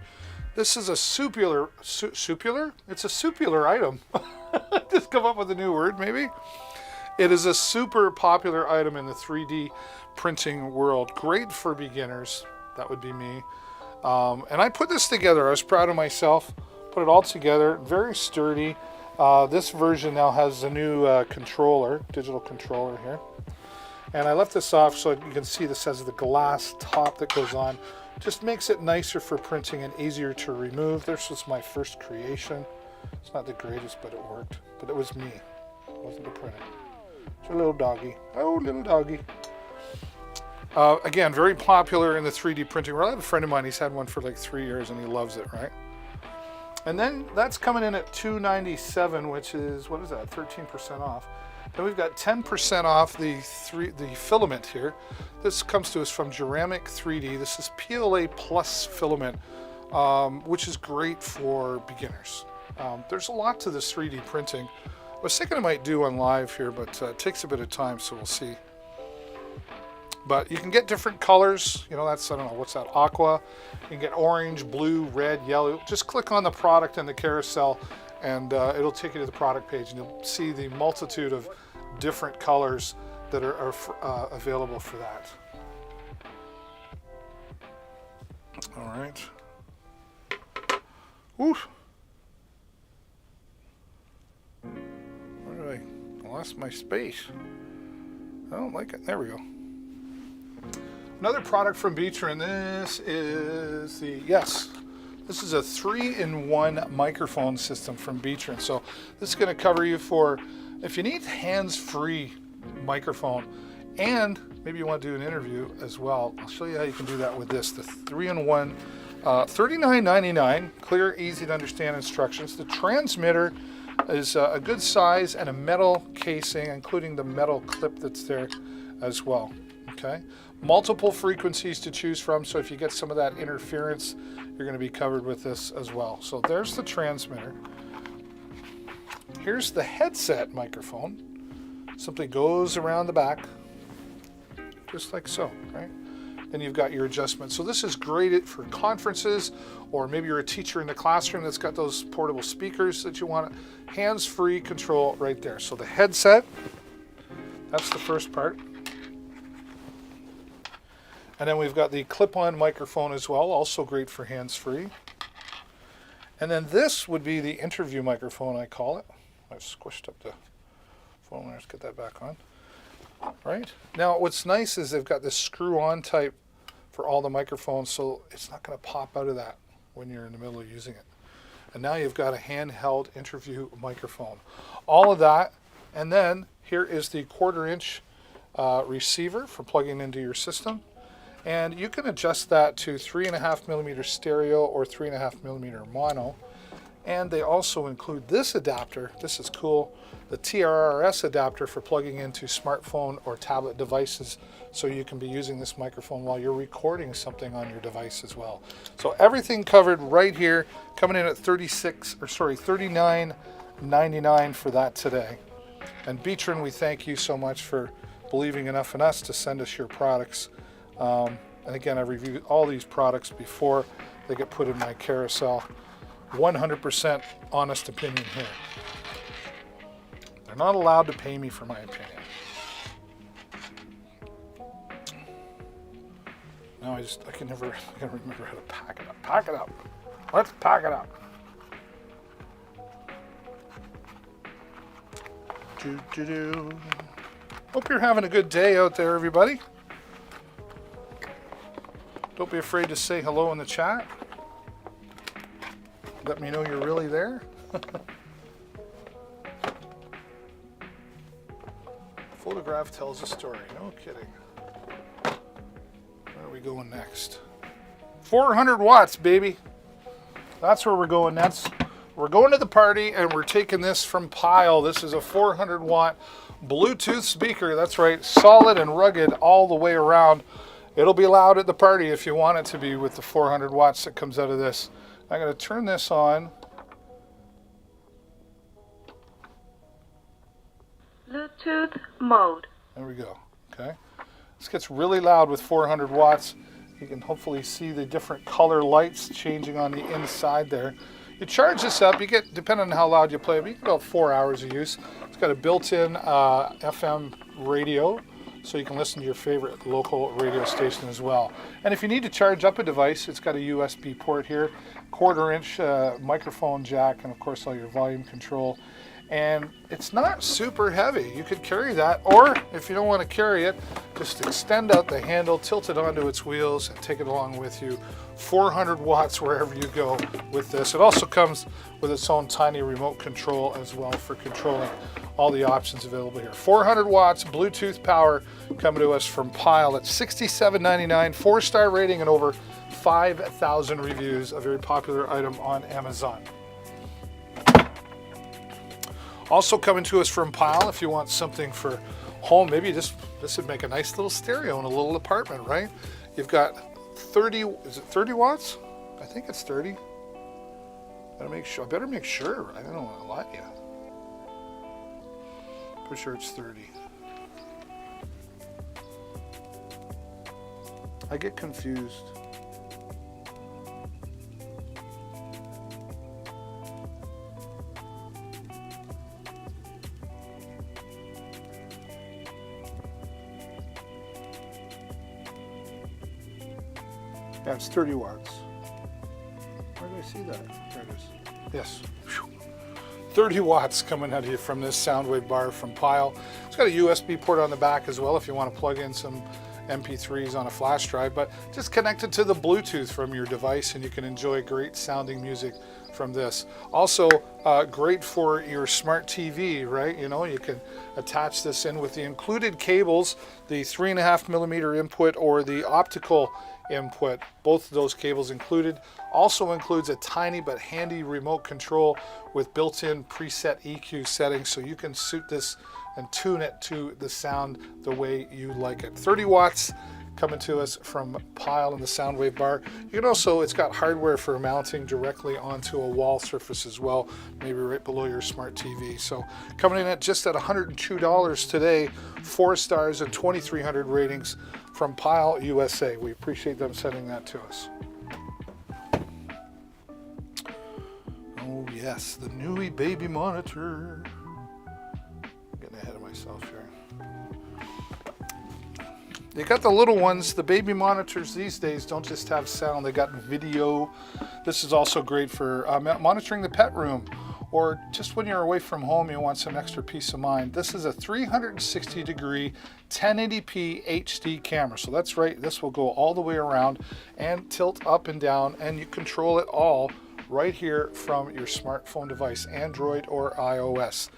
This is a supular? It's a supular item. Just come up with a new word, maybe? It is a super popular item in the 3D printing world. Great for beginners. That would be me. And I put this together. I was proud of myself. Put it all together. Very sturdy. This version now has a new digital controller here. And I left this off so you can see this has the glass top that goes on. Just makes it nicer for printing and easier to remove. This was my first creation. It's not the greatest, but it worked. But it was me. It wasn't the printer. It's a little doggy. Oh, little doggy. Again, very popular in the 3D printing world. I have a friend of mine, he's had one for like 3 years and he loves it, right? And then that's coming in at $297, which is, what is that, 13% off. Then we've got 10% off the filament here. This comes to us from Ceramic 3D. This is PLA Plus filament, which is great for beginners. There's a lot to this 3D printing. I was thinking I might do on live here, but it takes a bit of time, so we'll see. But you can get different colors. You know, that's, I don't know, what's that, aqua. You can get orange, blue, red, yellow. Just click on the product in the carousel and it'll take you to the product page and you'll see the multitude of different colors that are available for that. All right. Oof. Where did I lost my space? I don't like it. There we go. Another product from Beecher, and this is this is a 3-in-1 microphone system from Beecher. And so this is going to cover you for if you need hands-free microphone and maybe you want to do an interview as well. I'll show you how you can do that with this, the 3-in-1, $39.99, clear, easy to understand instructions. The transmitter is a good size and a metal casing, including the metal clip that's there as well. Okay, multiple frequencies to choose from, so if you get some of that interference, you're going to be covered with this as well. So there's the transmitter. Here's the headset microphone. Simply goes around the back, just like so, right? Then you've got your adjustment. So this is great for conferences, or maybe you're a teacher in the classroom that's got those portable speakers that you want. Hands-free control right there. So the headset, that's the first part. And then we've got the clip-on microphone as well, also great for hands-free. And then this would be the interview microphone, I call it. I've squished up the phone. Let's get that back on. Right? Now, what's nice is they've got this screw-on type for all the microphones, so it's not going to pop out of that when you're in the middle of using it. And now you've got a handheld interview microphone. All of that, and then here is the 1/4-inch receiver for plugging into your system. And you can adjust that to 3.5mm stereo or 3.5mm mono. And they also include this adapter. This is cool. The TRRS adapter for plugging into smartphone or tablet devices, so you can be using this microphone while you're recording something on your device as well. So everything covered right here, coming in at $39.99 for that today. And Beecher, we thank you so much for believing enough in us to send us your products. And again, I've reviewed all these products before they get put in my carousel. 100% honest opinion here. They're not allowed to pay me for my opinion. Now I can never remember how to pack it up. Pack it up. Let's pack it up. Hope you're having a good day out there, everybody. Don't be afraid to say hello in the chat. Let me know you're really there. Photograph tells a story. No kidding. Where are we going next? 400 watts, baby. That's where we're going next. We're going to the party and we're taking this from Pyle. This is a 400 watt Bluetooth speaker. That's right, solid and rugged all the way around. It'll be loud at the party if you want it to be with the 400 watts that comes out of this. I'm going to turn this on. Bluetooth mode. There we go. Okay. This gets really loud with 400 watts. You can hopefully see the different color lights changing on the inside there. You charge this up, you get, depending on how loud you play, but you get about 4 hours of use. It's got a built-in FM radio, so you can listen to your favorite local radio station as well. And if you need to charge up a device, it's got a USB port here, 1/4-inch microphone jack, and of course all your volume control. And it's not super heavy. You could carry that, or if you don't want to carry it, just extend out the handle, tilt it onto its wheels, and take it along with you. 400 watts wherever you go with this. It also comes with its own tiny remote control as well for controlling all the options available here. 400 watts Bluetooth power coming to us from Pyle at $67.99, 4-star rating and over 5,000 reviews. A very popular item on Amazon. Also coming to us from Pyle, if you want something for home, maybe this would make a nice little stereo in a little apartment, right? You've got 30, is it 30 watts? I think it's 30. I better make sure. I don't want to lie to you. Pretty sure it's 30. I get confused. Yeah, it's 30 watts. Where did I see that? There it is. Yes. Whew. 30 watts coming out of you from this Soundwave bar from Pyle. It's got a USB port on the back as well if you want to plug in some MP3s on a flash drive, but just connect it to the Bluetooth from your device and you can enjoy great sounding music from this. Also great for your smart TV, right? You know, you can attach this in with the included cables, the 3.5mm input or the optical input, both of those cables included. Also includes a tiny but handy remote control with built-in preset EQ settings, so you can suit this and tune it to the sound the way you like it. 30 watts coming to us from Pyle in the Soundwave bar. You can also, it's got hardware for mounting directly onto a wall surface as well, maybe right below your smart TV. So coming in at just at $102 today, 4 stars and 2,300 ratings from Pyle USA. We appreciate them sending that to us. Oh yes, the Nui baby monitor. Getting ahead of myself here. They got the little ones. The baby monitors these days don't just have sound, they got video. This is also great for monitoring the pet room, or just when you're away from home you want some extra peace of mind. This is a 360 degree 1080p HD camera. So that's right, this will go all the way around and tilt up and down, and you control it all right here from your smartphone device, Android or iOS.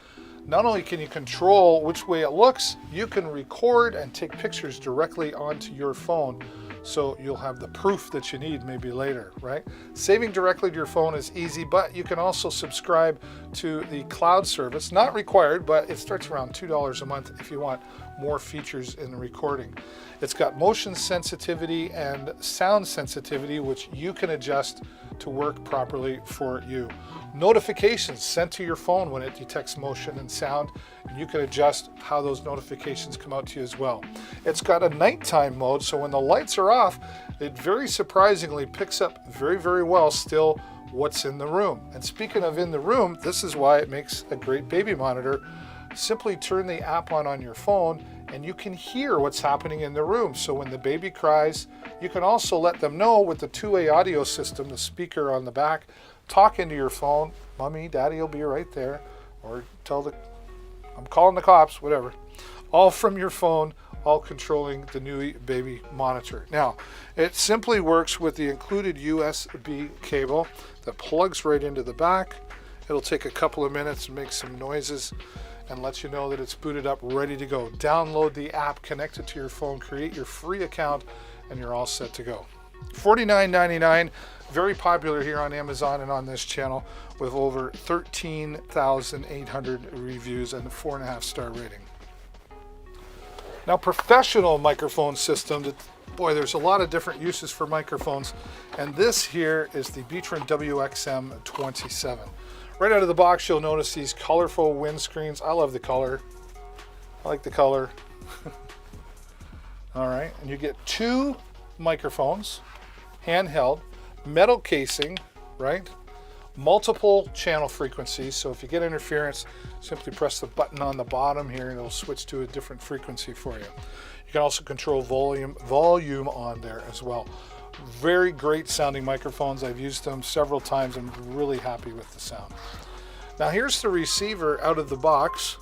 Not only can you control which way it looks, you can record and take pictures directly onto your phone, so you'll have the proof that you need maybe later, right? Saving directly to your phone is easy, but you can also subscribe to the cloud service. Not required, but it starts around $2 a month if you want more features in the recording. It's got motion sensitivity and sound sensitivity, which you can adjust to work properly for you. Notifications sent to your phone when it detects motion and sound, and you can adjust how those notifications come out to you as well. It's got a nighttime mode, so when the lights are off, it very surprisingly picks up very, very well still what's in the room. And speaking of in the room, this is why it makes a great baby monitor. Simply turn the app on your phone and you can hear what's happening in the room. So when the baby cries, you can also let them know with the two-way audio system, the speaker on the back, talk into your phone, Mommy, Daddy will be right there, or tell I'm calling the cops, whatever. All from your phone, all controlling the Nui baby monitor. Now, it simply works with the included USB cable that plugs right into the back. It'll take a couple of minutes and make some noises and let you know that it's booted up, ready to go. Download the app, connect it to your phone, create your free account, and you're all set to go. $49.99, very popular here on Amazon and on this channel, with over 13,800 reviews and a 4.5-star rating. Now, professional microphone system, boy, there's a lot of different uses for microphones, and this here is the Beatron WXM27. Right out of the box, you'll notice these colorful windscreens. I love the color. I like the color. All right, and you get 2 microphones, handheld, metal casing, right? Multiple channel frequencies, so if you get interference, simply press the button on the bottom here and it'll switch to a different frequency for you. can also control volume on there as well. Very great sounding microphones. I've used them several times. I'm really happy with the sound. Now here's the receiver out of the box.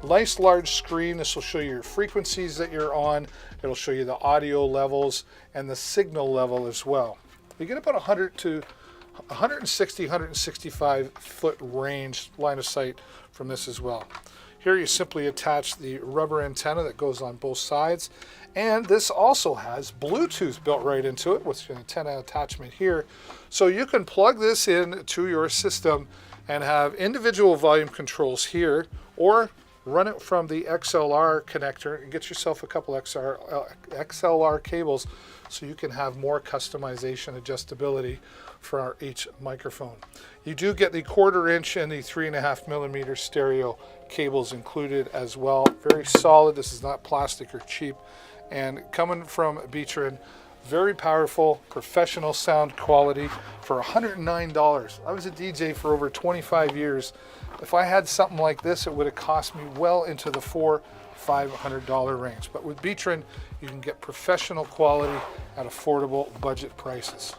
Nice large screen. This will show you your frequencies that you're on. It'll show you the audio levels and the signal level as well. You get about 100 to 160, 165 foot range line of sight from this as well. Here you simply attach the rubber antenna that goes on both sides, and this also has Bluetooth built right into it with an antenna attachment here. So you can plug this in to your system and have individual volume controls here, or run it from the XLR connector and get yourself a couple XLR cables so you can have more customization adjustability for each microphone. You do get the 1/4 inch and the 3.5 millimeter stereo cables included as well. Very solid. This is not plastic or cheap. And coming from Beatron, very powerful, professional sound quality for $109. I was a DJ for over 25 years. If I had something like this, it would have cost me well into the $400-500 range. But with Beatron, you can get professional quality at affordable budget prices.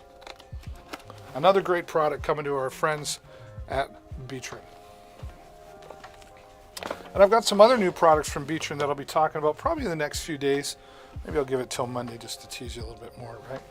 Another great product coming to our friends at Beatron. And I've got some other new products from Beatron that I'll be talking about probably in the next few days. Maybe I'll give it till Monday just to tease you a little bit more, right?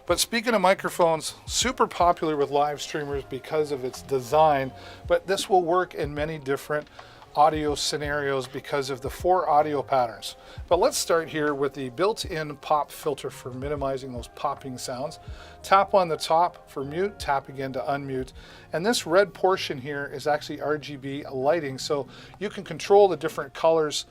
But speaking of microphones, super popular with live streamers because of its design, but this will work in many different audio scenarios because of the 4 audio patterns. But let's start here with the built-in pop filter for minimizing those popping sounds. Tap on the top for mute, tap again to unmute. And this red portion here is actually RGB lighting, so you can control the different colors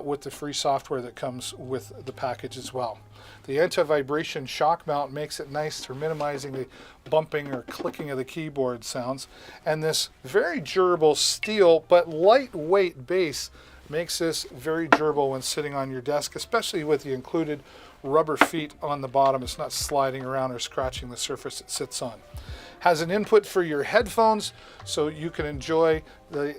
with the free software that comes with the package as well. The anti-vibration shock mount makes it nice for minimizing the bumping or clicking of the keyboard sounds. And this very durable steel but lightweight base makes this very durable when sitting on your desk, especially with the included rubber feet on the bottom. It's not sliding around or scratching the surface it sits on. Has an input for your headphones, so you can enjoy the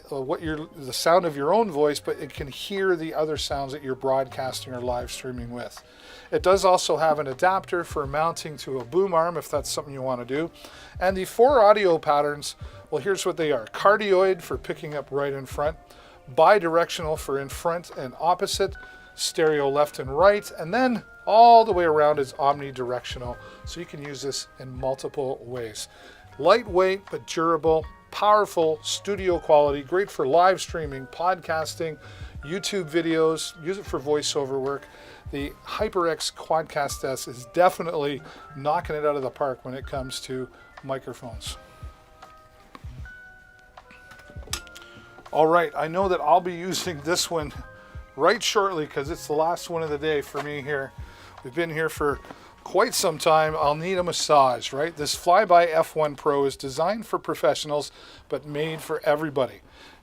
sound of your own voice, but it can hear the other sounds that you're broadcasting or live streaming with. It does also have an adapter for mounting to a boom arm if that's something you want to do. And the 4 audio patterns, well, here's what they are. Cardioid for picking up right in front, bidirectional for in front and opposite, stereo left and right, and then all the way around is omnidirectional, so you can use this in multiple ways. Lightweight but durable, powerful, studio quality, great for live streaming, podcasting, YouTube videos, use it for voiceover work. The HyperX Quadcast S is definitely knocking it out of the park when it comes to microphones. All right, I know that I'll be using this one right shortly because it's the last one of the day for me here. We've been here for quite some time. I'll need a massage, right? This Flyby F1 Pro is designed for professionals, but made for everybody.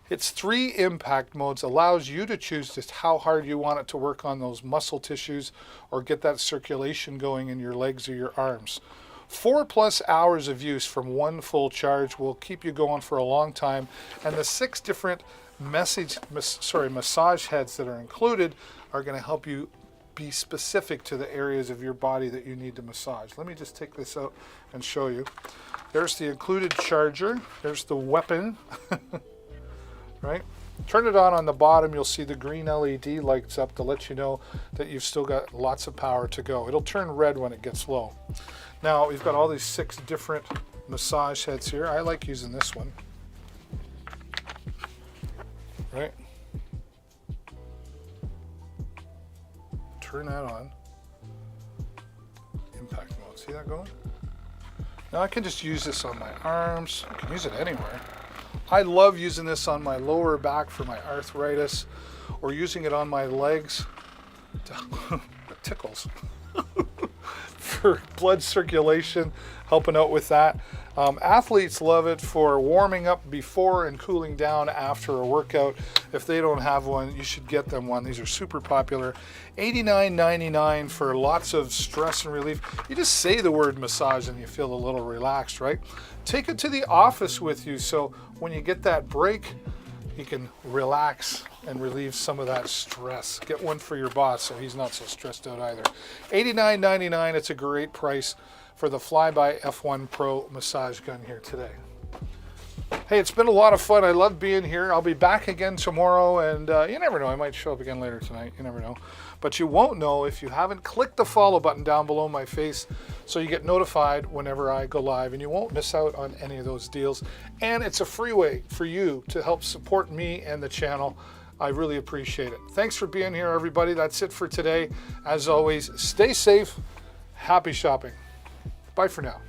Its 3 impact modes allows you to choose just how hard you want it to work on those muscle tissues or get that circulation going in your legs or your arms. 4+ hours of use from one full charge will keep you going for a long time, and the 6 different massage heads that are included are going to help you be specific to the areas of your body that you need to massage. Let me just take this out and show you. There's the included charger. There's the weapon. Right? Turn it on the bottom, you'll see the green LED lights up to let you know that you've still got lots of power to go. It'll turn red when it gets low. Now, we've got all these 6 different massage heads here. I like using this one. Right? Turn that on. Impact mode. See that going? Now I can just use this on my arms. I can use it anywhere. I love using this on my lower back for my arthritis, or using it on my legs. It tickles. For blood circulation, helping out with that. Athletes love it for warming up before and cooling down after a workout. If they don't have one, you should get them one. These are super popular. $89.99 for lots of stress and relief. You just say the word massage and you feel a little relaxed, right? Take it to the office with you, so when you get that break, he can relax and relieve some of that stress. Get one for your boss so he's not so stressed out either. $89.99. It's a great price for the Flyby F1 Pro massage gun here today. Hey, it's been a lot of fun. I love being here. I'll be back again tomorrow, and you never know. I might show up again later tonight. You never know. But you won't know if you haven't clicked the follow button down below my face so you get notified whenever I go live, and you won't miss out on any of those deals. And it's a free way for you to help support me and the channel. I really appreciate it. Thanks for being here, everybody. That's it for today. As always, stay safe. Happy shopping. Bye for now.